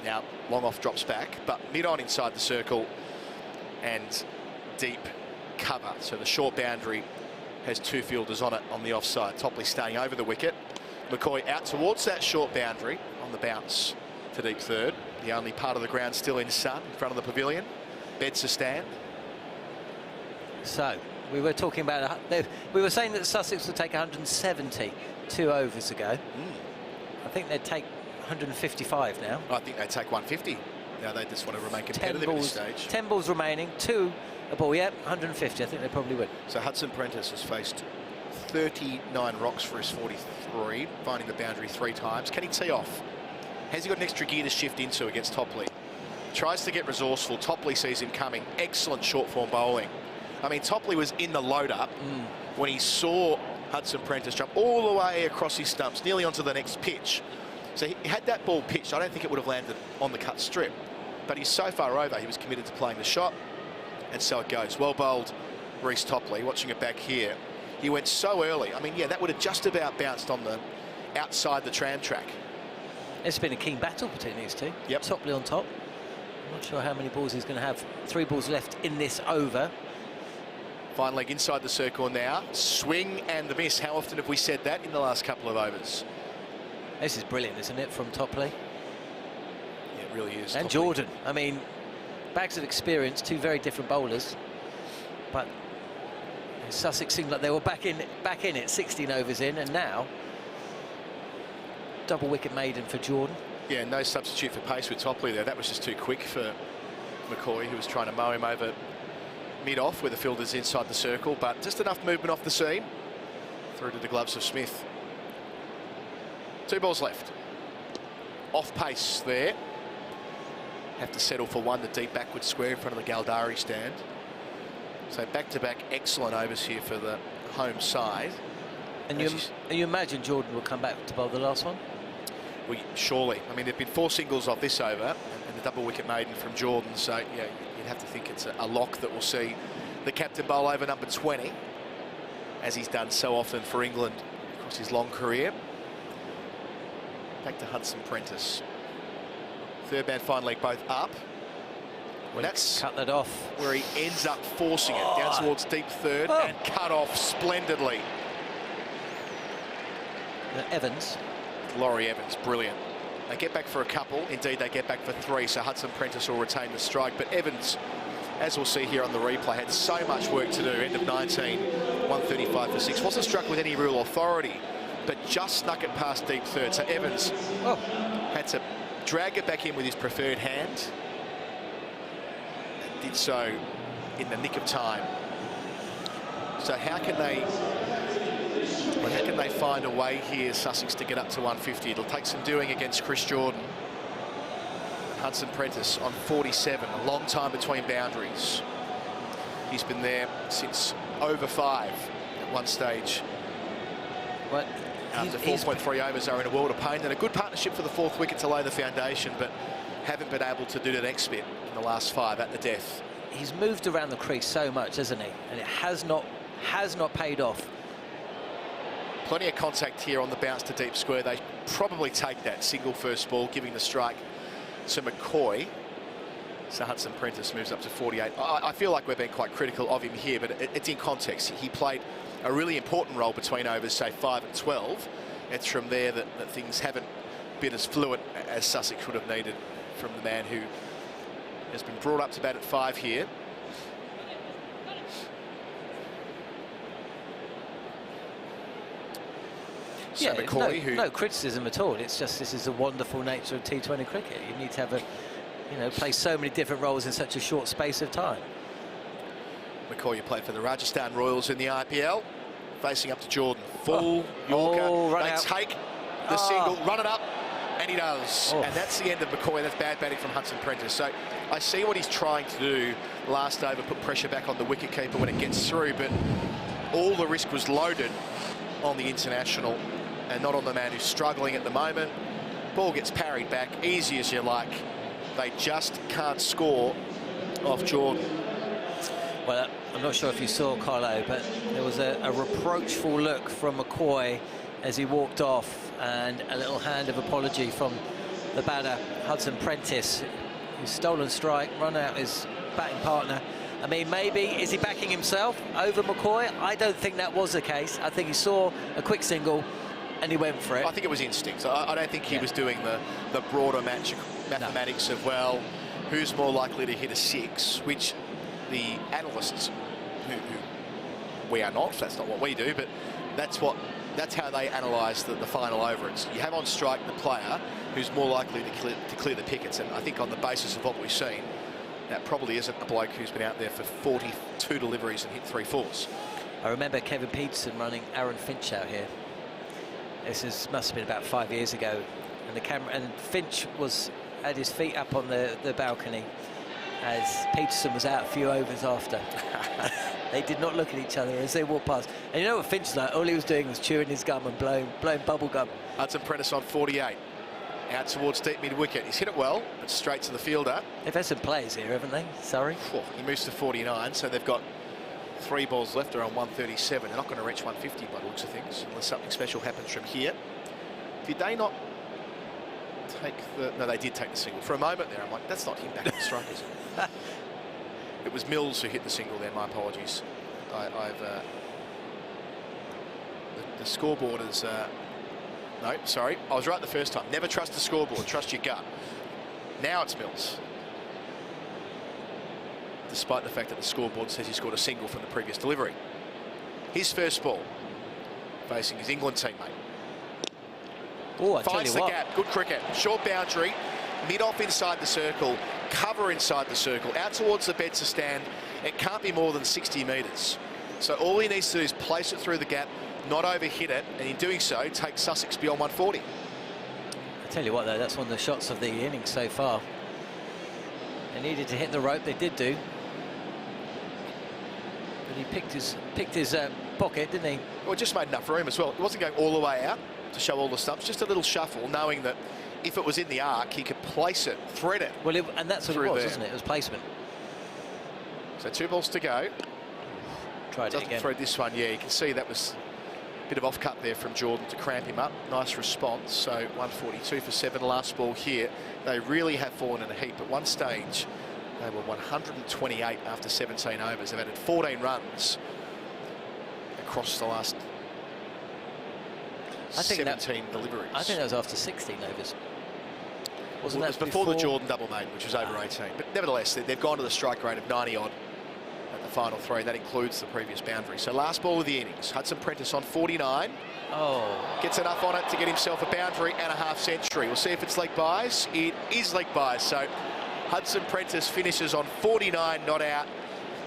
now long off drops back, but mid-on inside the circle and deep cover. So the short boundary has 2 fielders on it on the offside. Topley staying over the wicket. McCoy out towards that short boundary on the bounce to deep 3rd. The only part of the ground still in sun in front of the pavilion. Beds to stand. So We were talking about, we were saying that Sussex would take 170 2 overs ago. I think they'd take 155 now. I think they'd take 150. Now they just want to remain competitive at this stage. 10 balls remaining, 2 a ball, 150. I think they probably would. So Hudson Prentice has faced 39 rocks for his 43, finding the boundary 3 times. Can he tee off? Has he got an extra gear to shift into against Topley? Tries to get resourceful. Topley sees him coming. Excellent short form bowling. I mean, Topley was in the load-up when he saw Hudson Prentice jump all the way across his stumps, nearly onto the next pitch. So he had that ball pitched. I don't think it would have landed on the cut strip. But he's so far over, he was committed to playing the shot. And so it goes. Well bowled, Reece Topley. Watching it back here. He went so early. I mean, yeah, that would have just about bounced on the outside the tram track. It's been a keen battle between these two. Yep. Topley on top. I'm not sure how many balls he's going to have. 3 balls left in this over. Fine leg inside the circle now. Swing and the miss. How often have we said that in the last couple of overs? This is brilliant, isn't it, from Topley? Yeah, it really is. And Topley. Jordan. I mean, bags of experience, 2 very different bowlers. But Sussex seemed like they were back in it, 16 overs in, and now double wicket maiden for Jordan. Yeah, no substitute for pace with Topley there. That was just too quick for McCoy, who was trying to mow him over mid-off with the fielders inside the circle, but just enough movement off the seam through to the gloves of Smith. 2 balls left. Off pace there. Have to settle for 1, the deep backward square in front of the Galdari stand. So back-to-back excellent overs here for the home side. And you imagine Jordan will come back to bowl the last one? Well, surely. I mean, there have been 4 singles off this over and the double wicket maiden from Jordan. So, yeah, you'd have to think it's a lock that will see the captain bowl over number 20, as he's done so often for England across his long career. Back to Hudson Prentice. Third man fine leg both up. Well, that's cut that off. Where he ends up forcing it down towards deep third and cut off splendidly. Evans. Laurie Evans, brilliant. They get back for a couple. Indeed, they get back for 3, so Hudson Prentice will retain the strike. But Evans, as we'll see here on the replay, had so much work to do. End of 19, 135 for 6. Wasn't struck with any real authority, but just snuck it past deep third. So Evans had to drag it back in with his preferred hand. And did so in the nick of time. So how can they find a way here, Sussex, to get up to 150? It'll take some doing against Chris Jordan. Hudson Prentice on 47, a long time between boundaries. He's been there since over 5 at one stage. But after 4.3 overs are in a world of pain, and a good partnership for the 4th wicket to lay the foundation, but haven't been able to do the next bit in the last 5 at the death. He's moved around the crease so much, hasn't he? And it has not paid off. Plenty of contact here on the bounce to deep square. They probably take that single first ball, giving the strike to McCoy. So Hudson Prentice moves up to 48. I feel like we're being quite critical of him here, but it's in context. He played a really important role between overs, say 5 and 12. It's from there that things haven't been as fluid as Sussex would have needed from the man who has been brought up to bat at 5 here. So Yeah, McCoy, no criticism at all. It's just this is the wonderful nature of T20 cricket. You need to have play so many different roles in such a short space of time. McCoy, you played for the Rajasthan Royals in the IPL, facing up to Jordan. Full Yorker. They take the single, run it up, and he does. And that's the end of McCoy. That's bad batting from Hudson Prentice. So I see what he's trying to do last over, put pressure back on the wicketkeeper when it gets through, but all the risk was loaded on the international and not on the man who's struggling at the moment. Ball gets parried back, easy as you like. They just can't score off Jordan. Well, I'm not sure if you saw, Carlo, but there was a reproachful look from McCoy as he walked off, and a little hand of apology from the batter, Hudson Prentice, who's stolen strike, run out his batting partner. I mean, maybe, is he backing himself over McCoy? I don't think that was the case. I think he saw a quick single and he went for it. I think it was instinct. I don't think he was doing the broader mathematics of, well, who's more likely to hit a 6, which the analysts who We are not. That's not what we do, but that's how they analyse the final over. You have on strike the player who's more likely to clear the pickets, and I think on the basis of what we've seen, that probably isn't the bloke who's been out there for 42 deliveries and hit 3 fours. I remember Kevin Peterson running Aaron Finch out here. Must have been about 5 years ago, and Finch had his feet up on the balcony as Peterson was out a few overs after. They did not look at each other as they walked past. And you know what Finch's like? All he was doing was chewing his gum and blowing bubble gum. Hudson Prentice on 48. Out towards deep mid-wicket. He's hit it well, but straight to the fielder. They've had some players here, haven't they? Surrey. He moves to 49, so they've got 3 balls left around 137. They're not going to reach 150 by the looks of things, unless something special happens from here. Did they not take the... No, they did take the single. For a moment there, I'm like, that's not him back in the strike, is it? It was Mills who hit the single there. My apologies. The scoreboard is... no, sorry. I was right the first time. Never trust the scoreboard. Trust your gut. Now it's Mills. Despite the fact that the scoreboard says he scored a single from the previous delivery. His first ball, facing his England teammate. Oh, finds the gap. Good cricket. Short boundary. Mid-off inside the circle. Cover inside the circle. Out towards the Bedser stand. It can't be more than 60 metres. So all he needs to do is place it through the gap, not overhit it, and in doing so, take Sussex beyond 140. I tell you what, though, that's one of the shots of the innings so far. They needed to hit the rope. They did do. But he picked his pocket, didn't he? Well, it just made enough room as well. He wasn't going all the way out to show all the stumps. Just a little shuffle, knowing that if it was in the arc, he could place it, thread it. Well, and that's what it was, wasn't it? It was placement. So 2 balls to go. Tried it again. Thread this one. Yeah, you can see that was a bit of off cut there from Jordan to cramp him up. Nice response. So 142 for 7. Last ball here. They really have fallen in a heap. At one stage, they were 128 after 17 overs. They've added 14 runs across the last 17 deliveries. I think that was after 16 overs. Wasn't that before the Jordan double made, which was over 18. But nevertheless, they've gone to the strike rate of 90-odd at the final 3. That includes the previous boundary. So last ball of the innings. Hudson Prentice on 49. Oh. Gets enough on it to get himself a boundary and a half-century. We'll see if it's leg buys. It is leg buys. So Hudson Prentice finishes on 49 not out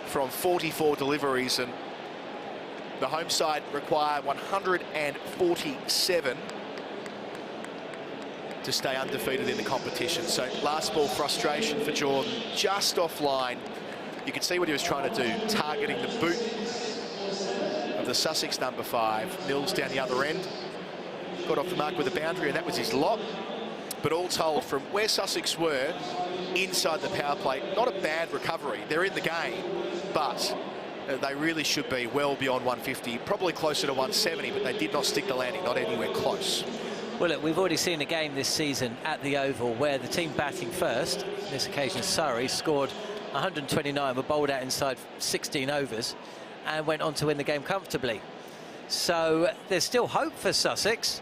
from 44 deliveries, and the home side require 147 to stay undefeated in the competition. So last ball frustration for Jordan, just offline. You can see what he was trying to do, targeting the boot of the Sussex number 5. Mills down the other end. Got off the mark with a boundary, and that was his lot. But all told, from where Sussex were inside the power play, not a bad recovery. They're in the game, but they really should be well beyond 150, probably closer to 170, but they did not stick the landing, not anywhere close. Well, look, we've already seen a game this season at the Oval where the team batting first, on this occasion Surrey, scored 129, were bowled out inside 16 overs and went on to win the game comfortably. So there's still hope for Sussex,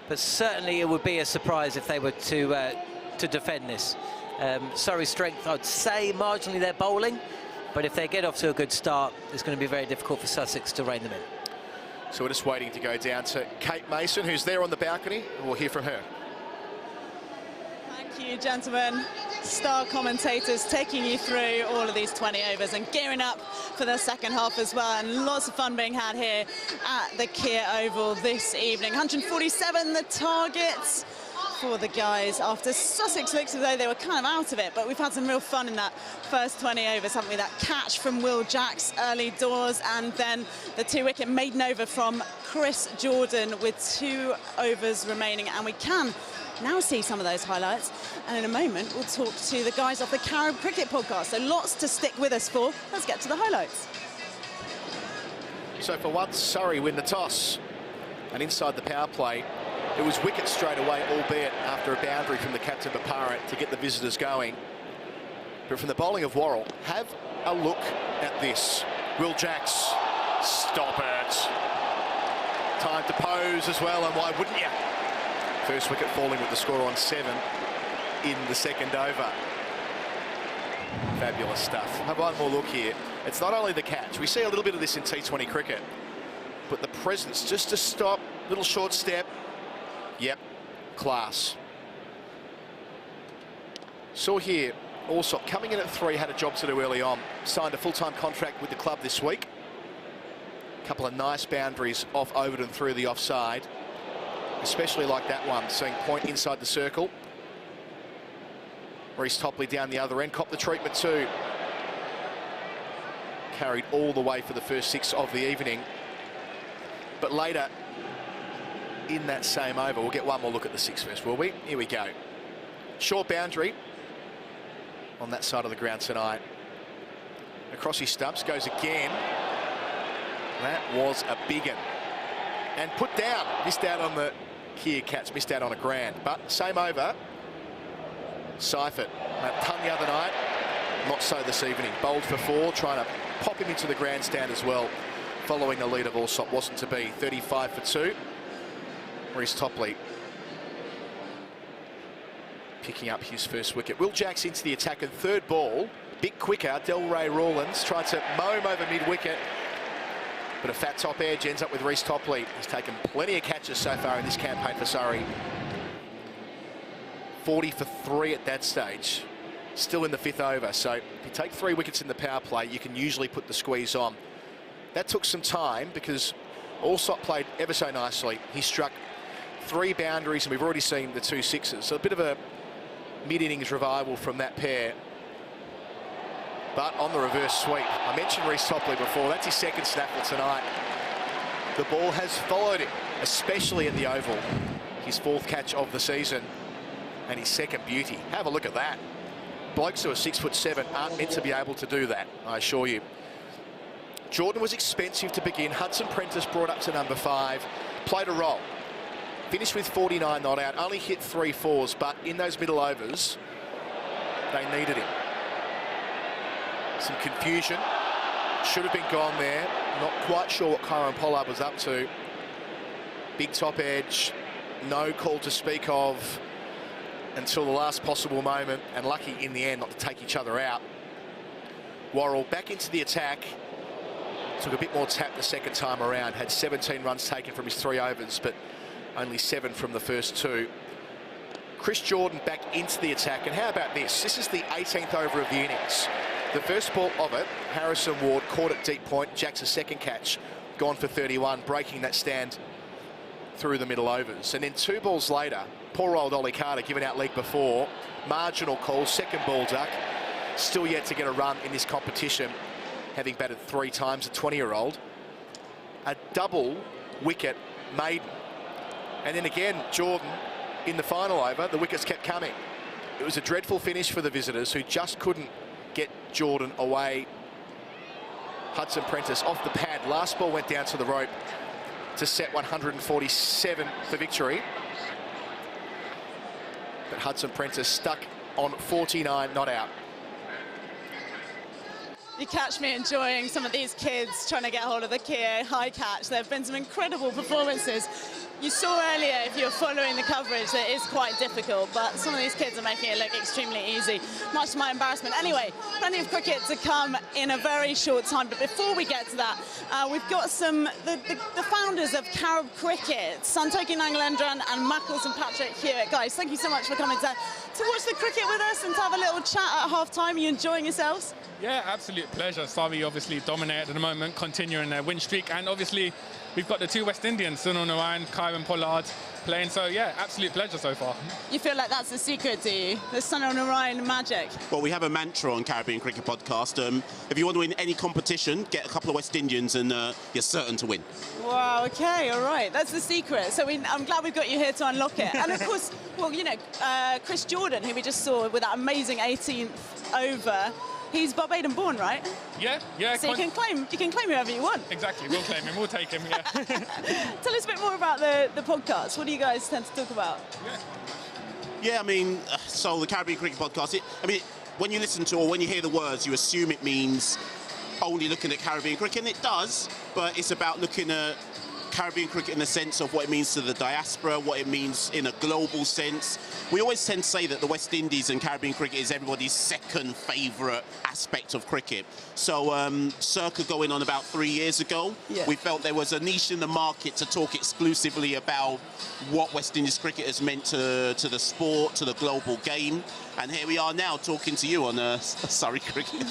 but certainly it would be a surprise if they were to defend this. Surrey's strength, I'd say marginally their bowling, but if they get off to a good start, it's going to be very difficult for Sussex to rein them in. So we're just waiting to go down to Kate Mason, who's there on the balcony. We'll hear from her. Thank you, gentlemen. Star commentators taking you through all of these 20 overs and gearing up for the second half as well. And lots of fun being had here at the Kia Oval this evening. 147 the targets for the guys after Sussex looks as though they were kind of out of it, but we've had some real fun in that first 20 overs, haven't we? That catch from Will Jacks early doors, and then the 2-wicket maiden over from Chris Jordan with 2 overs remaining, and we can now see some of those highlights, and in a moment we'll talk to the guys off the Carib Cricket Podcast, so lots to stick with us for. Let's get to the highlights. So for once, Surrey win the toss, and inside the power play it was wicket straight away, albeit after a boundary from the captain Baparat to get the visitors going. But from the bowling of Worrell, have a look at this. Will Jacks, stop it. Time to pose as well, and why wouldn't you? First wicket falling with the score on 7 in the second over. Fabulous stuff. Have one more look here. It's not only the catch. We see a little bit of this in T20 cricket, but the presence, just to stop, little short step. Yep, class. Saw here, Allsop coming in at 3, had a job to do early on. Signed a full-time contract with the club this week. A couple of nice boundaries off Overton through the offside. Especially like that one, seeing point inside the circle. Reece Topley down the other end, copped the treatment too. Carried all the way for the first 6 of the evening. But later in that same over, we'll get one more look at the 6 first, will we? Here we go. Short boundary on that side of the ground tonight. Across his stumps, goes again. That was a big one. And put down, missed out on the Kia catch, missed out on a grand. But same over. Seifert, that ton the other night, not so this evening. Bowled for 4, trying to pop him into the grandstand as well. Following the lead of Allsop, wasn't to be. 35 for 2. Reece Topley picking up his first wicket. Will Jacks into the attack and third ball. Bit quicker. Delray Rawlins tried to mow him over mid-wicket. But a fat top edge ends up with Reece Topley. He's taken plenty of catches so far in this campaign for Surrey. 40 for 3 at that stage. Still in the 5th over. So if you take 3 wickets in the power play, you can usually put the squeeze on. That took some time because Allsop played ever so nicely. He struck 3 boundaries and we've already seen the 2 6s. So a bit of a mid-innings revival from that pair. But on the reverse sweep, I mentioned Reece Topley before. That's his 2nd snaffle tonight. The ball has followed him, especially at the Oval. His 4th catch of the season and his 2nd beauty. Have a look at that. Blokes who are 6'7" aren't meant to be able to do that, I assure you. Jordan was expensive to begin. Hudson Prentice brought up to number 5. Played a role. Finished with 49 not out. Only hit 3 4s, but in those middle overs, they needed him. Some confusion. Should have been gone there. Not quite sure what Kyron Pollard was up to. Big top edge. No call to speak of until the last possible moment, and lucky in the end not to take each other out. Worrell back into the attack. Took a bit more tap the 2nd time around. Had 17 runs taken from his 3 overs, but only 7 from the first 2. Chris Jordan back into the attack. And how about this? This is the 18th over of the innings. The first ball of it, Harrison Ward caught at deep point. Jack's 2nd catch, gone for 31, breaking that stand through the middle overs. And then 2 balls later, poor old Ollie Carter given out leg before. Marginal call, 2nd ball duck. Still yet to get a run in this competition, having batted 3 times, a 20-year-old. A double wicket maiden. And then again, Jordan in the final over, the wickets kept coming. It was a dreadful finish for the visitors who just couldn't get Jordan away. Hudson Prentice off the pad. Last ball went down to the rope to set 147 for victory. But Hudson Prentice stuck on 49 not out. You catch me enjoying some of these kids trying to get hold of the Kia high catch. There have been some incredible performances. You saw earlier, if you're following the coverage, that it is quite difficult, but some of these kids are making it look extremely easy, much to my embarrassment. Anyway, plenty of cricket to come in a very short time, but before we get to that, we've got the founders of Carib Cricket, Santoki Nangalendran and Mackles Patrick Hewitt. Guys, thank you so much for coming to watch the cricket with us and to have a little chat at half-time. Are you enjoying yourselves? Yeah, absolute pleasure. Surrey obviously dominate at the moment, continuing their win streak, and obviously we've got the 2 West Indians, Sunil Narayan, Kyron Pollard, playing. So yeah, absolute pleasure so far. You feel like that's the secret, do you? The Sunil Narayan magic? Well, we have a mantra on Caribbean Cricket Podcast. If you want to win any competition, get a couple of West Indians and you're certain to win. Wow, okay, all right. That's the secret. So I'm glad we've got you here to unlock it. And of course, well, you know, Chris Jordan, who we just saw with that amazing 18th over, he's Barbadan born, right? Yeah. So you can claim whoever you want. Exactly, we'll claim him, we'll take him, yeah. Tell us a bit more about the podcast. What do you guys tend to talk about? Yeah, I mean, so the Caribbean Cricket Podcast, when you listen to or when you hear the words, you assume it means only looking at Caribbean cricket, and it does, but it's about looking at Caribbean cricket in the sense of what it means to the diaspora, what it means in a global sense. We always tend to say that the West Indies and Caribbean cricket is everybody's second favourite aspect of cricket. So circa going on about 3 years ago, we felt there was a niche in the market to talk exclusively about what West Indies cricket has meant to the sport, to the global game. And here we are now talking to you on Surrey cricket.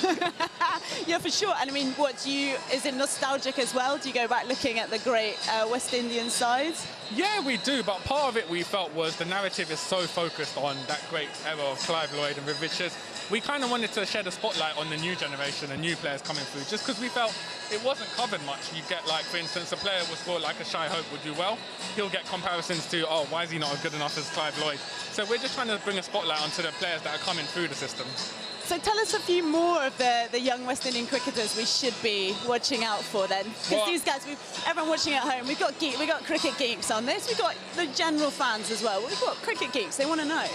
Yeah, for sure. And I mean, is it nostalgic as well? Do you go back looking at the great West Indian sides? Yeah, we do, but part of it we felt was the narrative is so focused on that great era of Clive Lloyd and Viv Richards. We kind of wanted to shed a spotlight on the new generation and new players coming through, just because we felt it wasn't covered much. You get, like, for instance, a player will score like a Shai Hope would do well. He'll get comparisons to, oh, why is he not as good enough as Clive Lloyd? So we're just trying to bring a spotlight onto the players that are coming through the system. So tell us a few more of the young West Indian cricketers we should be watching out for then. Because these guys, everyone watching at home, we've got cricket geeks on this. We've got the general fans as well. We've got cricket geeks, they want to know.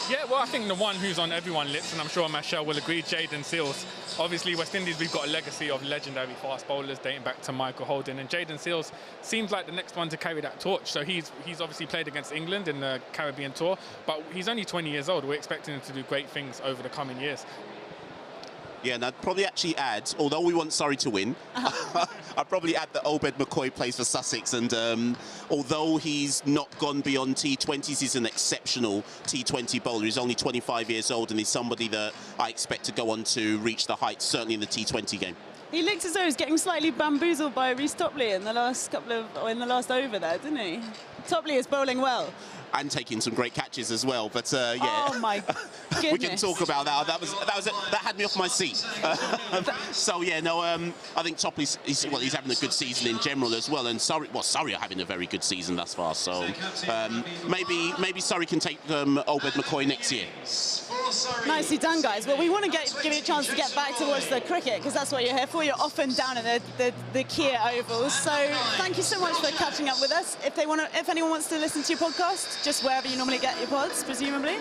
Yeah, well, I think the one who's on everyone's lips, and I'm sure Michelle will agree, Jayden Seales. Obviously, West Indies, we've got a legacy of legendary fast bowlers dating back to Michael Holden, and Jayden Seales seems like the next one to carry that torch. So he's obviously played against England in the Caribbean Tour, but he's only 20 years old. We're expecting him to do great things over the coming years. Yeah, and I'd probably actually add, although we want Surrey to win, I'd probably add that Obed McCoy plays for Sussex, and although he's not gone beyond T20s, he's an exceptional T20 bowler. He's only 25 years old, and he's somebody that I expect to go on to reach the heights, certainly in the T20 game. He looked as though he was getting slightly bamboozled by Reece Topley in the last in the last over there, didn't he? Topley is bowling well. And taking some great catches as well, but yeah. Oh my goodness. We can talk about that. That had me off my seat. So yeah, no, I think Topley's he's having a good season in general as well, and Surrey are having a very good season thus far. So maybe Surrey can take Obed McCoy next year. Nicely done, guys. Well, we want to give you a chance to get back towards the cricket, because that's what you're here for. You're often down at the Kia Oval. So thank you so much for catching up with us. If anyone wants to listen to your podcast, just wherever you normally get your pods, presumably.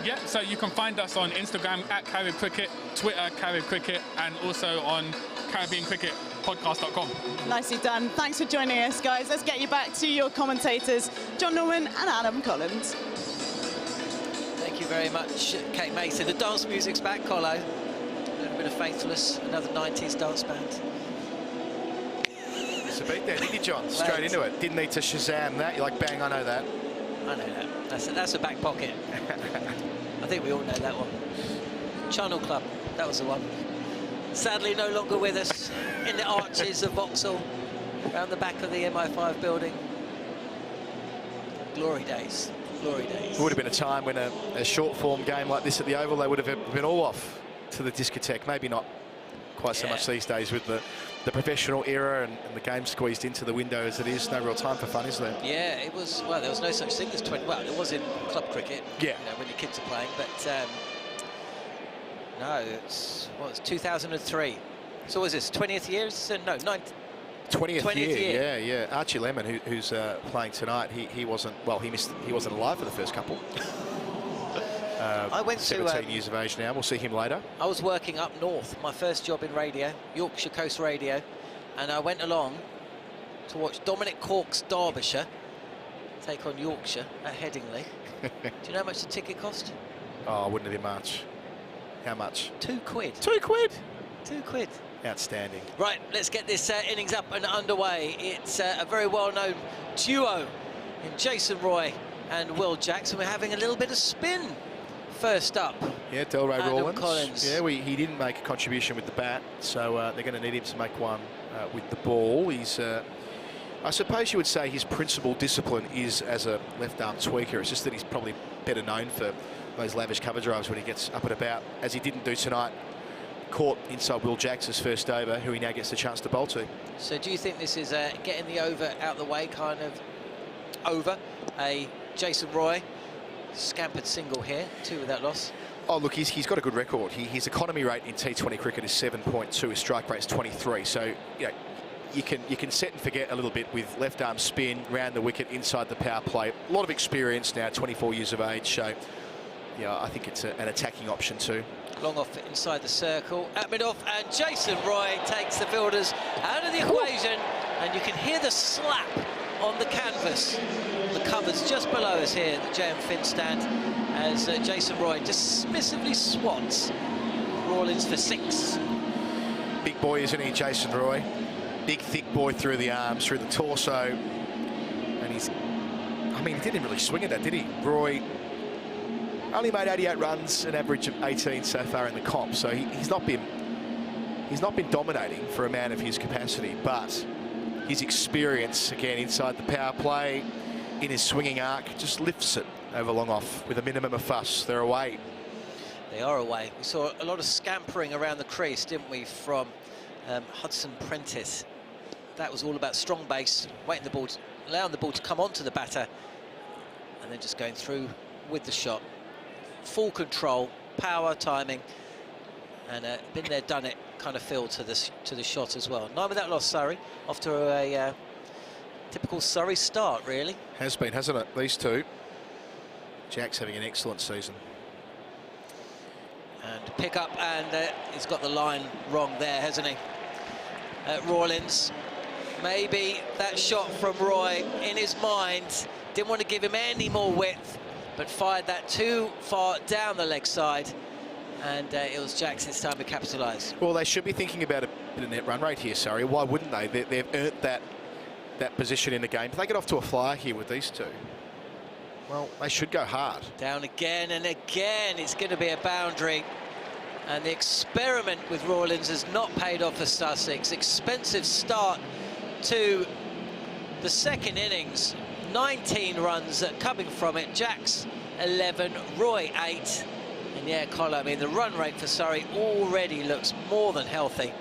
Yeah, so you can find us on Instagram at Carib Cricket, Twitter Carib Cricket, and also on CaribbeanCricketPodcast.com. Nicely done. Thanks for joining us, guys. Let's get you back to your commentators, John Norman and Adam Collins. Thank you very much, Kate Mason. The dance music's back, Colo. A little bit of Faithless, another 90s dance band. It's a beat there, didn't you, John? Straight into it. Didn't need to Shazam that. You're like, bang, I know that. I know that. That's a back pocket. I think we all know that one. Channel Club, that was the one. Sadly, no longer with us in the arches of Vauxhall, around the back of the MI5 building. Glory days, glory days. It would have been a time when a short-form game like this at the Oval, they would have been all off to the discotheque. Maybe not quite so much these days with the professional era and the game squeezed into the window as it is. No real time for fun, is there? Yeah, it was. Well, there was no such thing as 20. Well, there was in club cricket. Yeah. You know, when your kids are playing, but no, it's 2003. So was this 20th year? No, 20th year. Yeah. Archie Lemon, who's playing tonight, he wasn't. Well, he wasn't alive for the first couple. I went 17 years of age now. We'll see him later. I was working up north, my first job in radio, Yorkshire Coast Radio, and I went along to watch Dominic Cork's Derbyshire take on Yorkshire at Headingley. Do you know how much the ticket cost? Oh, wouldn't have been much. How much? £2. £2? £2. Outstanding. Right, let's get this innings up and underway. It's a very well-known duo in Jason Roy and Will Jackson. We're having a little bit of spin. First up, yeah, Delray Rawlins. Collins. Yeah, he didn't make a contribution with the bat, so they're going to need him to make one with the ball. He's, I suppose you would say his principal discipline is as a left-arm tweaker. It's just that he's probably better known for those lavish cover drives when he gets up and about, as he didn't do tonight. Caught inside Will Jackson's first over, who he now gets the chance to bowl to. So do you think this is getting the over out the way kind of over? A Jason Roy scampered single here, 2 without loss. Oh, look, he's got a good record. His economy rate in T20 cricket is 7.2. His strike rate is 23. So, you know, you can set and forget a little bit with left-arm spin, round the wicket, inside the power play. A lot of experience now, 24 years of age. So, yeah, I think it's an attacking option too. Long off inside the circle, at mid-off, and Jason Roy takes the fielders out of the equation, and you can hear the slap on the canvas. The covers just below us here at the JM Finn stand as Jason Roy dismissively swats Rawlins for 6. Big boy, isn't he, Jason Roy? Big, thick boy through the arms, through the torso. And he's... I mean, he didn't really swing at that, did he? Roy only made 88 runs, an average of 18 so far in the comp. So he's not been dominating for a man of his capacity, but his experience, again, inside the power play, in his swinging arc, just lifts it over long off with a minimum of fuss. They're away. They are away. We saw a lot of scampering around the crease, didn't we, from Hudson Prentice. That was all about strong base, waiting the ball, allowing the ball to come onto the batter, and then just going through with the shot. Full control, power, timing, and been there, done it kind of feel to the shot as well. 9 without loss, Surrey, off to a typical Surrey start, really. Has been, hasn't it? These two. Jack's having an excellent season. And pick up, and he's got the line wrong there, hasn't he? Rawlins, maybe that shot from Roy in his mind, didn't want to give him any more width, but fired that too far down the leg side, and it was Jackson's time to capitalise. Well, they should be thinking about a bit of net run rate here, Surrey. Why wouldn't they? They've earned that position in the game. If they get off to a flyer here with these two, well, they should go hard. Down again and again, it's going to be a boundary. And the experiment with Rawlins has not paid off for Sussex. Expensive start to the second innings. 19 runs coming from it. Jacks 11, Roy 8. And yeah, Colin, I mean, the run rate for Surrey already looks more than healthy.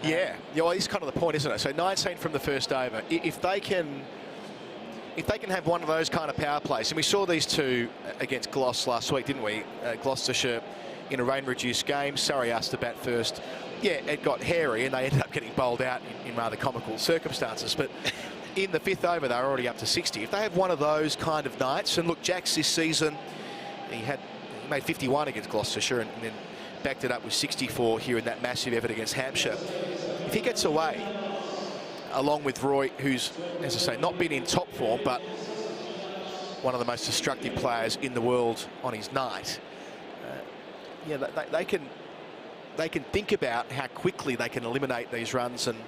Yeah, well, it's kind of the point, isn't it? So 19 from the first over. If they can have one of those kind of power plays, and we saw these two against Gloss last week, didn't we? Gloucestershire in a rain-reduced game. Surrey asked to bat first. Yeah, it got hairy, and they ended up getting bowled out in rather comical circumstances. But in the 5th over, they were already up to 60. If they have one of those kind of nights, and look, Jacks this season, he made 51 against Gloucestershire, and then backed it up with 64 here in that massive effort against Hampshire. If he gets away, along with Roy, who's, as I say, not been in top form, but one of the most destructive players in the world on his night, yeah, they can think about how quickly they can eliminate these runs and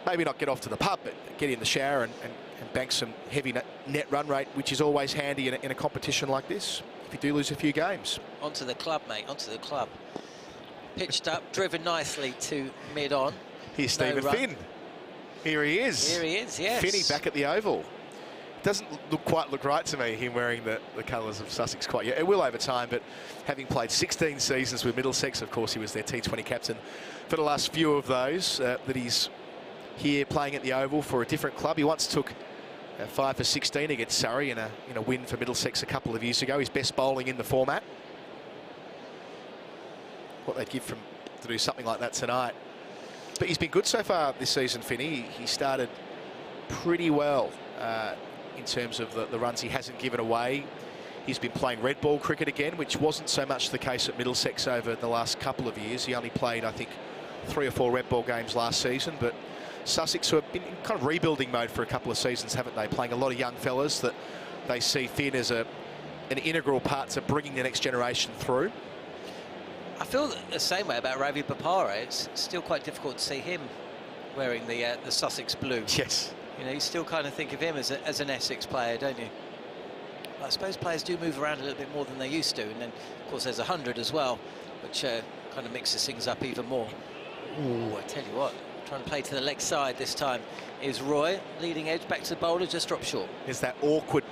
maybe not get off to the pub, but get in the shower and bank some heavy net run rate, which is always handy in a competition like this, if you do lose a few games. Onto the club, mate, onto the club. Pitched up, driven nicely to mid-on. Here's Stephen Finn. Here he is. Here he is, yes. Finny back at the Oval. Doesn't quite look right to me, him wearing the colours of Sussex quite yet. It will over time, but having played 16 seasons with Middlesex, of course, he was their T20 captain for the last few of those, that he's here playing at the Oval for a different club. He once took 5 for 16 against Surrey in a win for Middlesex a couple of years ago. His best bowling in the format. What they'd give to do something like that tonight. But he's been good so far this season, Finney. He started pretty well in terms of the runs he hasn't given away. He's been playing red ball cricket again, which wasn't so much the case at Middlesex over the last couple of years. He only played, I think, 3 or 4 red ball games last season. But Sussex, who have been in kind of rebuilding mode for a couple of seasons, haven't they? Playing a lot of young fellas that they see Finn as an integral part to bringing the next generation through. I feel the same way about Ravi Bopara. It's still quite difficult to see him wearing the Sussex blue. Yes. You know, you still kind of think of him as an Essex player, don't you? But I suppose players do move around a little bit more than they used to. And then, of course, there's 100 as well, which kind of mixes things up even more. Ooh, I tell you what, trying to play to the leg side this time is Roy. Leading edge back to the bowler, just dropped short. There's that awkward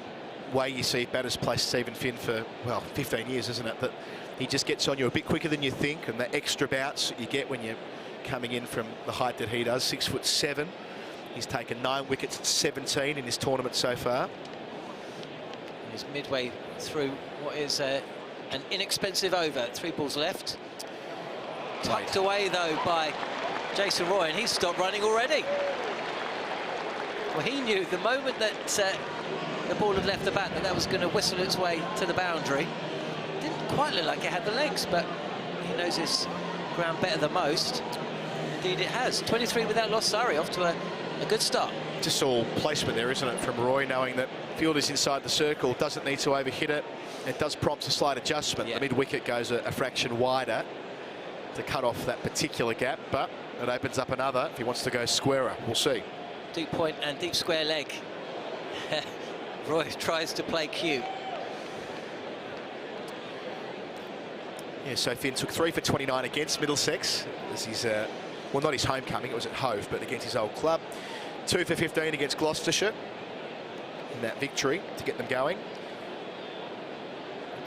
way you see batters play Stephen Finn for, well, 15 years, isn't it? That he just gets on you a bit quicker than you think, and the extra bounce that you get when you're coming in from the height that he does, 6'7". He's taken 9 wickets at 17 in this tournament so far. He's midway through what is an inexpensive over. 3 balls left. Tucked away, though, by Jason Roy, and he's stopped running already. Well, he knew the moment that the ball had left the bat that was going to whistle its way to the boundary. Didn't quite look like it had the legs, but he knows his ground better than most. Indeed it has. 23 without loss, Surrey, off to a good start. just all placement there, isn't it, from Roy, knowing that field is inside the circle, doesn't need to overhit it. It does prompt a slight adjustment. The mid-wicket goes a fraction wider to cut off that particular gap, but it opens up another if he wants to go squarer. We'll see. Deep point and deep square leg. Roy tries to play cute. Yeah, so Finn took 3 for 29 against Middlesex. This is, well, not his homecoming, it was at Hove, but against his old club. 2 for 15 against Gloucestershire in that victory to get them going.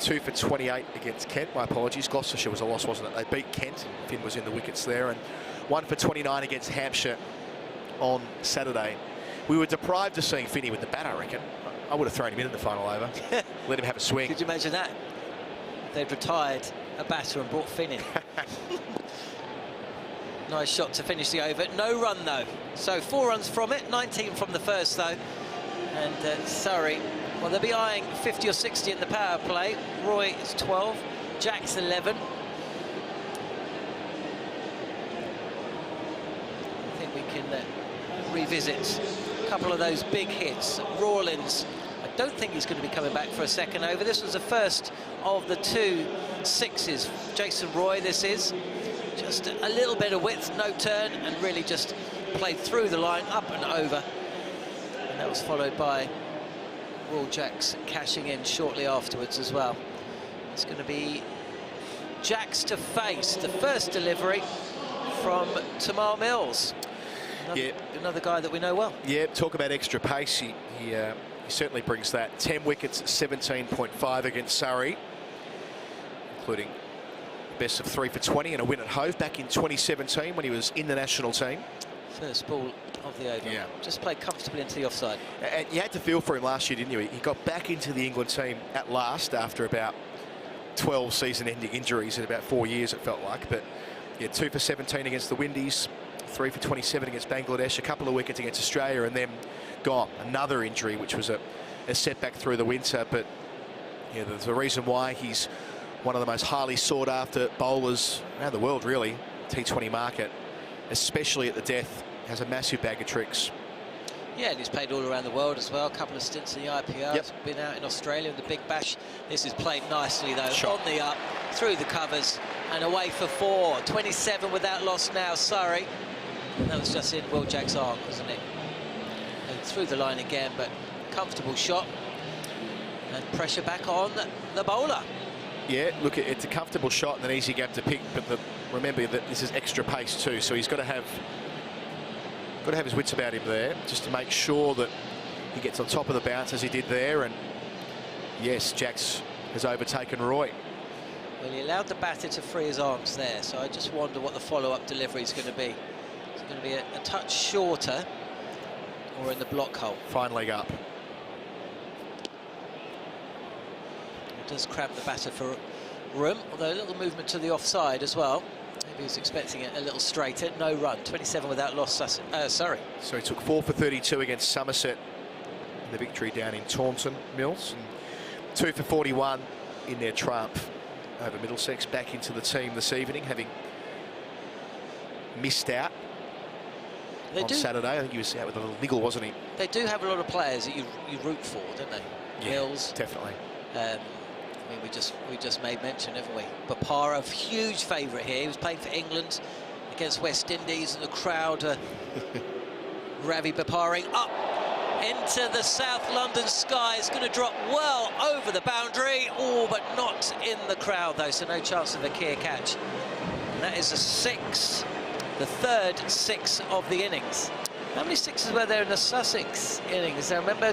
2 for 28 against Kent. My apologies, Gloucestershire was a loss, wasn't it? They beat Kent. Finn was in the wickets there. And 1 for 29 against Hampshire on Saturday. We were deprived of seeing Finney with the bat, I reckon. I would have thrown him in the final over. Let him have a swing. Could you imagine that? They'd retired a batter and brought Finn in. Nice shot to finish the over. No run, though. So 4 runs from it, 19 from the first, though. And Surrey, well, they'll be eyeing 50 or 60 in the power play. Roy is 12, Jack's 11. I think we can revisit a couple of those big hits. Rawlins, I don't think he's going to be coming back for a second over. This was the first of the 2 sixes. Jason Roy, this is. Just a little bit of width, no turn, and really just played through the line, up and over. And that was followed by Will Jacks cashing in shortly afterwards as well. It's going to be Jacks to face. The first delivery from Tamar Mills. Another guy that we know well. Yeah, talk about extra pace. He certainly brings that. 10 wickets, 17.5 against Surrey, including best of 3 for 20 and a win at Hove back in 2017 when he was in the national team. First ball of the over. Yeah. Just played comfortably into the offside. And you had to feel for him last year, didn't you? He got back into the England team at last after about 12 season-ending injuries in about 4 years, it felt like. But yeah, 2 for 17 against the Windies, 3 for 27 against Bangladesh, a couple of wickets against Australia, and then gone. Another injury, which was a setback through the winter. But yeah, there's a reason why he's one of the most highly sought-after bowlers around the world, really. T20 market, especially at the death, has a massive bag of tricks. Yeah, and he's played all around the world as well. A couple of stints in the IPL. He's been out in Australia in the Big Bash. This is played nicely, though. On the up, through the covers, and away for 4. 27 without loss now, Surrey. And that was just in Will Jack's arm, wasn't it? And through the line again, but comfortable shot. And pressure back on the bowler. Yeah, look, it's a comfortable shot and an easy gap to pick, but remember that this is extra pace too, so he's got to have his wits about him there, just to make sure that he gets on top of the bounce as he did there. And yes, Jacks has overtaken Roy. Well, he allowed the batter to free his arms there, so I just wonder what the follow-up delivery is going to be. Is it going to be a touch shorter or in the block hole? Fine leg up. Does cramp the batter for room, although a little movement to the offside as well. Maybe he's expecting it a little straighter. No run, 27 without loss, Surrey. So he took 4 for 32 against Somerset in the victory down in Taunton, Mills. And 2 for 41 in their triumph over Middlesex. Back into the team this evening, having missed out on Saturday. I think he was out with a little niggle, wasn't he? They do have a lot of players that you root for, don't they? Yeah, Mills. Definitely. I mean, we just made mention, haven't we? Bopara, huge favourite here. He was playing for England against West Indies, and the crowd Ravi Boparing up into the South London sky. It's going to drop well over the boundary. Oh, but not in the crowd, though, so no chance of a clear catch. And that is a 6, the third 6 of the innings. How many 6s were there in the Sussex innings? I remember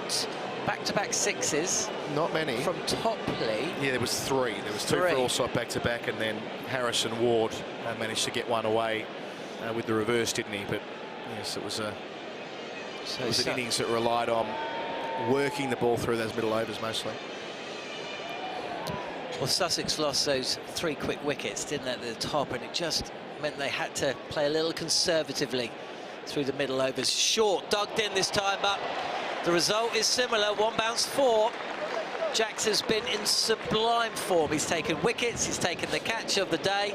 back-to-back 6s. Not many. From Topley. Yeah, there was 3. There was 2 for Allsop back-to-back, and then Harrison Ward managed to get one away with the reverse, didn't he? But yes, it was an innings that relied on working the ball through those middle overs mostly. Well, Sussex lost those 3 quick wickets, didn't they, at the top, and it just meant they had to play a little conservatively through the middle overs. Short, dug in this time, but the result is similar. 1 bounce 4. Jacks has been in sublime form. He's taken wickets, he's taken the catch of the day.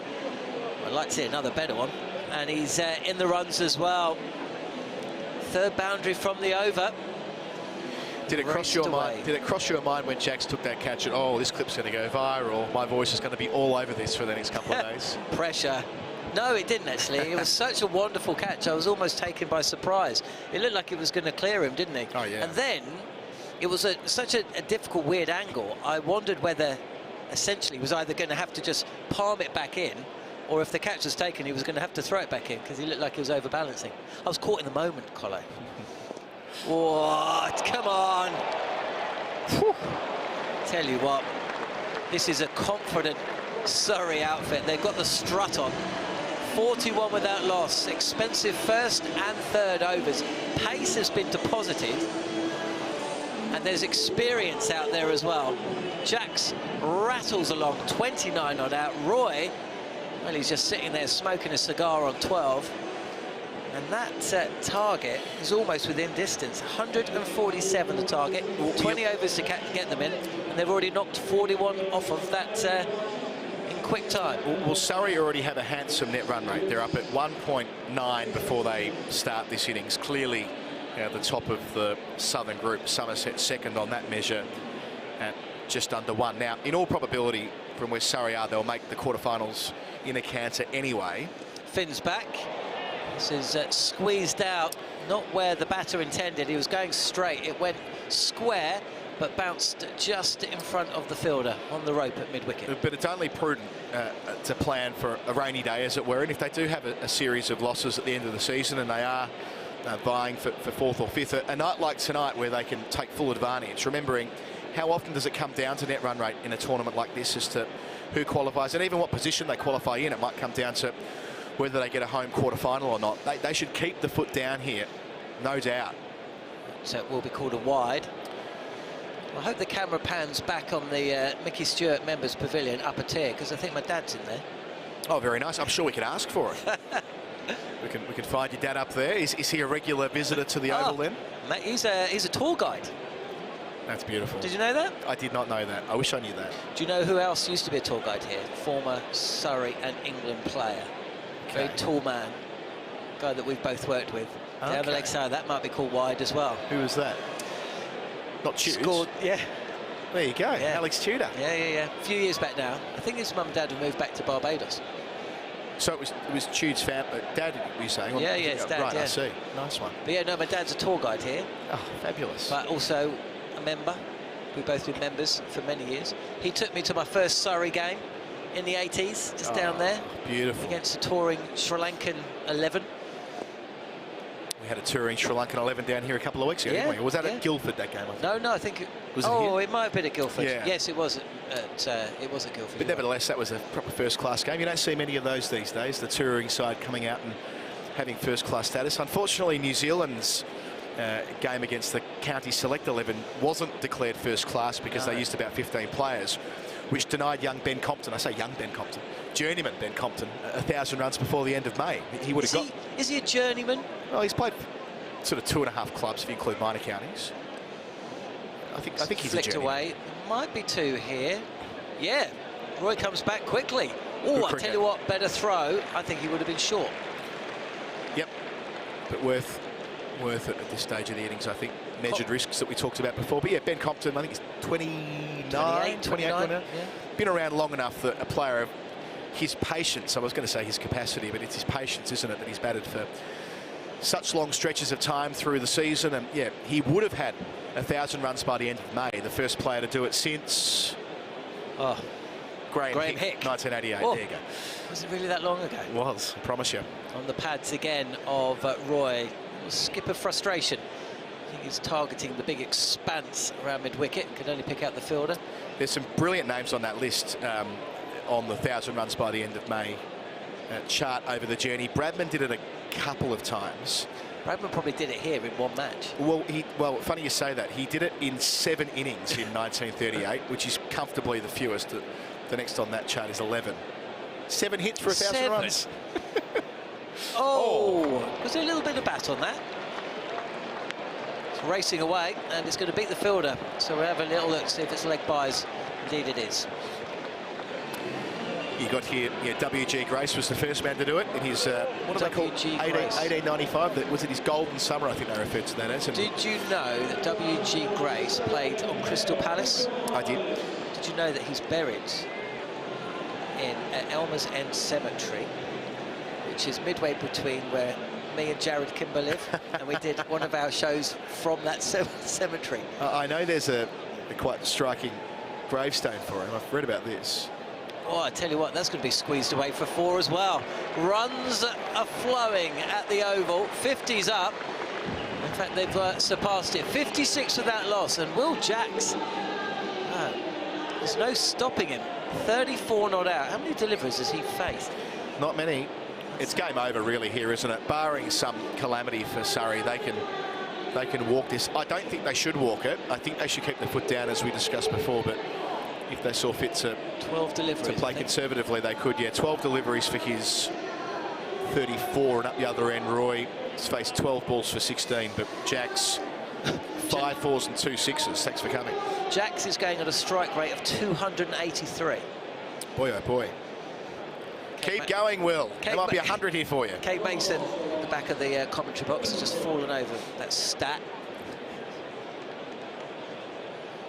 I'd like to see another better one. And he's in the runs as well. Third boundary from the over. Did it cross your mind? Did it cross your mind when Jax took that catch? And oh, this clip's going to go viral. My voice is going to be all over this for the next couple of days. Pressure. No, it didn't actually. It was such a wonderful catch. I was almost taken by surprise. It looked like it was going to clear him, didn't it? Oh yeah. And then it was such a difficult, weird angle. I wondered whether, essentially, he was either going to have to just palm it back in, or if the catch was taken, he was going to have to throw it back in because he looked like he was overbalancing. I was caught in the moment, Colo. What? Come on. Whew. Tell you what, this is a confident Surrey outfit. They've got the strut on. 41 without loss. Expensive first and third overs. Pace has been deposited. And there's experience out there as well. Jax rattles along, 29 not out. Roy, well, he's just sitting there smoking a cigar on 12. And that target is almost within distance. 147 the target, 20 overs to get them in, and they've already knocked 41 off of that in quick time. Well, Surrey already have a handsome net run rate. They're up at 1.9 before they start this innings. Clearly, at the top of the southern group. Somerset second on that measure at just under 1. Now, in all probability, from where Surrey are, they'll make the quarterfinals in a canter anyway. Finn's back. This is squeezed out, not where the batter intended. He was going straight. It went square, but bounced just in front of the fielder on the rope at mid-wicket. But it's only prudent to plan for a rainy day, as it were. And if they do have a series of losses at the end of the season and they are vying for fourth or fifth, a night like tonight where they can take full advantage, remembering how often does it come down to net run rate in a tournament like this as to who qualifies and even what position they qualify in. It might come down to whether they get a home quarter-final or not. They should keep the foot down here, no doubt. So it will be called a wide. I hope the camera pans back on the Mickey Stewart Members Pavilion upper tier, because I think my dad's in there. Oh, very nice. I'm sure we could ask for it. we can find your dad up there. Is he a regular visitor to the Oval then? Mate, he's a tour guide. That's beautiful. Did you know that? I did not know that. I wish I knew that. Do you know who else used to be a tour guide here? Former Surrey and England player. Very tall man. Guy that we've both worked with. Down the leg side, that might be called wide as well. Who was that? Not Tudor. Scored, yeah. There you go, yeah. Alex Tudor. Yeah. A few years back now. I think his mum and dad have moved back to Barbados. So it was Tudor's family. Dad, were you saying? Yeah, it's dad, right, yeah. I see. Nice one. But yeah, no, my dad's a tour guide here. Oh, fabulous. But also a member. We've both been members for many years. He took me to my first Surrey game in the 80s, just down there. Beautiful. Against a touring Sri Lankan 11. We had a touring Sri Lankan 11 down here a couple of weeks ago, didn't we? Or was that at Guildford, that game? I think? No, I think it was. It might have been at Guildford. Yeah. Yes, it was at Guildford. But nevertheless, that was a proper first-class game. You don't see many of those these days. The touring side coming out and having first-class status. Unfortunately, New Zealand's game against the County Select 11 wasn't declared first-class because they used about 15 players, which denied young Ben Compton. I say young Ben Compton. Journeyman Ben Compton 1,000 runs before the end of May. He would have got. Is he a journeyman? Well, he's played sort of 2.5 clubs if you include minor counties. I think he's flicked a journeyman. away. Might be 2 here. Yeah, Roy comes back quickly. Oh, I tell you what, better throw. I think he would have been short. Yep, but worth it at this stage of the innings. I think measured risks that we talked about before. But yeah, Ben Compton, I think he's 28 yeah. Been around long enough that a player of his patience, I was going to say his capacity, but it's his patience, isn't it, that he's batted for such long stretches of time through the season. And yeah, he would have had 1,000 runs by the end of May, the first player to do it since Graham Hick, 1988. Oh, there you go. Was it really that long ago? It was, I promise you. On the pads again of Roy. Skip of frustration. I think he's targeting the big expanse around mid-wicket. Could only pick out the fielder. There's some brilliant names on that list on the 1,000 runs by the end of May chart over the journey. Bradman did it a couple of times. Bradman probably did it here in one match. Well, funny you say that. He did it in 7 innings in 1938, which is comfortably the fewest. The next on that chart is 11. 7 hits for 1,000 runs. Was there a little bit of bat on that? It's racing away, and it's going to beat the fielder. So we'll have a little look, see if it's leg byes. Indeed it is. You got here, W.G. Grace was the first man to do it in his, what do they call it? 1895. Was it his golden summer, I think they referred to that as. Did you know that W.G. Grace played on Crystal Palace? I did. Did you know that he's buried in Elmer's End Cemetery, which is midway between where me and Jared Kimber live, and we did one of our shows from that cemetery. I know there's a quite striking gravestone for him. I've read about this. Oh, I tell you what, that's going to be squeezed away for 4 as well. Runs are flowing at the Oval. 50's up. In fact, they've surpassed it. 56 without loss. And Will Jacks, there's no stopping him. 34 not out. How many deliveries has he faced? Not many. It's game over really here, isn't it? Barring some calamity for Surrey, they can walk this. I don't think they should walk it. I think they should keep their foot down, as we discussed before, but if they saw fit to 12 deliveries to play conservatively, they could. Yeah, 12 deliveries for his 34, and up the other end, Roy has faced 12 balls for 16, but Jacks 5 4s and 2 6s. Thanks for coming. Jacks is going at a strike rate of 283. Boy, oh boy. Keep going, Will. There might be 100 here for you. Kate Mason, at the back of the commentary box, has just fallen over that stat.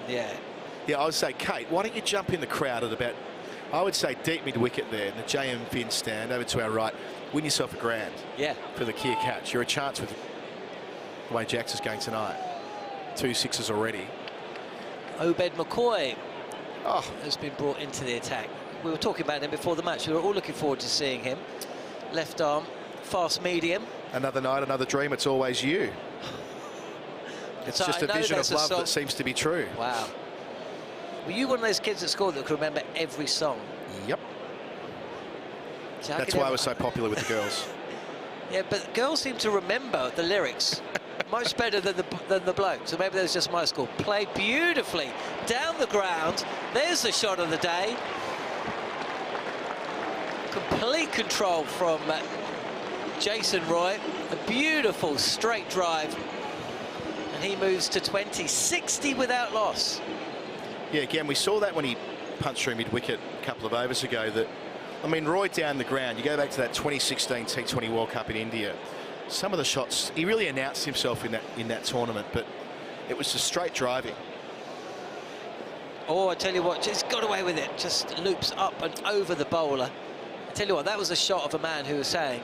Yeah. Yeah, I would say, Kate, why don't you jump in the crowd at about, I would say, deep mid-wicket there, in the JM Fin stand, over to our right. Win yourself a grand. Yeah. For the Kia catch. You're a chance with the way Jacks is going tonight. 2 6s already. Obed McCoy has been brought into the attack. We were talking about him before the match. We were all looking forward to seeing him. Left arm, fast medium. Another night, another dream. It's always you. It's so just a vision of love that seems to be true. Wow. Were you one of those kids at school that could remember every song? Yep. That's why I was so popular with the girls. Yeah, but girls seem to remember the lyrics much better than the blokes. So maybe that was just my school. Played beautifully down the ground. There's the shot of the day. Complete control from Jason Roy. A beautiful straight drive. And he moves to 20. 60 without loss. Yeah, again, we saw that when he punched through mid-wicket a couple of overs ago. That, I mean, Roy down the ground. You go back to that 2016 T20 World Cup in India. Some of the shots, he really announced himself in that tournament, but it was just straight driving. Oh, I tell you what, just got away with it. Just loops up and over the bowler. I tell you what, that was a shot of a man who was saying,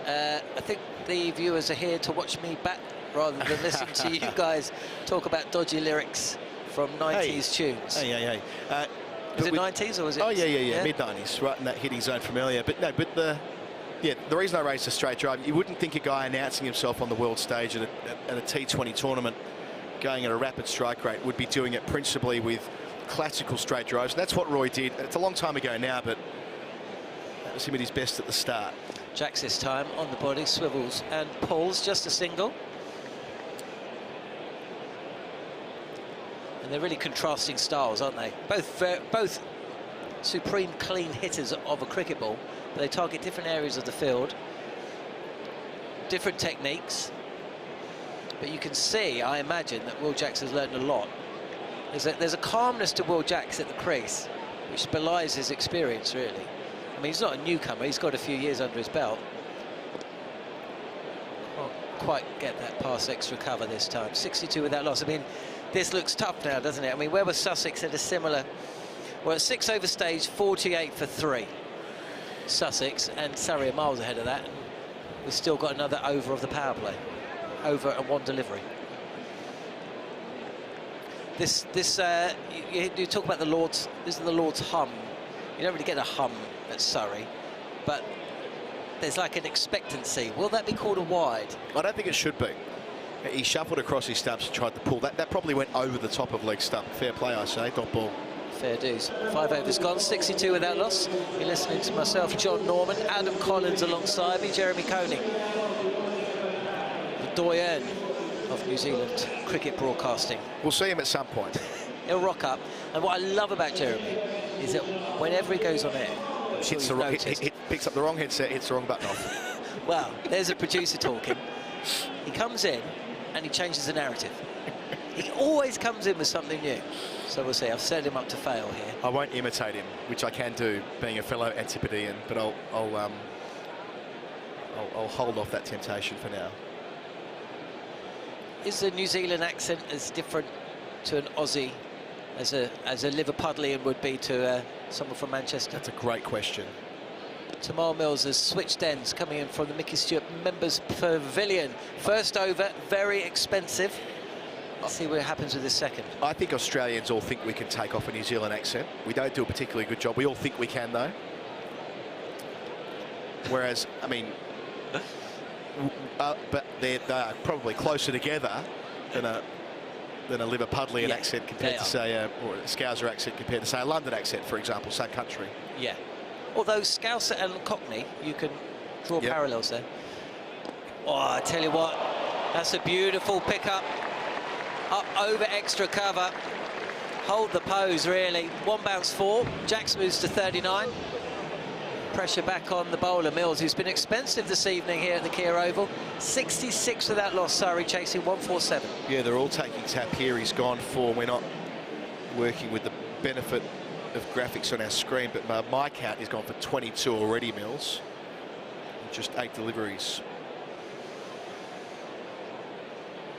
I think the viewers are here to watch me bat rather than listen to you guys talk about dodgy lyrics from 90s tunes. Hey. Was it 90s or was it? Oh, yeah. Mid-90s, right in that hitting zone from earlier. But no, the reason I raised a straight drive, you wouldn't think a guy announcing himself on the world stage at a T20 tournament going at a rapid strike rate would be doing it principally with classical straight drives. And that's what Roy did. It's a long time ago now, but that was him at his best at the start. Jacks this time on the body, swivels and pulls, just a single. And they're really contrasting styles, aren't they? Both supreme clean hitters of a cricket ball, but they target different areas of the field, different techniques. But you can see, I imagine, that Will Jacks has learned a lot. There's a calmness to Will Jacks at the crease, which belies his experience, really. I mean, he's not a newcomer, he's got a few years under his belt. Can't quite get that pass extra cover this time. 62 without loss. I mean, this looks tough now, doesn't it? I mean, where was Sussex at a similar... Well, at 6 over stage, 48 for 3. Sussex and Surrey are miles ahead of that. We've still got another over of the power play. Over and 1 delivery. You talk about the Lord's... This is the Lord's hum. You don't really get a hum at Surrey, but there's like an expectancy. Will that be called a wide? I don't think it should be. He shuffled across his stumps and tried to pull. That probably went over the top of leg stump. Fair play, I say. Dot ball. Fair dues. 5 overs gone, 62 without loss. You're listening to myself, John Norman, Adam Collins alongside me, Jeremy Coney, the doyen of New Zealand cricket broadcasting. We'll see him at some point. He'll rock up. And what I love about Jeremy is that whenever he goes on air, he picks up the wrong headset, hits the wrong button off. Well, there's a producer talking. He comes in and he changes the narrative. He always comes in with something new. So we'll see. I've set him up to fail here. I won't imitate him, which I can do, being a fellow Antipodean, but I'll hold off that temptation for now. Is the New Zealand accent as different to an Aussie as a Liverpudlian would be to someone from Manchester? That's a great question. Tamal Mills has switched ends, coming in from the Mickey Stewart Members Pavilion. First over, very expensive. Let's see what happens with this second. I think Australians all think we can take off a New Zealand accent. We don't do a particularly good job. We all think we can, though. Whereas, I mean, but they are probably closer together than a Liverpudlian accent compared to, say, or a Scouser accent compared to, say, a London accent, for example, same country. Yeah. Although Scouser and Cockney, you can draw parallels there. Oh, I tell you what, that's a beautiful pickup. Up over extra cover. Hold the pose, really. One bounce 4. Jacks moves to 39. Pressure back on the bowler, Mills, who's been expensive this evening here at the Kia Oval. 66 without loss, Surrey chasing 147. Yeah, they're all taking tap here. He's gone for, we're not working with the benefit of graphics on our screen, but my count, he's gone for 22 already, Mills. Just 8 deliveries.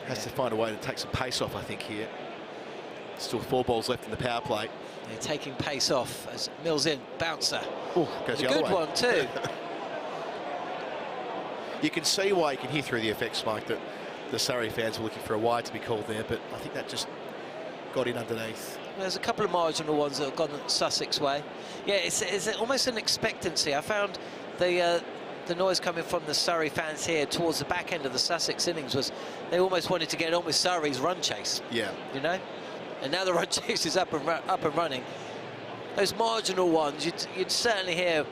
Has to find a way to take some pace off, I think, here. Still 4 balls left in the power play. They're taking pace off as Mills in, bouncer. Oh, goes the other way. Good one, too. You can see why you can hear through the effects, Mike, that the Surrey fans were looking for a wide to be called there, but I think that just got in underneath. There's a couple of marginal ones that have gone Sussex way. Yeah, it's almost an expectancy. I found the noise coming from the Surrey fans here towards the back end of the Sussex innings was they almost wanted to get on with Surrey's run chase. Yeah. You know? And now the run chase is up and running. Those marginal ones, you'd certainly hear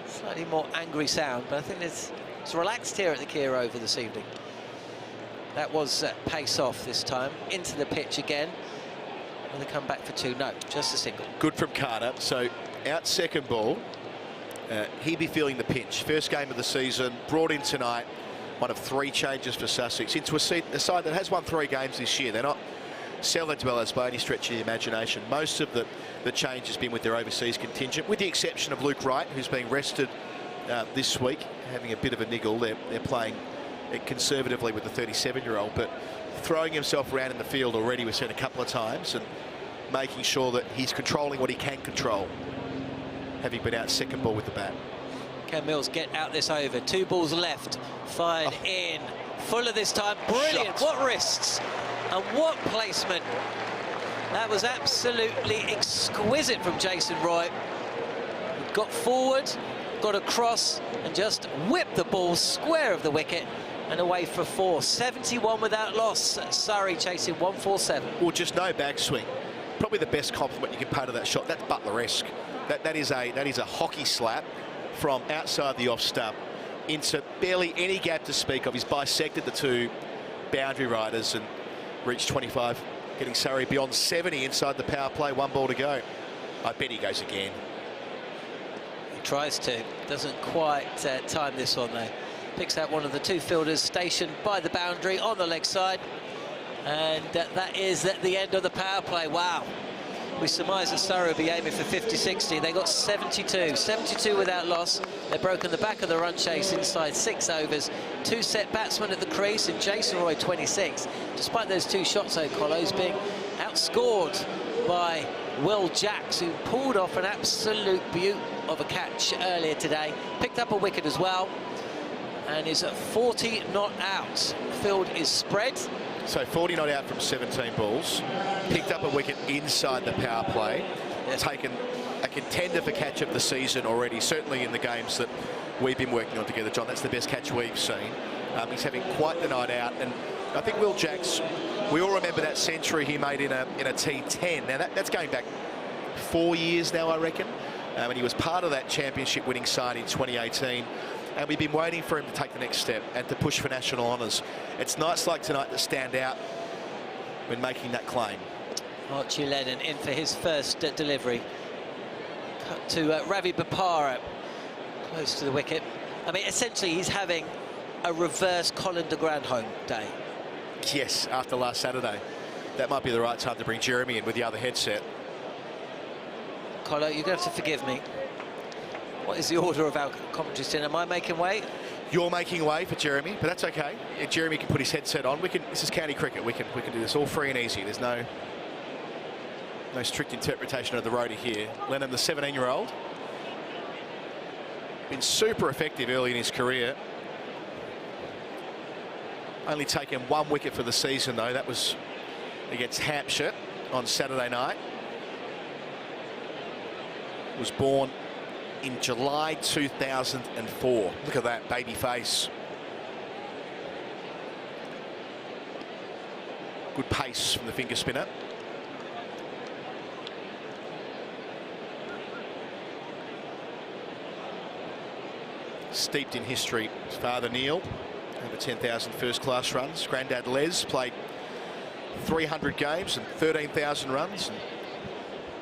slightly more angry sound, but I think it's relaxed here at the Kia Oval this evening. That was pace off this time. Into the pitch again. Will they come back for 2? No, just a single. Good from Carter. So out second ball. He'd be feeling the pinch. First game of the season, brought in tonight. One of 3 changes for Sussex into a side that has won 3 games this year. They're not cellar dwellers by any stretch of the imagination. Most of the change has been with their overseas contingent, with the exception of Luke Wright, who's being rested this week, having a bit of a niggle. They're playing conservatively with the 37-year-old, but throwing himself around in the field already, we've seen a couple of times, and making sure that he's controlling what he can control, having been out second ball with the bat. Can Mills get out this over? 2 balls left. Fired in. Fuller this time. Brilliant. Shot. What wrists. And what placement. That was absolutely exquisite from Jason Roy. Got forward, got across, and just whipped the ball square of the wicket and away for 4. 71 without loss. Surrey chasing 147. Well, just no backswing. Probably the best compliment you can pay to that shot. That's Butler-esque. That is a hockey slap from outside the off stump into barely any gap to speak of. He's bisected the 2 boundary riders and reached 25, getting Surrey beyond 70 inside the power play. 1 ball to go. I bet he goes again. He tries to. Doesn't quite time this one, though. Picks out one of the 2 fielders stationed by the boundary on the leg side. And that is at the end of the power play. Wow. We surmise that Surrey will be aiming for 50-60. They got 72. 72 without loss. They've broken the back of the run chase inside 6 overs. 2 set batsmen at the crease, and Jason Roy 26. Despite those 2 shots, O'Collo's being outscored by Will Jacks, who pulled off an absolute beaut of a catch earlier today. Picked up a wicket as well, and is at 40 not out. Field is spread. So 40 not out from 17 balls. Picked up a wicket inside the power play. Taken a contender for catch of the season already, certainly in the games that we've been working on together, John. That's the best catch we've seen. He's having quite the night out, and I think Will Jacks, we all remember that century he made in a T10. Now that's going back 4 years now, I reckon, and he was part of that championship winning side in 2018. And we've been waiting for him to take the next step and to push for national honours. It's nights like tonight that stand out when making that claim. Archie Lennon in for his first delivery. Cut to Ravi Bopara, close to the wicket. I mean, essentially, he's having a reverse Colin de Grandhomme day. Yes, after last Saturday. That might be the right time to bring Jeremy in with the other headset. Colo, you're going to have to forgive me. What is the order of our commentary stand? Am I making way? You're making way for Jeremy, but that's okay. Jeremy can put his headset on. This is county cricket. We can do this all free and easy. There's no strict interpretation of the roadie here. Lennon, the 17-year-old, been super effective early in his career. Only taken 1 wicket for the season, though. That was against Hampshire on Saturday night. Was born in July 2004. Look at that baby face. Good pace from the finger spinner. Steeped in history. His father Neil, over 10,000 first-class runs. Granddad Les played 300 games and 13,000 runs. And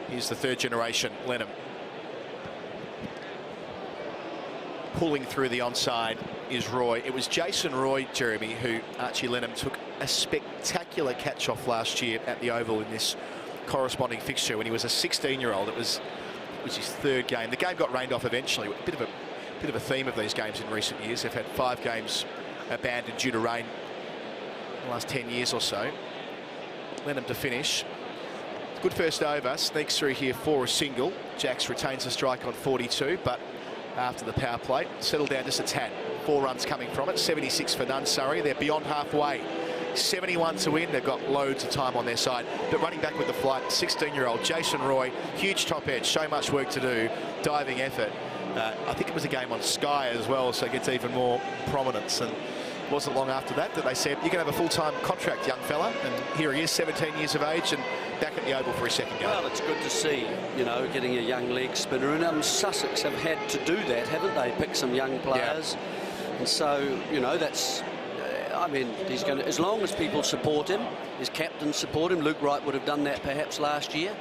here's the third generation Lennon. Pulling through the onside is Roy. It was Jason Roy, Jeremy, who Archie Lennon took a spectacular catch-off last year at the Oval in this corresponding fixture when he was a 16-year-old. It was his third game. The game got rained off eventually. A bit of a theme of these games in recent years. They've had 5 games abandoned due to rain in the last 10 years or so. Lennon to finish. Good first over. Sneaks through here for a single. Jacks retains the strike on 42, but after the power play, settled down just a tad. 4 runs coming from it. 76 for none, Surrey. They're beyond halfway. 71 to win. They've got loads of time on their side. But running back with the flight, 16-year-old Jason Roy, huge top edge, so much work to do, diving effort. I think it was a game on Sky as well, so it gets even more prominence. And it wasn't long after that they said, you can have a full-time contract, young fella. And here he is, 17 years of age, and back at the Oval for his second game. Well, it's good to see, you know, getting a young leg spinner. And Sussex have had to do that, haven't they? Pick some young players. Yeah. And so, you know, that's... I mean, he's going to... As long as people support him, his captains support him. Luke Wright would have done that perhaps last year.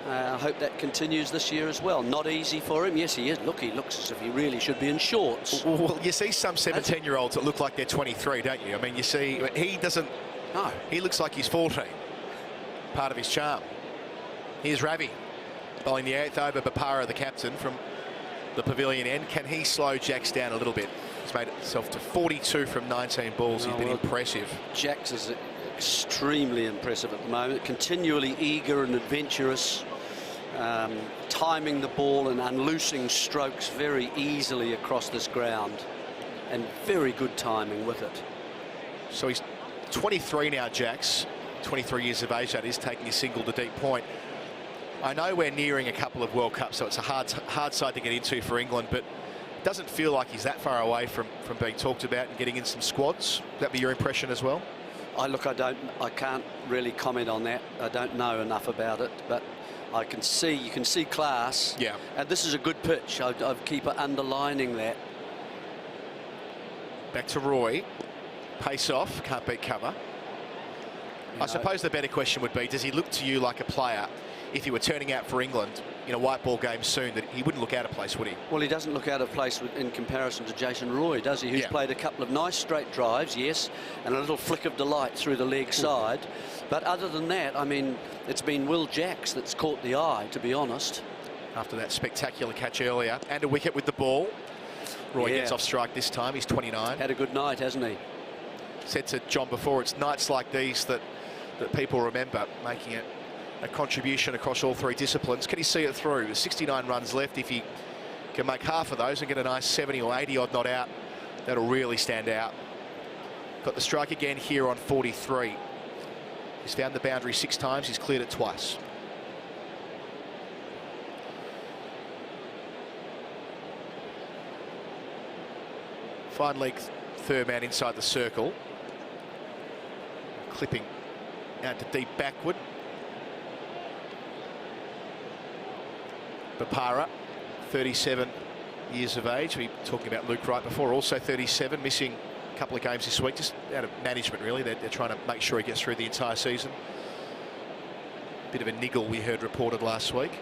I hope that continues this year as well. Not easy for him. Yes, he is. Look, he looks as if he really should be in shorts. Well, you see some 17-year-olds that look like they're 23, don't you? I mean, you see, he doesn't... No. He looks like he's 14. Part of his charm. Here's Ravi bowling the 8th over. Bapara, the captain, from the pavilion end. Can he slow Jacks down a little bit? He's made himself to 42 from 19 balls. He's been impressive. Jacks is extremely impressive at the moment. Continually eager and adventurous. Timing the ball and unloosing strokes very easily across this ground, and very good timing with it. So he's 23 now, Jacks, 23 years of age, that is, taking his single to deep point. I know we're nearing a couple of World Cups, so it's a hard side to get into for England, but it doesn't feel like he's that far away from being talked about and getting in some squads. Would that be your impression as well? I can't really comment on that. I don't know enough about it, but you can see class. Yeah. And this is a good pitch. I keep underlining that. Back to Roy. Pace off, can't beat cover. I suppose the better question would be, does he look to you like a player, if he were turning out for England in a white ball game soon, that he wouldn't look out of place, would he? Well, he doesn't look out of place in comparison to Jason Roy, does he? Who's played a couple of nice straight drives, yes, and a little flick of delight through the leg side. But other than that, I mean, it's been Will Jacks that's caught the eye, to be honest. After that spectacular catch earlier, and a wicket with the ball. Roy gets off strike this time. He's 29. Had a good night, hasn't he? Said to John before, it's nights like these that people remember, making it a contribution across all 3 disciplines. Can he see it through? 69 runs left. If he can make half of those and get a nice 70 or 80 odd not out, that'll really stand out. Got the strike again here on 43. He's found the boundary 6 times. He's cleared it twice. Fine leg, third man inside the circle. Clipping out to deep backward. Bapara, 37 years of age. We were talking about Luke Wright before, also 37, missing a couple of games this week, just out of management, really. They're trying to make sure he gets through the entire season. Bit of a niggle we heard reported last week.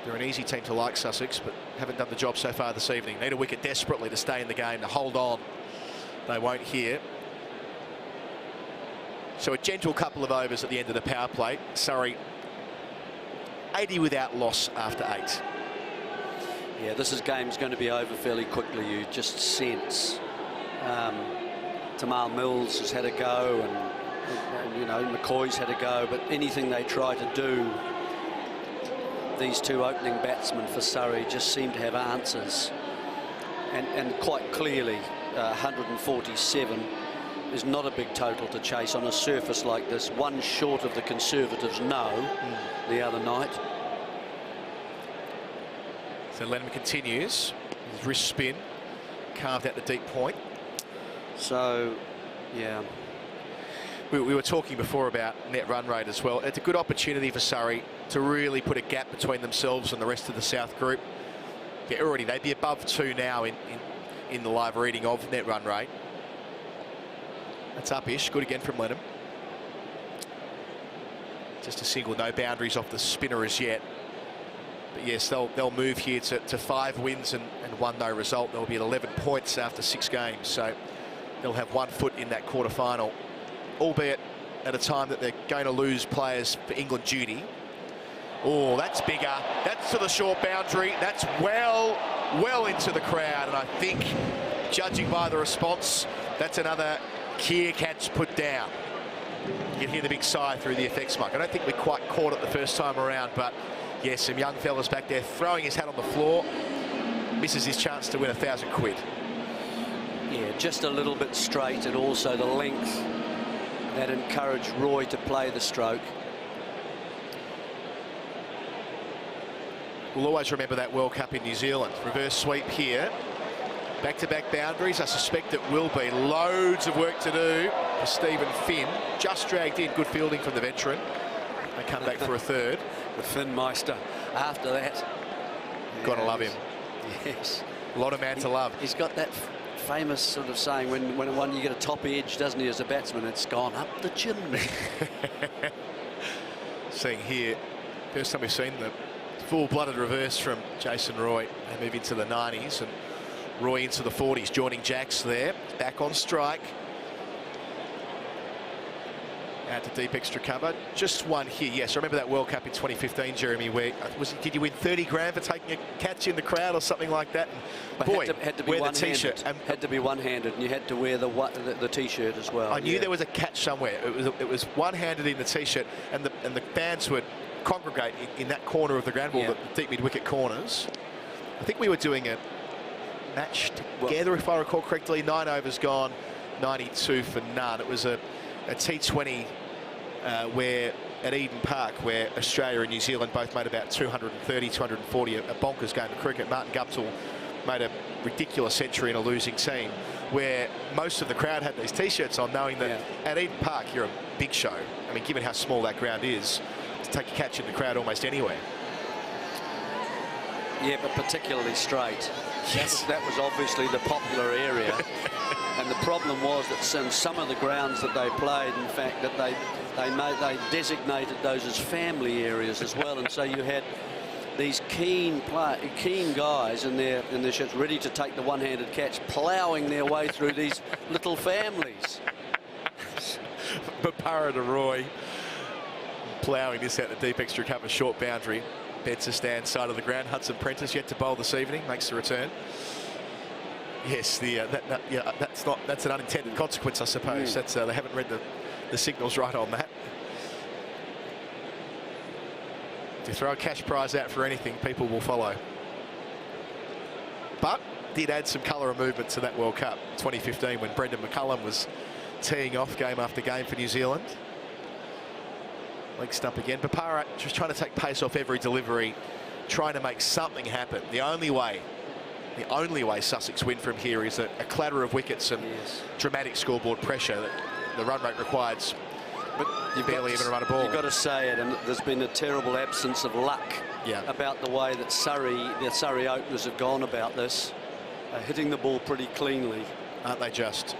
They're an easy team to like, Sussex, but haven't done the job so far this evening. Need a wicket desperately to stay in the game, to hold on. they won't here. So a gentle couple of overs at the end of the power play. Surrey 80 without loss after 8. Yeah, this game's going to be over fairly quickly. You just sense Tamal Mills has had a go, and you know, McCoy's had a go, but anything they try to do, these two opening batsmen for Surrey just seem to have answers, and quite clearly 147 is not a big total to chase on a surface like this, one short of the Conservatives the other night. So Lennon continues his wrist spin, carved out the deep point. So yeah, we were talking before about net run rate as well. It's a good opportunity for Surrey to really put a gap between themselves and the rest of the South group. Yeah, already they'd be above 2 now in the live reading of net run rate. That's up-ish. Good again from Lennon. Just a single, no boundaries off the spinner as yet. But yes, they'll move here to 5 wins and 1 no result. They'll be at 11 points after 6 games. So they'll have 1 foot in that quarter-final, albeit at a time that they're going to lose players for England duty. Oh, that's bigger. That's to the short boundary. That's well into the crowd. And I think, judging by the response, that's another Keir catch put down. You can hear the big sigh through the effects mic. I don't think we quite caught it the first time around, but yes, some young fellas back there throwing his hat on the floor. Misses his chance to win £1,000 quid. Yeah, just a little bit straight, and also the length that encouraged Roy to play the stroke. We'll always remember that World Cup in New Zealand. Reverse sweep here. Back-to-back boundaries. I suspect it will be. Loads of work to do for Stephen Finn. Just dragged in. Good fielding from the veteran. They come back for a third. The Finn Meister after that. Gotta love him. Yes. A lot of man to love. He's got that famous sort of saying, when you get a top edge, doesn't he, as a batsman, it's gone up the chimney. Seeing here, first time we've seen the full-blooded reverse from Jason Roy. They move into the 90s, and Roy into the 40s, joining Jacks there. Back on strike. Out to deep extra cover. Just 1 here. Yes, I remember that World Cup in 2015, Jeremy, where did you win 30 grand for taking a catch in the crowd or something like that? And boy, had to be wear the T-shirt. Had to be one-handed, and you had to wear the T-shirt as well. I knew there was a catch somewhere. It was one-handed in the T-shirt, and the fans would congregate in that corner of the ground ball, the deep mid-wicket corners. I think we were doing a match together, if I recall correctly. 9 overs gone, 92 for none. It was a T20 where at Eden Park, where Australia and New Zealand both made about 230, 240, a bonkers game of cricket. Martin Guptill made a ridiculous century in a losing team, where most of the crowd had these T-shirts on, knowing that at Eden Park you're a big show. I mean, given how small that ground is, to take a catch in the crowd almost anywhere. Yeah, but particularly straight. Yes. That was obviously the popular area. And the problem was that in some of the grounds that they played, in fact, that they designated those as family areas as well. And so you had these keen guys in their shirts ready to take the one-handed catch, ploughing their way through these little families. Bapara to Roy, ploughing this out the deep extra cover, short boundary. Bedser stand side of the ground. Hudson Prentice yet to bowl this evening, makes the return. Yes, that's an unintended consequence, I suppose. That's they haven't read the signals right on that. If you throw a cash prize out for anything, people will follow. But did add some colour and movement to that World Cup 2015 when Brendan McCullum was teeing off game after game for New Zealand. Leg stump again. Bapara just trying to take pace off every delivery, trying to make something happen. The only way Sussex win from here is a clatter of wickets and dramatic scoreboard pressure that the run rate requires. But you barely even run a ball. You've got to say it, and there's been a terrible absence of luck about the way that the Surrey openers have gone about this, hitting the ball pretty cleanly. Aren't they just?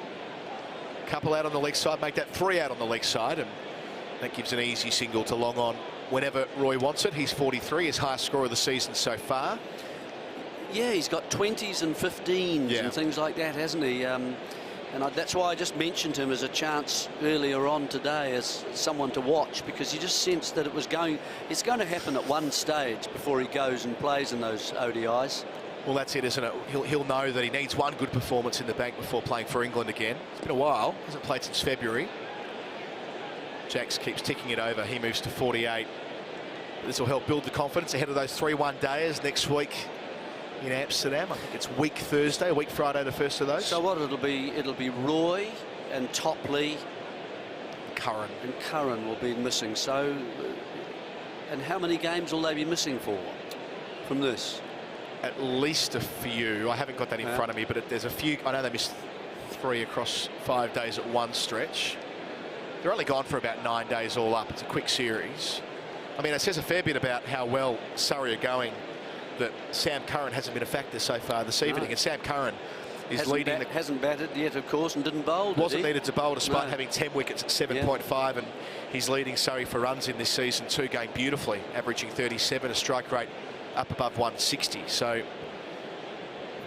Couple out on the leg side, make that 3 out on the leg side, and that gives an easy single to long on whenever Roy wants it. He's 43, his highest score of the season so far. Yeah, he's got 20s and 15s and things like that, hasn't he? And that's why I just mentioned him as a chance earlier on today as someone to watch, because you just sensed that it's going to happen at one stage before he goes and plays in those ODIs. Well, that's it, isn't it? He'll know that he needs one good performance in the bank before playing for England again. It's been a while. Hasn't played since February. Jacks keeps ticking it over. He moves to 48. This will help build the confidence ahead of those 3 one-dayers next week in Amsterdam. I think it's week Thursday, week Friday, the first of those. So what it'll be Roy and Topley. Curran. And Curran will be missing. So, and how many games will they be missing for from this? At least a few. I haven't got that in front of me, but there's a few. I know they missed 3 across 5 days at one stretch. They're only gone for about 9 days all up. It's a quick series. I mean, it says a fair bit about how well Surrey are going that Sam Curran hasn't been a factor so far this evening. And Sam Curran is leading. Hasn't batted yet, of course, and didn't bowl. Wasn't needed to bowl despite having 10 wickets at 7.5, and he's leading Surrey for runs in this season 2 game beautifully, averaging 37, a strike rate up above 160. So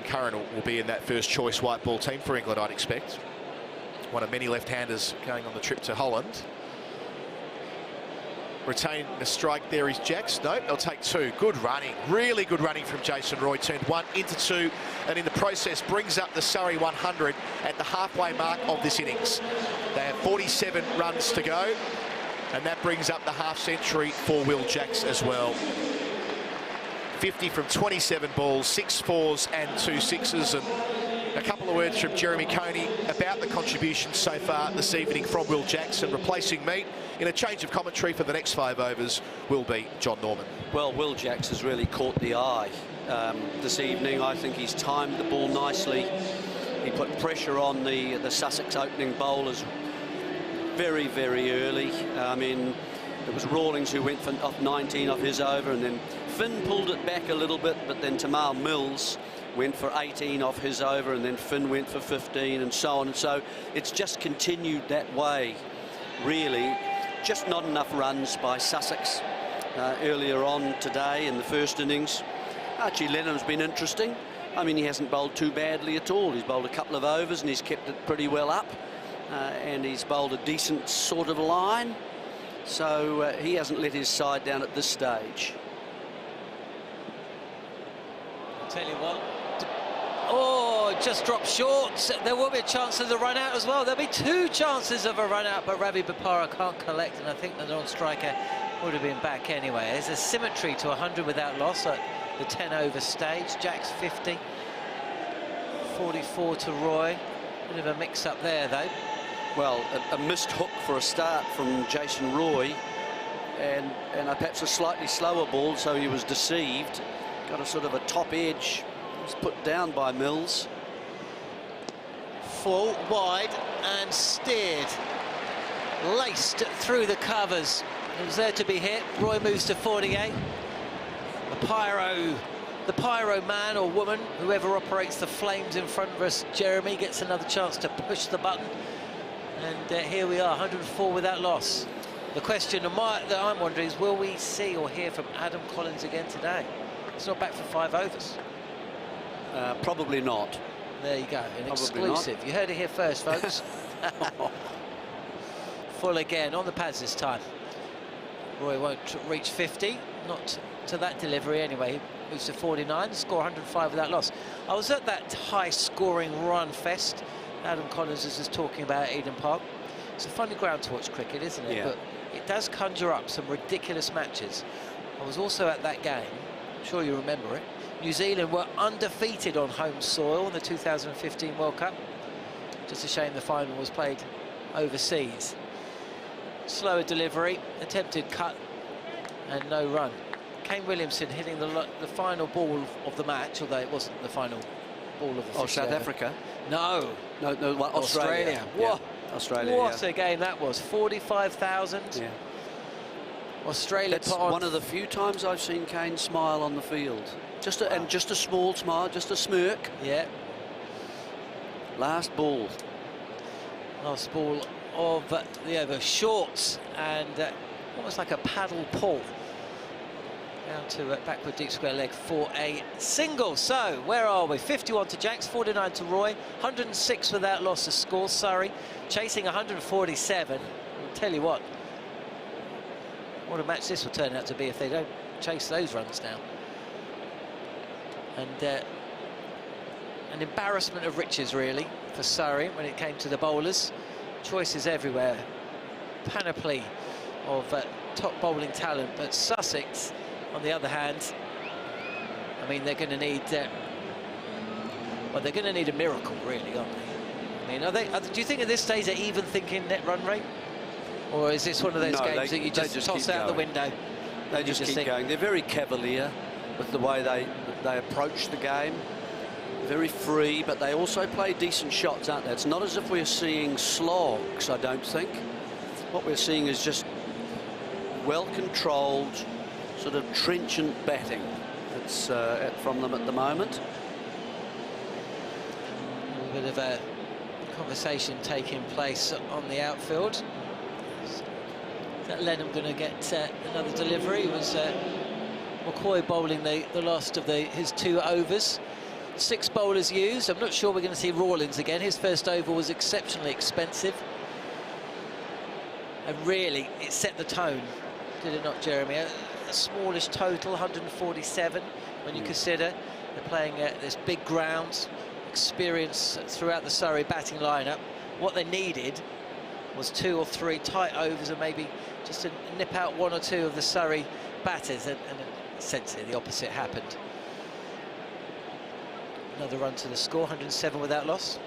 Curran will be in that first choice white ball team for England, I'd expect. One of many left-handers going on the trip to Holland. Retaining the strike there is Jacks. No, they'll take 2. Good running, really good running from Jason Roy. Turned 1 into 2, and in the process brings up the Surrey 100 at the halfway mark of this innings. They have 47 runs to go, and that brings up the half century for Will Jacks as well. 50 from 27 balls, 6 4s and 2 6s, and a couple of words from Jeremy Coney about the contribution so far this evening from Will Jacks. And replacing me in a change of commentary for the next 5 overs will be John Norman. Well, Will Jacks has really caught the eye this evening. I think he's timed the ball nicely. He put pressure on the Sussex opening bowlers very, very early. I mean, it was Rawlings who went for off 19 off his over, and then Finn pulled it back a little bit, but then Tamal Mills went for 18 off his over, and then Finn went for 15, and so on. And so it's just continued that way, really. Just not enough runs by Sussex earlier on today in the first innings. Archie Lennon's been interesting. I mean, he hasn't bowled too badly at all. He's bowled a couple of overs and he's kept it pretty well up, and he's bowled a decent sort of line. So he hasn't let his side down at this stage. I'll tell you what. Oh, just dropped short. There will be a chance of the run out as well. There'll be 2 chances of a run out, but Ravi Bopara can't collect, and I think the non-striker would have been back anyway. There's a symmetry to 100 without loss at the 10 over stage. Jack's 50, 44 to Roy. Bit of a mix-up there, though. Well, a missed hook for a start from Jason Roy, and perhaps a slightly slower ball, so he was deceived. Got a sort of a top edge. Was put down by Mills. Full, wide, and steered. Laced through the covers. It was there to be hit. Roy moves to 48. The pyro man or woman, whoever operates the flames in front of us, Jeremy, gets another chance to push the button. And here we are, 104 without loss. The question that I'm wondering is, will we see or hear from Adam Collins again today? He's not back for 5 overs. Probably not. There you go, an Probably exclusive. not. You heard it here first, folks. Full again, on the pads this time. Roy won't reach 50, not to that delivery anyway. He moves to 49, score 105 without loss. I was at that high-scoring run fest Adam Collins is just talking about Eden Park. It's a funny ground to watch cricket, isn't it? Yeah. But it does conjure up some ridiculous matches. I was also at that game, I'm sure you remember it. New Zealand were undefeated on home soil in the 2015 World Cup. Just a shame the final was played overseas. Slower delivery, attempted cut, and no run. Kane Williamson hitting the final ball of the match, although it wasn't the final ball of the South Africa? No. No, Australia. What? Yeah. Australia, what a game that was. 45,000. Yeah. Australia That's put on... one of the few times I've seen Kane smile on the field. And just a small smile, just a smirk. Yeah. Last ball. Last ball of the over. Short and almost like a paddle pull. Down to backward deep square leg for a single. So, where are we? 51 to Jacks, 49 to Roy, 106 without loss to score. Surrey chasing 147. I'll tell you what a match this will turn out to be if they don't chase those runs down. And an embarrassment of riches, really, for Surrey when it came to the bowlers. Choices everywhere. Panoply of top bowling talent, but Sussex, on the other hand, I mean, they're going to need well, they're going to need a miracle, really, aren't they? I mean, do you think at this stage they're even thinking net run rate, or is this one of those games that you just toss out the window? They just keep going. They're very cavalier with the way they approach the game. Very free, but they also play decent shots, aren't they? It's not as if we're seeing slogs, I don't think. What we're seeing is just well-controlled, sort of trenchant batting that's from them at the moment. A bit of a conversation taking place on the outfield. Is that Lennon going to get another delivery? It was McCoy bowling the last of his 2 overs. 6 bowlers used. I'm not sure we're going to see Rawlins again. His first over was exceptionally expensive. And really, it set the tone, did it not, Jeremy? A smallish total, 147, when you consider they're playing this big ground, experience throughout the Surrey batting lineup. What they needed was 2 or 3 tight overs and maybe just to nip out 1 or 2 of the Surrey batters, and essentially the opposite happened. Another run to the score, 107 without loss.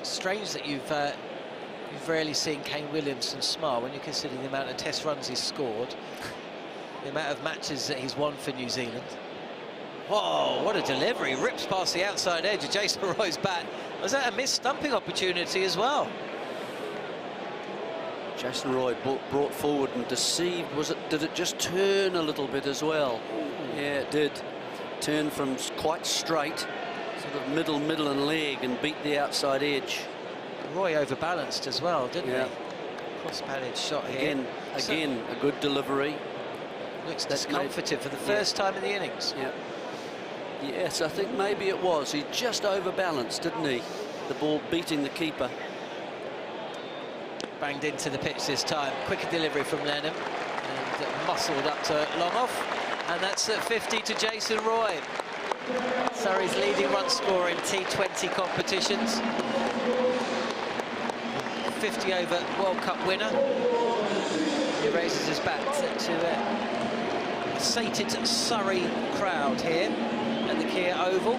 Strange that you've rarely seen Kane Williamson smile when you consider the amount of test runs he's scored, the amount of matches that he's won for New Zealand. Whoa, what a delivery. Rips past the outside edge of Jason Roy's bat. Was that a missed stumping opportunity as well? Jason Roy brought forward and deceived. Did it just turn a little bit as well? Yeah, it did. Turn from quite straight, sort of middle and leg, and beat the outside edge. Roy overbalanced as well, didn't he? Cross-batted shot here. Again, a good delivery. Looks discomforted for the first time in the innings. Yeah. Yes, I think maybe it was. He just overbalanced, didn't he? The ball beating the keeper. Banged into the pitch this time. Quicker delivery from Lennon, and muscled up to long off. And that's at 50 to Jason Roy. Surrey's leading run scorer in T20 competitions. 50 over World Cup winner. He raises his bat to a sated Surrey crowd here at the Kia Oval.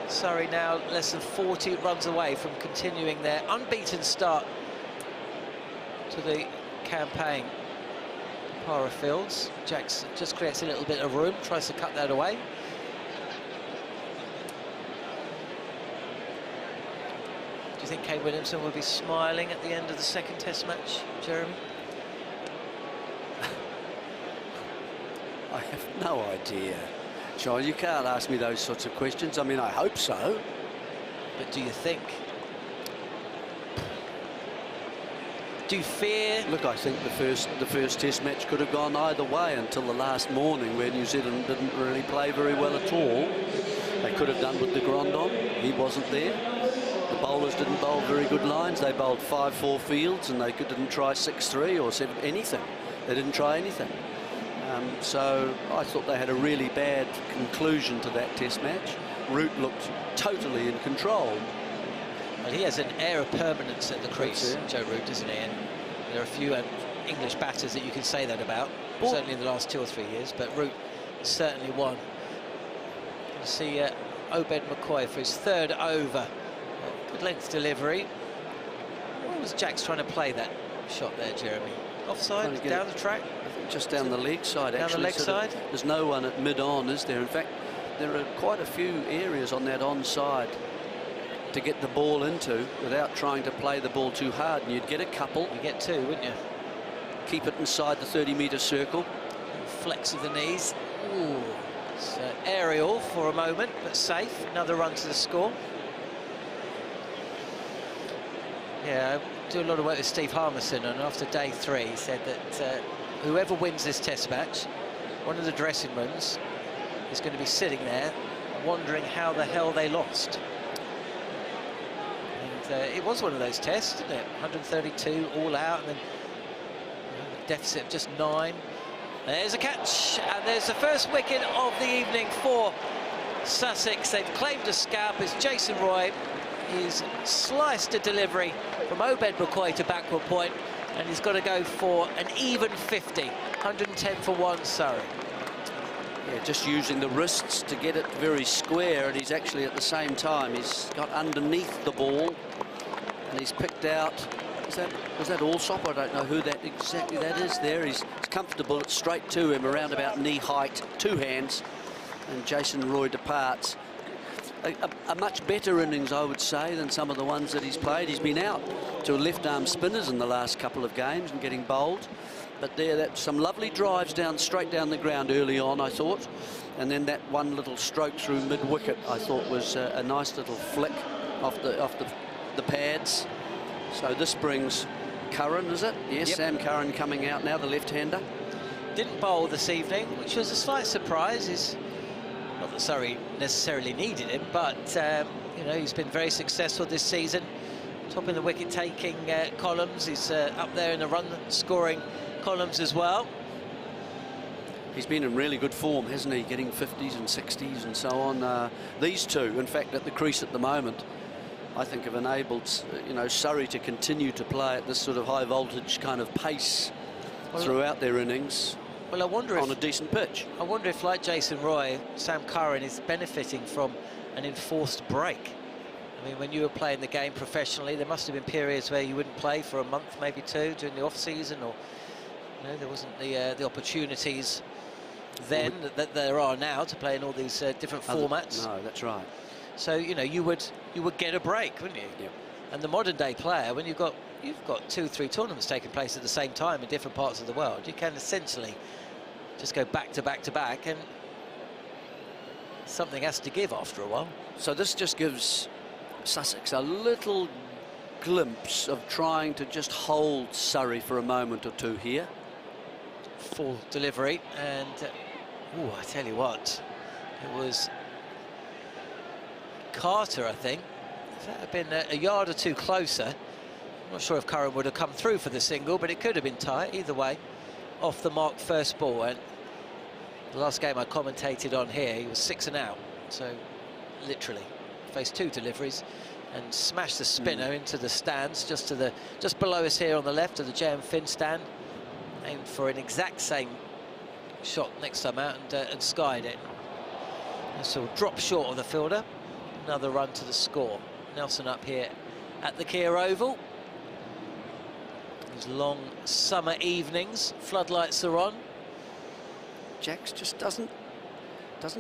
Surrey now less than 40 runs away from continuing their unbeaten start to the campaign. Para Fields. Jacks just creates a little bit of room, tries to cut that away. Do you think Kane Williamson will be smiling at the end of the second Test match, Jeremy? I have no idea. John, you can't ask me those sorts of questions. I mean, I hope so. But do you think? Do you fear? Look, I think the first Test match could have gone either way until the last morning, where New Zealand didn't really play very well at all. They could have done with de Grandon. He wasn't there. The bowlers didn't bowl very good lines. They bowled 5-4 fields, and they didn't try 6-3 or 7 anything. They didn't try anything. So I thought they had a really bad conclusion to that Test match. Root looked totally in control. Well, he has an air of permanence at the crease, Joe Root, doesn't he? And there are a few English batters that you can say that about, certainly in the last 2 or 3 years, but Root is certainly one. You see Obed McCoy for his 3rd over. Good length delivery. Where was Jacks trying to play that shot there, Jeremy? Offside, down the track? I think just down the leg side, actually. Down the leg side? There's no one at mid-on, is there? In fact, there are quite a few areas on that onside to get the ball into without trying to play the ball too hard, and you'd get a couple. You get 2, wouldn't you? Keep it inside the 30-metre circle. Flex of the knees. Ooh, it's aerial for a moment, but safe. Another run to the score. Yeah, I do a lot of work with Steve Harmison, and after day 3 he said that whoever wins this test match, one of the dressing rooms is going to be sitting there wondering how the hell they lost. And it was one of those tests, didn't it? 132 all out, and then a deficit of just 9. There's a catch, and there's the first wicket of the evening for Sussex. They've claimed a scalp as Jason Roy. He's sliced a delivery from Obed McCoy to backward point, and he's got to go for an even 50. 110 for 1, Surrey. Yeah, just using the wrists to get it very square, and he's actually at the same time, he's got underneath the ball, and he's picked out, was that Allsop? I don't know who that exactly that is there. He's comfortable, it's straight to him, around about knee height, 2 hands, and Jason Roy departs. A much better innings, I would say, than some of the ones that he's played. He's been out to left-arm spinners in the last couple of games and getting bowled. But that's some lovely drives straight down the ground early on, I thought. And then that one little stroke through mid-wicket, I thought was a nice little flick off the pads. So this brings Curran, is it? Yes, yep. Sam Curran coming out now, the left-hander. Didn't bowl this evening, which was a slight surprise. Not that Surrey necessarily needed him, but you know, he's been very successful this season, topping the wicket-taking columns. He's up there in the run-scoring columns as well. He's been in really good form, hasn't he? Getting 50s and 60s and so on. These two, in fact, at the crease at the moment, I think have enabled, you know, Surrey to continue to play at this sort of high-voltage kind of pace throughout their innings. Well, I wonder on a decent pitch. I wonder if, like Jason Roy, Sam Curran is benefiting from an enforced break. I mean, when you were playing the game professionally, there must have been periods where you wouldn't play for a month, maybe 2, during the off-season, or you know, there wasn't the opportunities then that there are now to play in all these different formats. No, that's right. So you know, you would get a break, wouldn't you? Yep. And the modern-day player, when you've got 2-3 tournaments taking place at the same time in different parts of the world, you can essentially just go back to back to back, and something has to give after a while. So this just gives Sussex a little glimpse of trying to just hold Surrey for a moment or two here. Full delivery, and I tell you what, it was Carter, I think. If that had been a yard or 2 closer, I'm not sure if Curran would have come through for the single, but it could have been tight either way. Off the mark first ball, and the last game I commentated on here, he was 6 and out, so literally faced 2 deliveries and smashed the spinner into the stands, just below us here on the left of the JM Finn stand. Aimed for an exact same shot next time out and skied it. So drop short of the fielder. Another run to the score. Nelson up here at the Kia Oval. These long summer evenings, floodlights are on. Jax just doesn't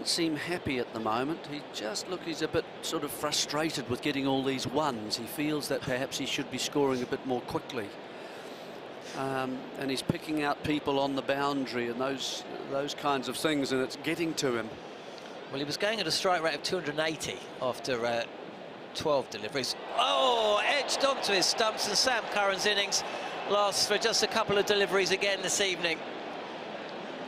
seem happy at the moment. He's a bit sort of frustrated with getting all these ones. He feels that perhaps he should be scoring a bit more quickly. And he's picking out people on the boundary and those kinds of things, and it's getting to him. Well, he was going at a strike rate of 280 after 12 deliveries. Oh, edged onto his stumps, and Sam Curran's innings lasts for just a couple of deliveries again this evening.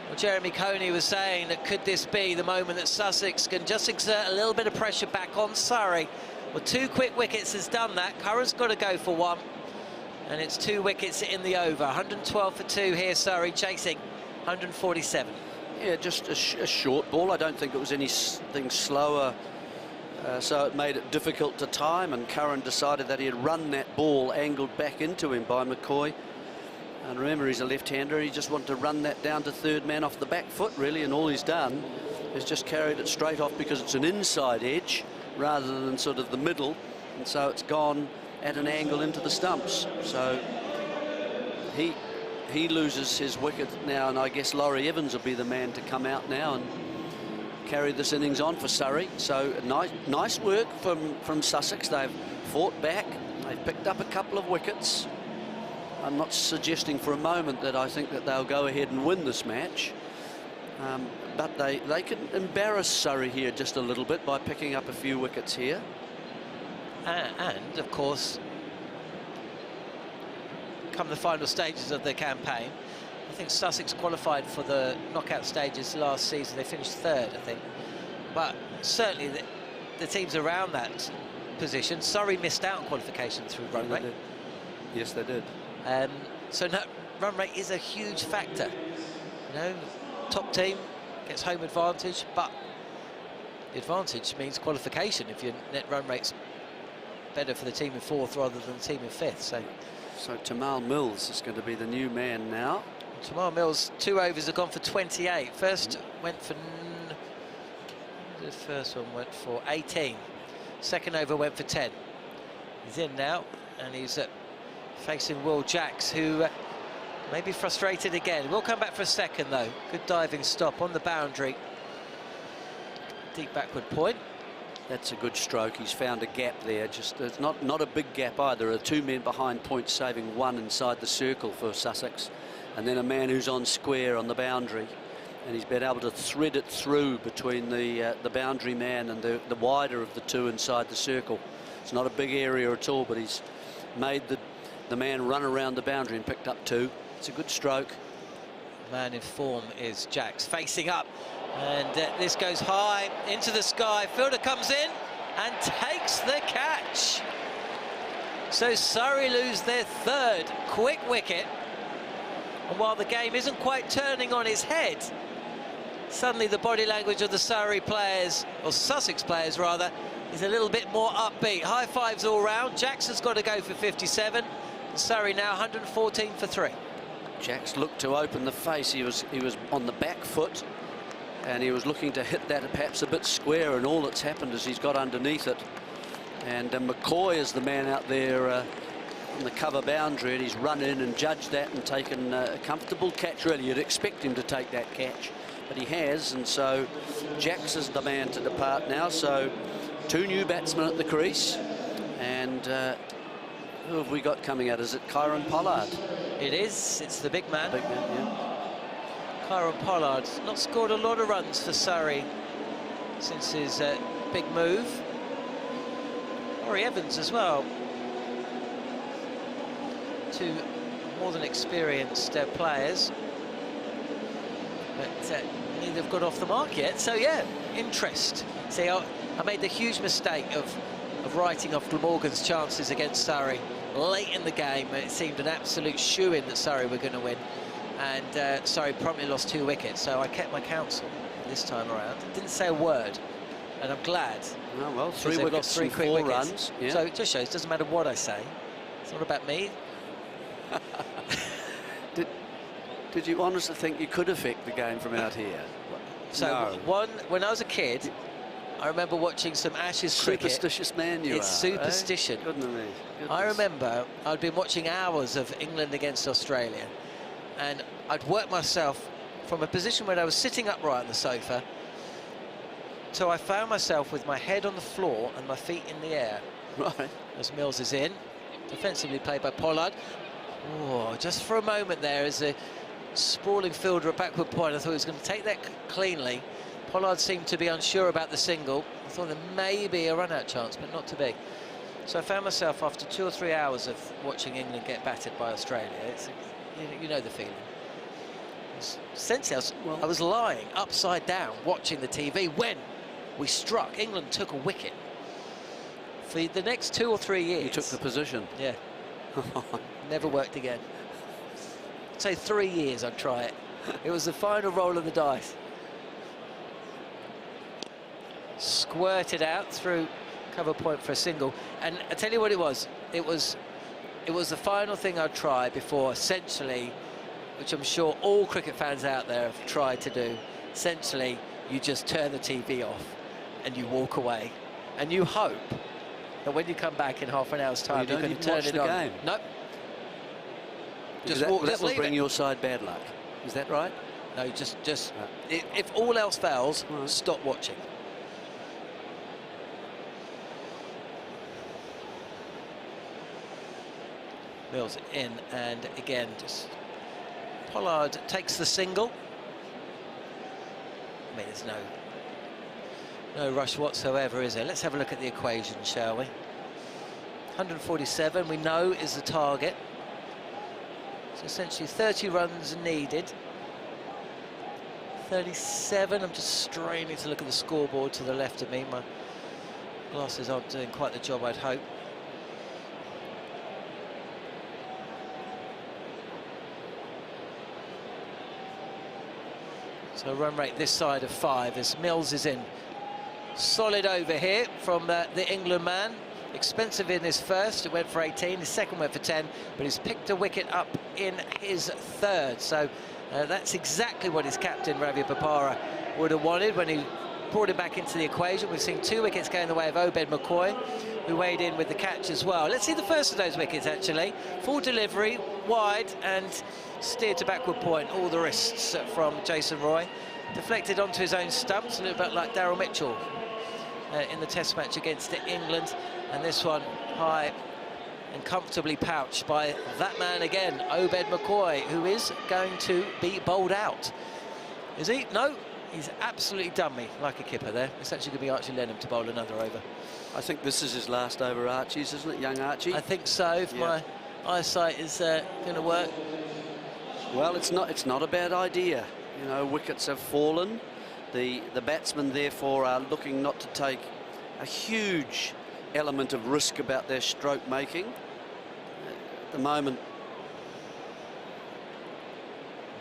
Well, Jeremy Coney was saying that could this be the moment that Sussex can just exert a little bit of pressure back on Surrey? Well, 2 quick wickets has done that. Curran's got to go for 1. And it's 2 wickets in the over. 112 for 2 here, Surrey chasing 147. Yeah, just a short ball. I don't think it was anything slower, so it made it difficult to time, and Curran decided that he'd run that ball angled back into him by McCoy. And remember, he's a left-hander. He just wanted to run that down to third man off the back foot, really, and all he's done is just carried it straight off because it's an inside edge rather than sort of the middle, and so it's gone at an angle into the stumps. So he loses his wicket now, and I guess Laurie Evans will be the man to come out now and carry this innings on for Surrey. So nice work from Sussex. They've fought back. They've picked up a couple of wickets. I'm not suggesting for a moment that I think that they'll go ahead and win this match, but they can embarrass Surrey here just a little bit by picking up a few wickets here. And of course, come the final stages of their campaign. I think Sussex qualified for the knockout stages last season. They finished third, I think. But certainly the teams around that position. Surrey missed out on qualification through run rate. Yes, they did. So no, run rate is a huge factor. You know, top team gets home advantage, but the advantage means qualification if your net run rate's better for the team in fourth rather than the team in fifth. So Tamal Mills is going to be the new man now. Tamal Mills, 2 overs have gone for 28. First went for... The first one went for 18. Second over went for 10. He's in now, and he's facing Will Jacks, who may be frustrated again. We'll come back for a second, though. Good diving stop on the boundary. Deep backward point. That's a good stroke. He's found a gap there. Just it's not a big gap either. There are 2 men behind point, saving 1 inside the circle for Sussex, and then a man who's on square on the boundary, and he's been able to thread it through between the boundary man and the wider of the 2 inside the circle. It's not a big area at all, but he's made the man run around the boundary and picked up 2. It's a good stroke. Man in form is Jacks, facing up, and this goes high into the sky. Fielder comes in and takes the catch. So Surrey lose their 3rd quick wicket, and while the game isn't quite turning on its head, suddenly the body language of the Surrey players, or Sussex players rather, is a little bit more upbeat. High fives all round. Jacks has got to go for 57. And Surrey now 114 for 3. Jacks looked to open the face. He was on the back foot, and he was looking to hit that perhaps a bit square, and all that's happened is he's got underneath it. And McCoy is the man out there on the cover boundary, and he's run in and judged that and taken a comfortable catch. Really, you'd expect him to take that catch, but he has, and so Jacks is the man to depart now. So 2 new batsmen at the crease, and who have we got coming out? Is it Kieran Pollard? It is. It's the big man. Big man, yeah. Kieran Pollard not scored a lot of runs for Surrey since his big move. Laurie Evans as well. 2 more than experienced players, but neither have got off the mark yet. So yeah, interest. See, I made the huge mistake of writing off Glamorgan's chances against Surrey late in the game. It seemed an absolute shoo-in that Surrey were going to win, and Surrey promptly lost 2 wickets. So I kept my counsel this time around. Didn't say a word, and I'm glad. Oh, well, 3 wickets, lost 3 quick 4 wickets. runs. Yeah. So it just shows, doesn't matter what I say. It's not about me. Did you honestly think you could affect the game from out here? So no. When I was a kid, I remember watching some Ashes cricket. Superstitious man you It's are. superstition. Eh? Goodness me. I remember I'd been watching hours of England against Australia, and I'd worked myself from a position where I was sitting upright on the sofa, so I found myself with my head on the floor and my feet in the air. Right. As Mills is in, defensively played by Pollard. Oh, just for a moment there, as a sprawling fielder at backward point, I thought he was going to take that cleanly. Pollard seemed to be unsure about the single. I thought there may be a run-out chance, but not to be. So I found myself after 2 or 3 hours of watching England get battered by Australia. You know the feeling. Essentially, I was lying upside down watching the TV when we struck. England took a wicket. For the next 2 or 3 years. You took the position. Yeah. Never worked again. Say 3 years I'd try it. It was the final roll of the dice. Squirted out through cover point for a single, and I tell you what it was the final thing I'd try before, essentially, which I'm sure all cricket fans out there have tried to do. Essentially, you just turn the TV off and you walk away, and you hope that when you come back in half an hour's time, you you're going to turn it on. Game. Nope. That will bring your side bad luck. Is that right? No, just if all else fails, stop watching. Mills in, and again, just Pollard takes the single. I mean, there's no rush whatsoever, is there? Let's have a look at the equation, shall we? 147, we know, is the target. So essentially 30 runs needed. 37. I'm just straining to look at the scoreboard to the left of me. My glasses aren't doing quite the job I'd hope. So run rate this side of 5 as Mills is in. Solid over here from the England man. Expensive in his first, it went for 18, his second went for 10, but he's picked a wicket up in his third. So that's exactly what his captain, Ravi Bopara, would have wanted when he brought him back into the equation. We've seen 2 wickets go in the way of Obed McCoy, who weighed in with the catch as well. Let's see the first of those wickets, actually. Full delivery, wide, and steered to backward point. All the wrists from Jason Roy. Deflected onto his own stumps, a little bit like Daryl Mitchell in the Test match against England. And this one high and comfortably pouched by that man again, Obed McCoy, who is going to be bowled out. Is he? No, he's absolutely done me like a kipper there. It's actually going to be Archie Lenham to bowl another over. I think this is his last over, Archie's, isn't it, young Archie? I think so, if my eyesight is going to work. Well, it's not a bad idea. You know, wickets have fallen. The batsmen, therefore, are looking not to take a huge element of risk about their stroke making. At the moment,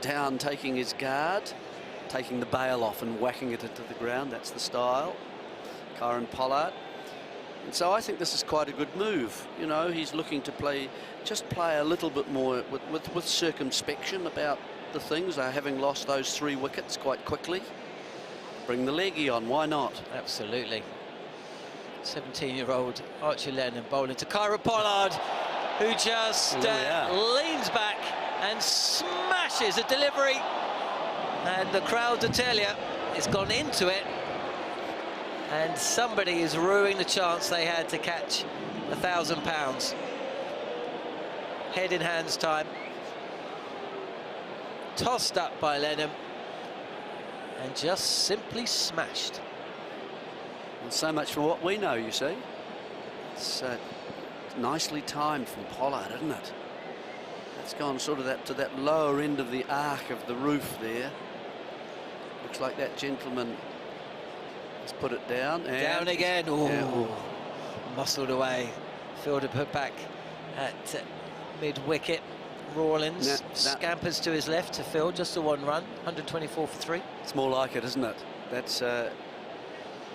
Down taking his guard, taking the bail off and whacking it into the ground. That's the style. Kieran Pollard. And so I think this is quite a good move. You know, he's looking to play a little bit more with circumspection about the things. They're having lost those 3 wickets quite quickly. Bring the leggy on, why not? Absolutely. 17-year-old Archie Lenham bowling to Kieran Pollard, who just leans back and smashes a delivery. And the crowd, to tell you, has gone into it. And somebody is ruining the chance they had to catch £1,000. Head in hands time. Tossed up by Lenham. And just simply smashed. And so much for what we know, you see. It's nicely timed from Pollard, isn't it? That's gone sort of to that lower end of the arc of the roof there. Looks like that gentleman has put it down. And down again. Ooh, muscled away. Fielder put back at mid-wicket. Rawlins scampers to his left to field, just a 1 run, 124 for 3. It's more like it, isn't it? That's an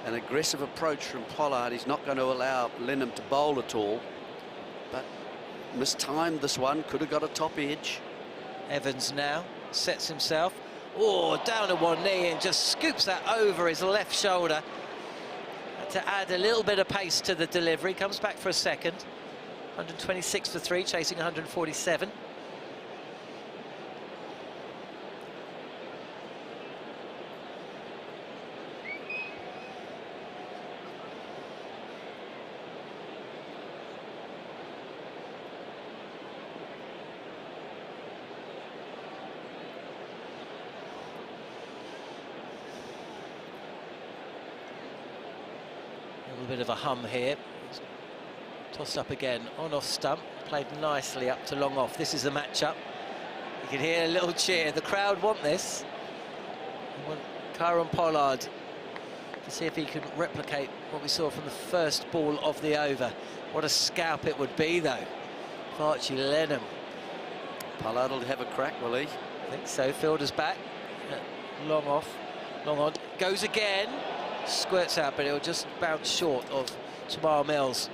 aggressive approach from Pollard. He's not going to allow Lenham to bowl at all, but mistimed this one, could have got a top edge. Evans now sets himself, down at one knee and just scoops that over his left shoulder to add a little bit of pace to the delivery. Comes back for a second. 126 for 3, chasing 147. Bit of a hum here. Tossed up again on off stump, played nicely up to long off. This is the matchup. You can hear a little cheer. The crowd want this. They want Kieran Pollard to see if he can replicate what we saw from the first ball of the over. What a scalp it would be, though, for Archie Lenham. Pollard will have a crack, will he? I think so. Fielder's back. Long off, long on. Goes again. Squirts out, but it'll just bounce short of Tamar Mills,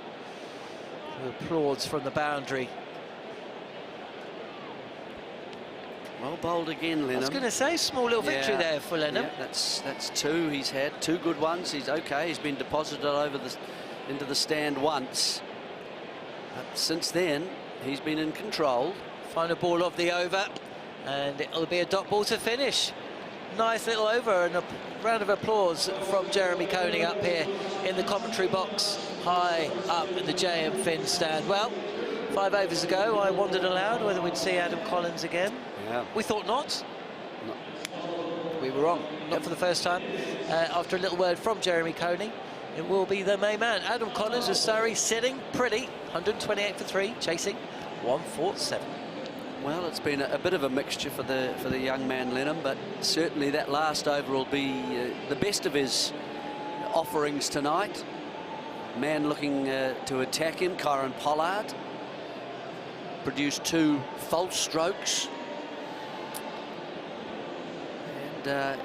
who applauds from the boundary. Well bowled again, Lenham. I was going to say, small little victory there for Lenham. Yeah, that's 2. He's had 2 good ones. He's okay. He's been deposited into the stand once, but since then he's been in control. Final ball of the over, and it'll be a dot ball to finish. Nice little over, and a round of applause from Jeremy Coney up here in the commentary box, high up in the JM Finn stand. Well, 5 overs ago, I wondered aloud whether we'd see Adam Collins again. Yeah. We thought not. We were wrong, not for the first time. After a little word from Jeremy Coney, it will be the main man. Adam Collins of Surrey, sitting pretty, 128 for 3, chasing 147. Well, it's been a bit of a mixture for the young man Lennon, but certainly that last over will be the best of his offerings tonight. Man looking to attack him, Kieran Pollard, produced 2 false strokes. And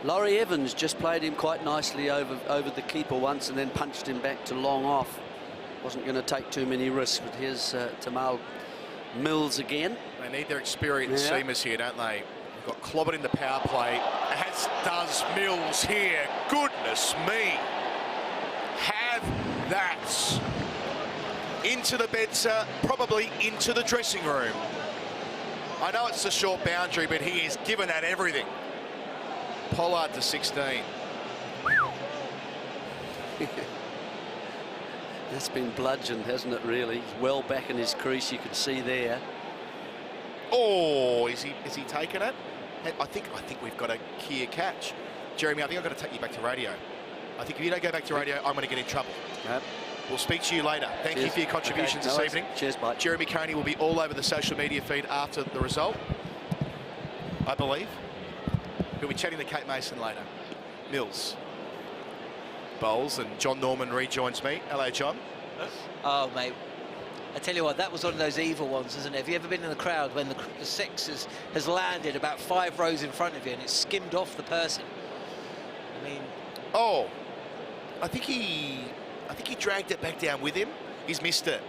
Laurie Evans just played him quite nicely over the keeper once and then punched him back to long off. Wasn't going to take too many risks, but here's Tamal Mills again. They need their experienced seamers here, don't they? They've got clobbered in the power play, as does Mills here. Goodness me. Have that. Into the Benzer, probably into the dressing room. I know it's a short boundary, but he is given that everything. Pollard to 16. That's been bludgeoned, hasn't it, really? Well back in his crease, you can see there. Oh, is he taking it? I think we've got a clear catch. Jeremy, I think I've got to take you back to radio. I think if you don't go back to radio, I'm going to get in trouble. Yep. We'll speak to you later. Thank you for your contributions this evening. Cheers, mate. Jeremy Coney will be all over the social media feed after the result, I believe. We'll be chatting to Kate Mason later. Mills bowls, and John Norman rejoins me. Hello, John. Oh, mate. I tell you what, that was one of those evil ones, isn't it? Have you ever been in the crowd when the 6 has landed about 5 rows in front of you and it's skimmed off the person? I mean... Oh, I think he dragged it back down with him. He's missed it.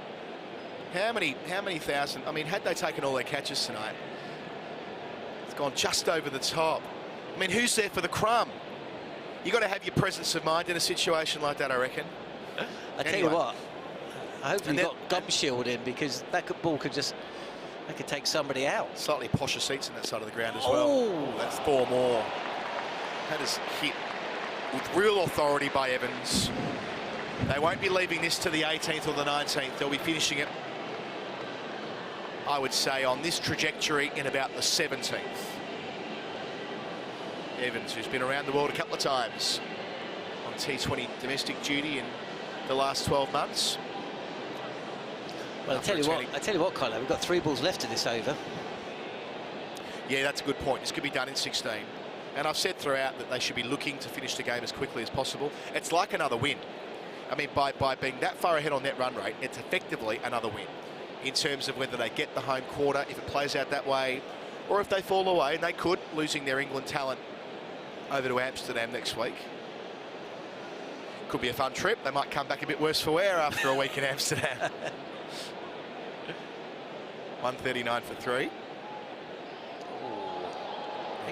How many thousand? I mean, had they taken all their catches tonight, it's gone just over the top. I mean, who's there for the crumb? You got to have your presence of mind in a situation like that, I reckon. I tell you what, I hope you got gum shield in, because that ball could take somebody out. Slightly posher seats in that side of the ground as well. Oh, that's 4 more. That is hit with real authority by Evans. They won't be leaving this to the 18th or the 19th. They'll be finishing it, I would say, on this trajectory in about the 17th. Evans, who's been around the world a couple of times on T20 domestic duty in the last 12 months. Well, I tell you what, Kylo, we've got 3 balls left of this over. Yeah, that's a good point. This could be done in 16. And I've said throughout that they should be looking to finish the game as quickly as possible. It's like another win. I mean, by being that far ahead on net run rate, it's effectively another win in terms of whether they get the home quarter, if it plays out that way, or if they fall away, and they could, losing their England talent over to Amsterdam next week. Could be a fun trip. They might come back a bit worse for wear after a week in Amsterdam. 139 for 3.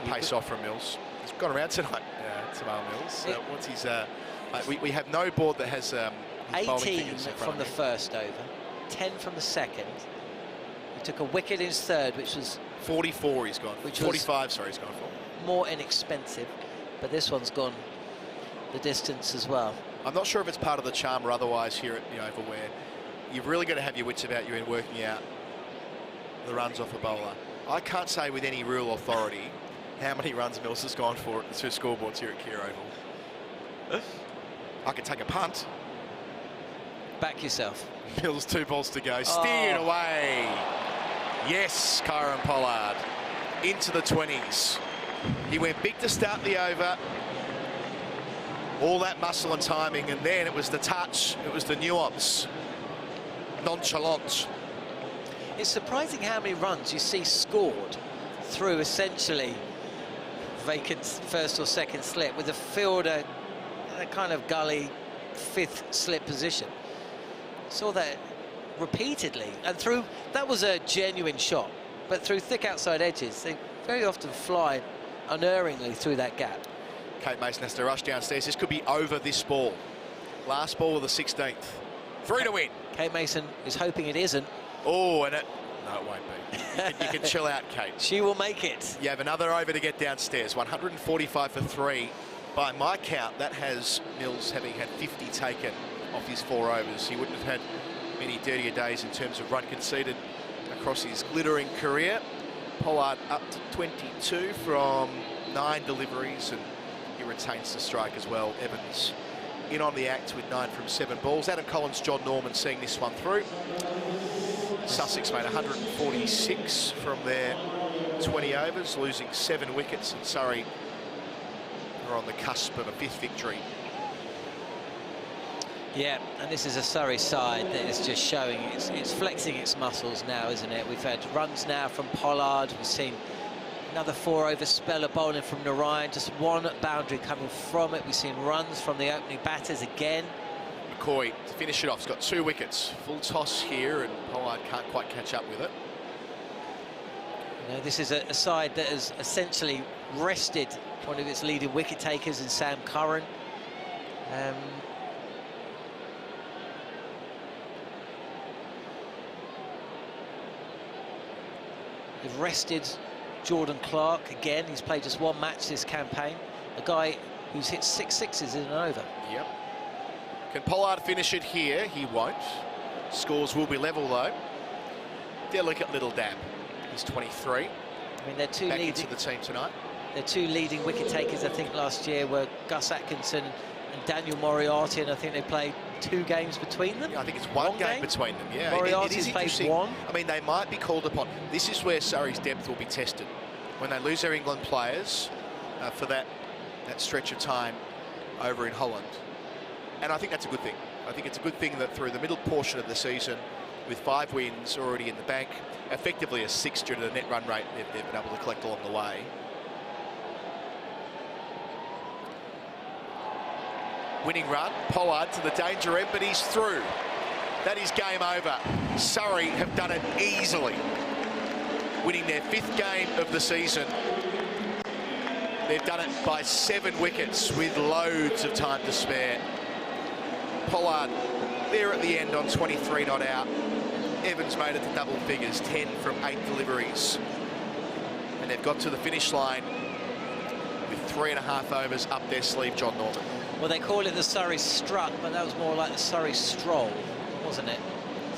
Pace off from Mills. He's gone around tonight, Tamal Mills. What's his... we have no board that has 18 from the first over, 10 from the second. He took a wicket in his third, which was... 44 he's gone. 45, sorry, he's gone for. More inexpensive, but this one's gone the distance as well. I'm not sure if it's part of the charm or otherwise here at the Oval, where you've really got to have your wits about you in working out the runs off a bowler. I can't say with any real authority how many runs Mills has gone for at the 2 scoreboards here at Kia Oval. I could take a punt. Back yourself. Mills, 2 balls to go. Steered away. Yes, Kieran Pollard into the 20s. He went big to start the over. All that muscle and timing, and then it was the touch, it was the nuance. Nonchalant. It's surprising how many runs you see scored through essentially vacant first or second slip with a fielder in a kind of gully 5th slip position. Saw that repeatedly, and through, that was a genuine shot, but through thick outside edges, they very often fly unerringly through that gap. Kate Mason has to rush downstairs. This could be over this ball. Last ball of the 16th. 3 to win. Kate Mason is hoping it isn't. Oh, and no, it won't be. You can chill out, Kate. She will make it. You have another over to get downstairs. 145 for 3. By my count, that has Mills having had 50 taken off his 4 overs. He wouldn't have had many dirtier days in terms of run conceded across his glittering career. Pollard up to 22 from 9 deliveries, and he retains the strike as well. Evans in on the act with 9 from 7 balls. Adam Collins, John Norman seeing this one through. Sussex made 146 from their 20 overs, losing 7 wickets, and Surrey are on the cusp of a 5th victory. Yeah, and this is a Surrey side that is just showing, it's flexing its muscles now, isn't it? We've had runs now from Pollard, we've seen another 4-over spell of bowling from Narayan, just one boundary coming from it. We've seen runs from the opening batters again. McCoy to finish it off, he's got 2 wickets. Full toss here, and Pollard can't quite catch up with it. You know, this is a side that has essentially rested one of its leading wicket takers in Sam Curran. They've rested Jordan Clark again. He's played just 1 match this campaign. A guy who's hit 6 sixes in an over. Yep. Can Pollard finish it here? He won't. Scores will be level though. Delicate little dab. He's 23. I mean, they're two back leading into the team tonight. Their 2 leading wicket takers, I think, last year were Gus Atkinson and Daniel Moriarty, and I think they played 2 games between them. Yeah, I think it's one game between them. Yeah, Moriarty's played 1. I mean, they might be called upon. This is where Surrey's depth will be tested when they lose their England players for that stretch of time over in Holland. And I think that's a good thing. I think it's a good thing that through the middle portion of the season, with 5 wins already in the bank, effectively a 6 due to the net run rate they've been able to collect along the way. Winning run, Pollard to the danger end, but he's through. That is game over. Surrey have done it easily, winning their 5th game of the season. They've done it by 7 wickets with loads of time to spare. Pollard there at the end on 23 not out. Evans made it to double figures, 10 from 8 deliveries. And they've got to the finish line with 3.5 overs up their sleeve, John Norman. Well, they call it the Surrey strut, but that was more like the Surrey stroll, wasn't it?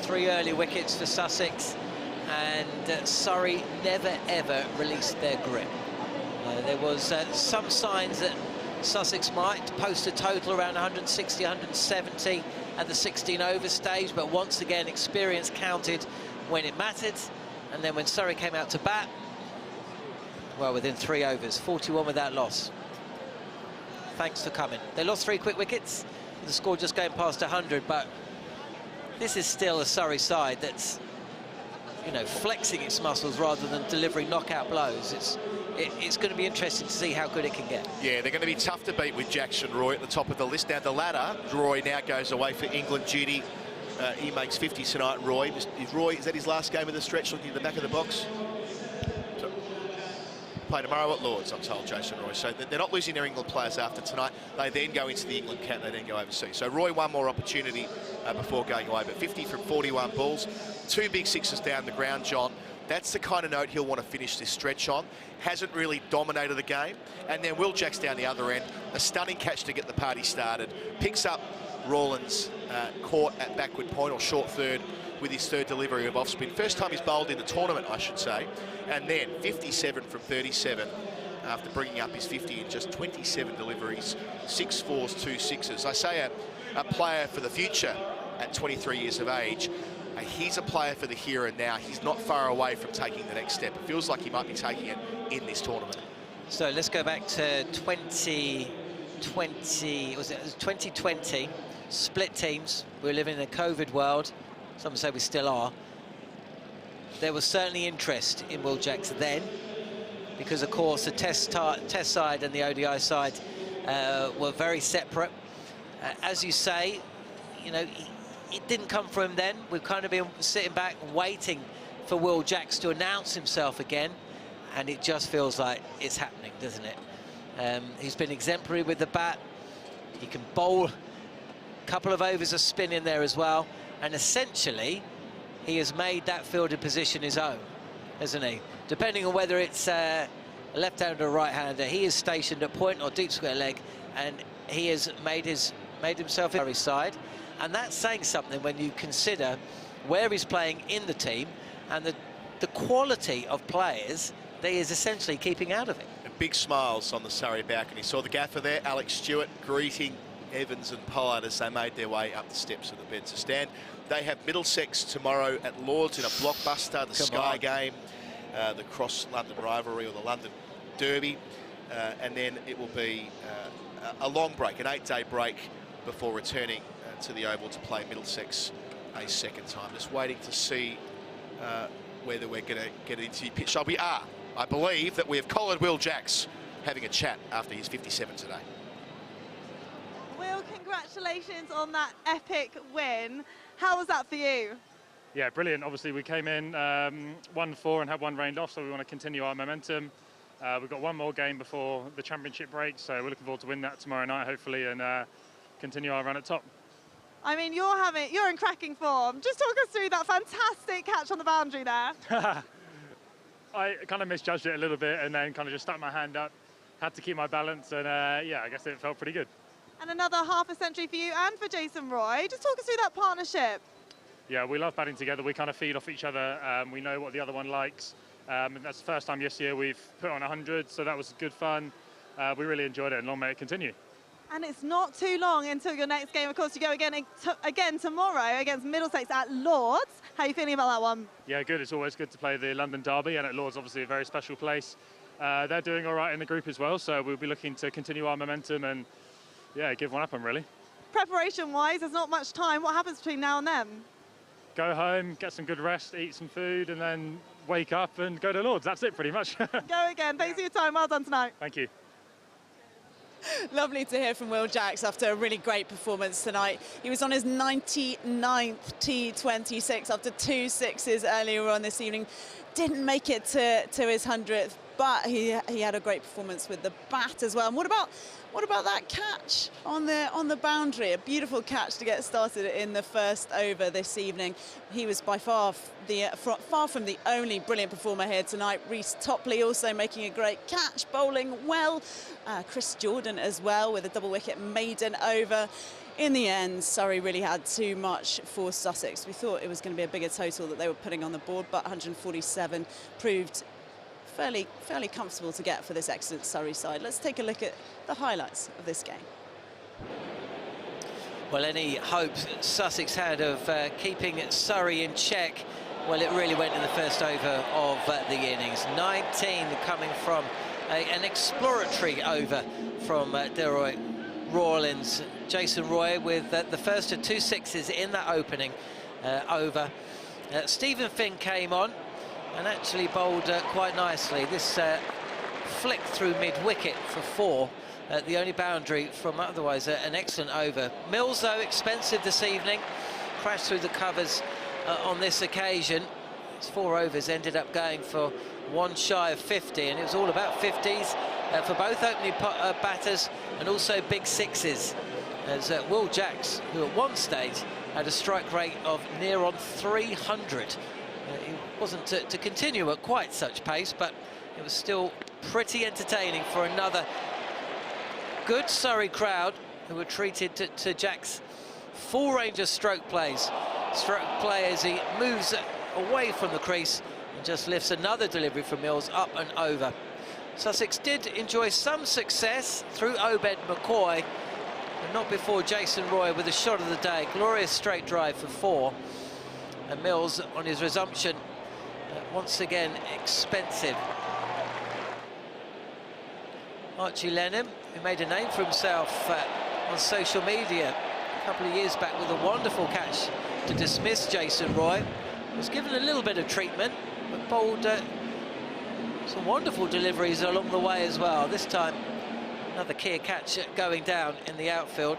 3 early wickets for Sussex, and Surrey never, ever released their grip. There was some signs that Sussex might post a total around 160, 170 at the 16-over stage, but once again, experience counted when it mattered, and then when Surrey came out to bat, well, within 3 overs, 41 without loss. Thanks for coming. They lost 3 quick wickets, the score just going past 100, but this is still a Surrey side that's, you know, flexing its muscles rather than delivering knockout blows. It's going to be interesting to see how good it can get. Yeah, they're going to be tough to beat with Jackson Roy at the top of the list. Now, the ladder, Roy now goes away for England duty. He makes 50 tonight, Roy. Is that his last game of the stretch, looking at the back of the box? So, play tomorrow at Lords, I'm told, Jason Roy. So they're not losing their England players after tonight. They then go into the England camp, they then go overseas. So Roy, one more opportunity before going away, but 50 from 41 balls. 2 big sixes down the ground, John. That's the kind of note he'll want to finish this stretch on. Hasn't really dominated the game. And then Will Jacks down the other end. A stunning catch to get the party started. Picks up Rawlins caught at backward point or short third with his 3rd delivery of off spin. First time he's bowled in the tournament, I should say. And then 57 from 37 after bringing up his 50 in just 27 deliveries. 6 fours, 2 sixes. I say a player for the future at 23 years of age. He's a player for the here and now. He's not far away from taking the next step. It feels like he might be taking it in this tournament. So let's go back to 2020, was it 2020, split teams. We're living in a COVID world. Some say we still are. There was certainly interest in Will Jacks then, because of course the test side and the ODI side were very separate. As you say, you know, it didn't come from him then. We've kind of been sitting back waiting for Will Jacks to announce himself again, and it just feels like it's happening, doesn't it? He's been exemplary with the bat. He can bowl a couple of overs of spin in there as well, and essentially he has made that fielded position his own, hasn't he? Depending on whether it's a left-hander or right-hander, he is stationed at point or deep square leg, and he has made himself in his side. And that's saying something when you consider where he's playing in the team and the quality of players that he is essentially keeping out of it. And big smiles on the Surrey balcony. Saw the gaffer there, Alex Stewart, greeting Evans and Pollard as they made their way up the steps of the bed to stand. They have Middlesex tomorrow at Lords in a blockbuster, the Sky game, the cross-London rivalry or the London Derby. And then it will be a long break, an 8-day break before returning to the Oval to play Middlesex a second time. Just waiting to see whether we're going to get an interview pitch. So we are. I believe that we have collared Will Jacks having a chat after his 57 today. Will, congratulations on that epic win. How was that for you? Yeah, brilliant. Obviously, we came in 1-4 and had one rained off, so we want to continue our momentum. We've got one more game before the championship break, so we're looking forward to win that tomorrow night, hopefully, and continue our run at top. I mean, you're in cracking form. Just talk us through that fantastic catch on the boundary there. I kind of misjudged it a little bit and then kind of just stuck my hand up, had to keep my balance, and yeah, I guess it felt pretty good. And another half a century for you and for Jason Roy. Just talk us through that partnership. Yeah, we love batting together. We kind of feed off each other. We know what the other one likes. And that's the first time this year we've put on 100, so that was good fun. We really enjoyed it, and long may it continue. And it's not too long until your next game. Of course, you go again tomorrow against Middlesex at Lords. How are you feeling about that one? Yeah, good. It's always good to play the London Derby, and at Lords, obviously, a very special place. They're doing all right in the group as well, so we'll be looking to continue our momentum and, yeah, give one up on, really. Preparation-wise, there's not much time. What happens between now and then? Go home, get some good rest, eat some food, and then wake up and go to Lords. That's it, pretty much. Go again. Thanks for your time. Well done tonight. Thank you. Lovely to hear from Will Jacks after a really great performance tonight. He was on his 99th T20 after 2 sixes earlier on this evening. Didn't make it to his 100th, but he had a great performance with the bat as well. And what about that catch on the boundary? A beautiful catch to get started in the first over this evening. He was by far from the only brilliant performer here tonight. Reece Topley also making a great catch, bowling well. Chris Jordan as well with a double wicket maiden over. In the end, Surrey really had too much for Sussex. We thought it was going to be a bigger total that they were putting on the board, but 147 proved fairly comfortable to get for this excellent Surrey side. Let's take a look at the highlights of this game. Well, any hope Sussex had of keeping Surrey in check, well, it really went in the first over of the innings. 19 coming from an exploratory over from Delroy Rawlins. Jason Roy with the first of 2 sixes in that opening over. Stephen Finn came on and actually bowled quite nicely. This flicked through mid-wicket for 4, the only boundary from otherwise an excellent over. Mills, though, expensive this evening, crashed through the covers on this occasion. His 4 overs ended up going for 1 shy of 50, and it was all about 50s for both opening batters and also big sixes. As Will Jacks, who at one stage had a strike rate of near on 300. He wasn't to continue at quite such pace, but it was still pretty entertaining for another good Surrey crowd who were treated to Jack's full range of stroke plays. Stroke play as he moves away from the crease and just lifts another delivery from Mills up and over. Sussex did enjoy some success through Obed McCoy, but not before Jason Roy with a shot of the day. Glorious straight drive for 4. And Mills on his resumption, once again expensive. Archie Lennon, who made a name for himself on social media a couple of years back with a wonderful catch to dismiss Jason Roy, was given a little bit of treatment, but bowled some wonderful deliveries along the way as well. This time, another key catch going down in the outfield.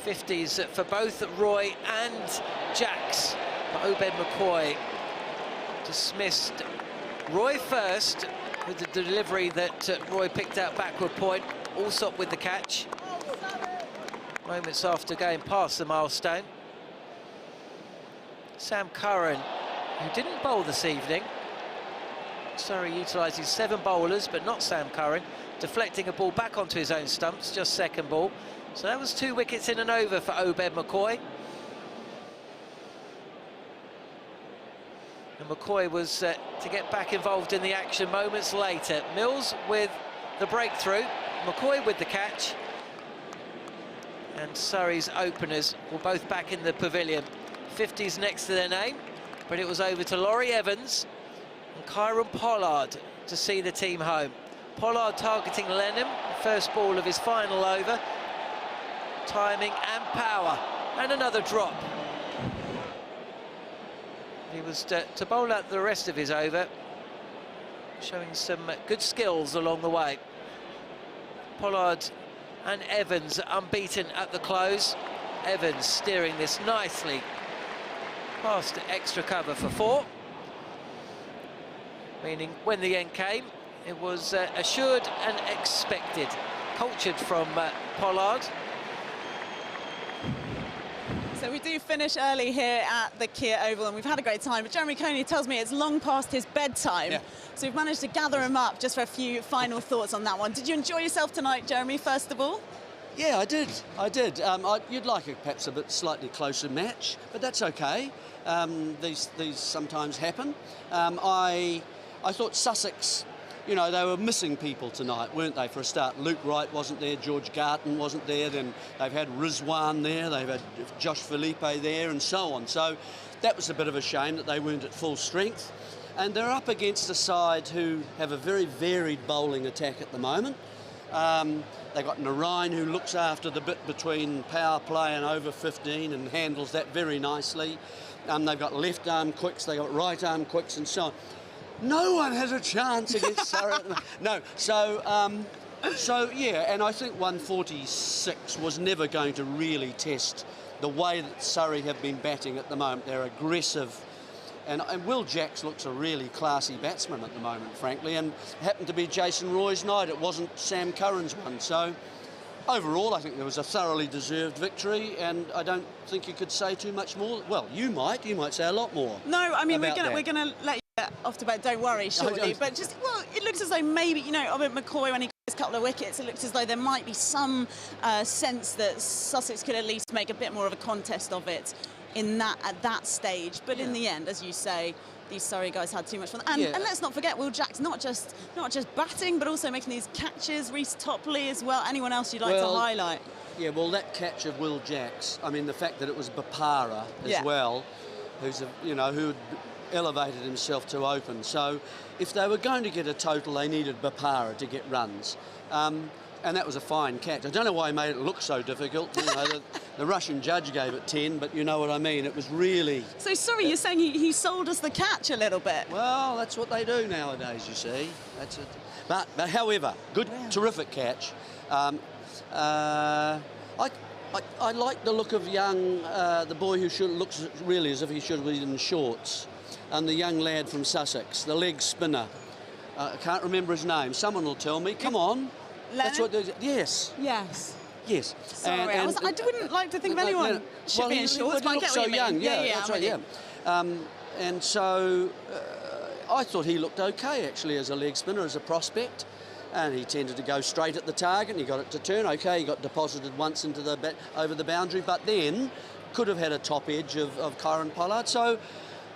'50s for both Roy and Jacks, but Obed McCoy dismissed Roy first with the delivery that Roy picked out backward point. Allsop with the catch. Moments after going past the milestone. Sam Curran, who didn't bowl this evening. Surrey utilising 7 bowlers, but not Sam Curran, deflecting a ball back onto his own stumps, just second ball. So that was 2 wickets in and over for Obed McCoy. And McCoy was to get back involved in the action moments later. Mills with the breakthrough, McCoy with the catch. and Surrey's openers were both back in the pavilion. 50s next to their name, but it was over to Laurie Evans and Kyron Pollard to see the team home. Pollard targeting Lennon, the first ball of his final over. Timing and power, and another drop. He was to bowl out the rest of his over, showing some good skills along the way. Pollard and Evans unbeaten at the close. Evans steering this nicely past extra cover for 4, meaning when the end came, it was assured and expected. Cultured from Pollard. So we do finish early here at the Kia Oval, and we've had a great time. But Jeremy Coney tells me it's long past his bedtime. Yeah. So we've managed to gather him up just for a few final thoughts on that one. Did you enjoy yourself tonight, Jeremy, first of all? Yeah, I did. You'd like perhaps a bit slightly closer match, but that's okay. These sometimes happen. I thought Sussex, you know, they were missing people tonight, weren't they, for a start? Luke Wright wasn't there, George Garton wasn't there, then they've had Rizwan there, they've had Josh Felipe there, and so on. So that was a bit of a shame that they weren't at full strength. And they're up against a side who have a very varied bowling attack at the moment. They've got Narayan, who looks after the bit between power play and over 15 and handles that very nicely. They've got left-arm quicks, they've got right-arm quicks, and so on. No one has a chance against Surrey. No, so yeah, and I think 146 was never going to really test the way that Surrey have been batting at the moment. They're aggressive, and Will Jacks looks a really classy batsman at the moment, frankly, and happened to be Jason Roy's night. It wasn't Sam Curran's one. So overall, I think there was a thoroughly deserved victory, and I don't think you could say too much more. Well, you might say a lot more. No, I mean, we're about gonna let you get off to bed, don't worry, shortly. But just, well, it looks as though maybe, you know, Robert McCoy, when he got his couple of wickets, it looks as though there might be some sense that Sussex could at least make a bit more of a contest of it at that stage. But in the end, as you say, these Surrey guys had too much fun. And let's not forget, Will Jacks not just batting, but also making these catches. Reece Topley as well. Anyone else you'd like to highlight? Yeah, well, that catch of Will Jacks, I mean, the fact that it was Bapara as well, who's who elevated himself to open. So if they were going to get a total, they needed Bapara to get runs. And that was a fine catch. I don't know why he made it look so difficult. You know, the Russian judge gave it 10, but you know what I mean. It was really... So, sorry, you're saying he sold us the catch a little bit? Well, that's what they do nowadays, you see. That's it. But however, good, terrific catch. I like the look of young, the boy who looks really as if he should be in shorts, and the young lad from Sussex, the leg spinner. I can't remember his name. Someone will tell me. Come on. That's what. Yes. Yes. Yes. Sorry, I wouldn't like to think of anyone should be in shorts, but I get what you young. mean. Yeah, that's right. Yeah. And so I thought he looked okay actually as a leg spinner, as a prospect. And he tended to go straight at the target, and he got it to turn. Okay, he got deposited once into over the boundary, but then could have had a top edge of Kyron Pollard. So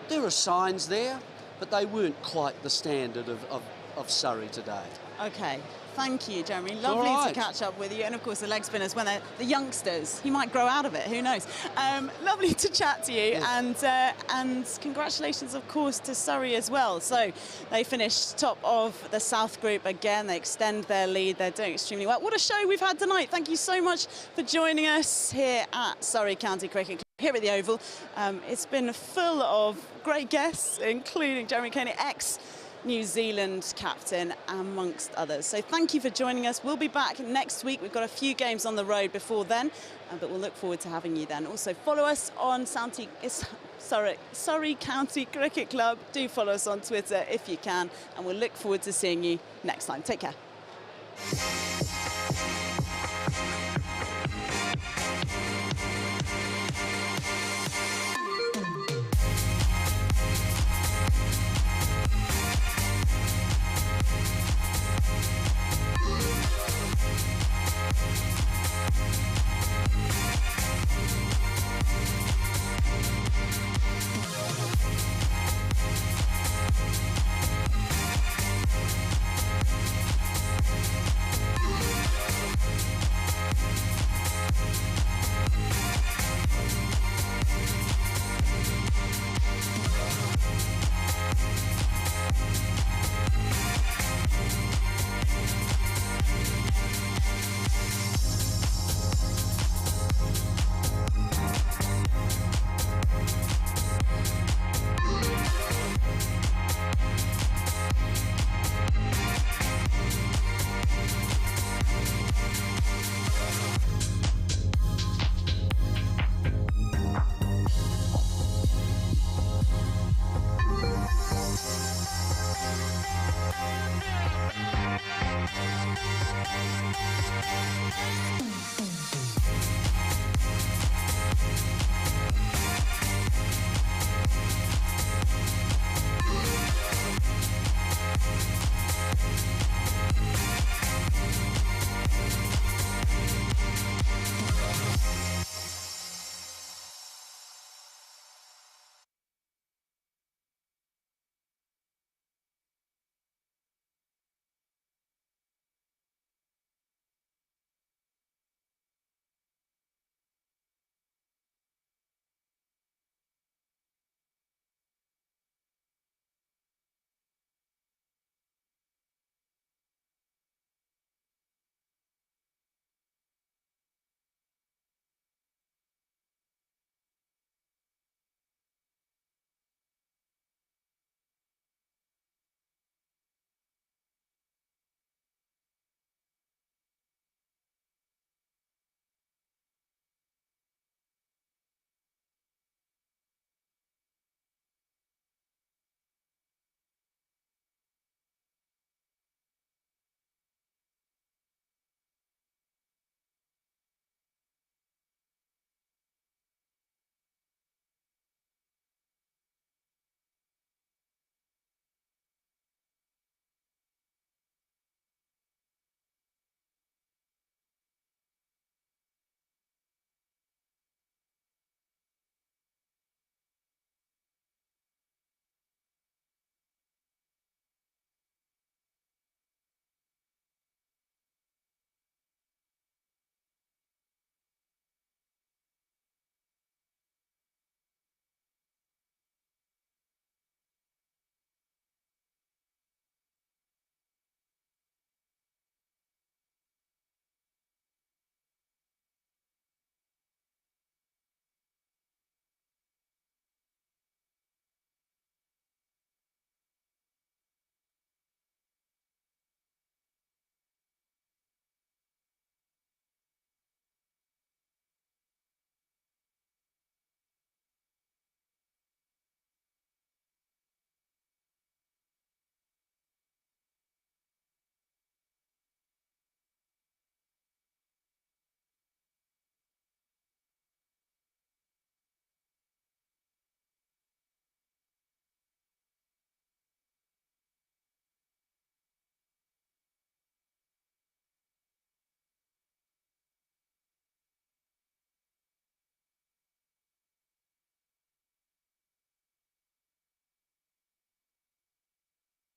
there are signs there, but they weren't quite the standard of Surrey today. Okay. Thank you, Jeremy. Lovely to catch up with you. And, of course, the leg spinners, when they're the youngsters, he might grow out of it. Who knows? Lovely to chat to you. Yeah. And congratulations, of course, to Surrey as well. So they finished top of the South Group again. They extend their lead. They're doing extremely well. What a show we've had tonight. Thank you so much for joining us here at Surrey County Cricket Club, here at the Oval. It's been full of great guests, including Jeremy Coney, New Zealand captain, amongst others. So thank you for joining us. We'll be back next week. We've got a few games on the road before then, but we'll look forward to having you then. Also, follow us on Surrey County Cricket Club. Do follow us on Twitter if you can, and we'll look forward to seeing you next time. Take care.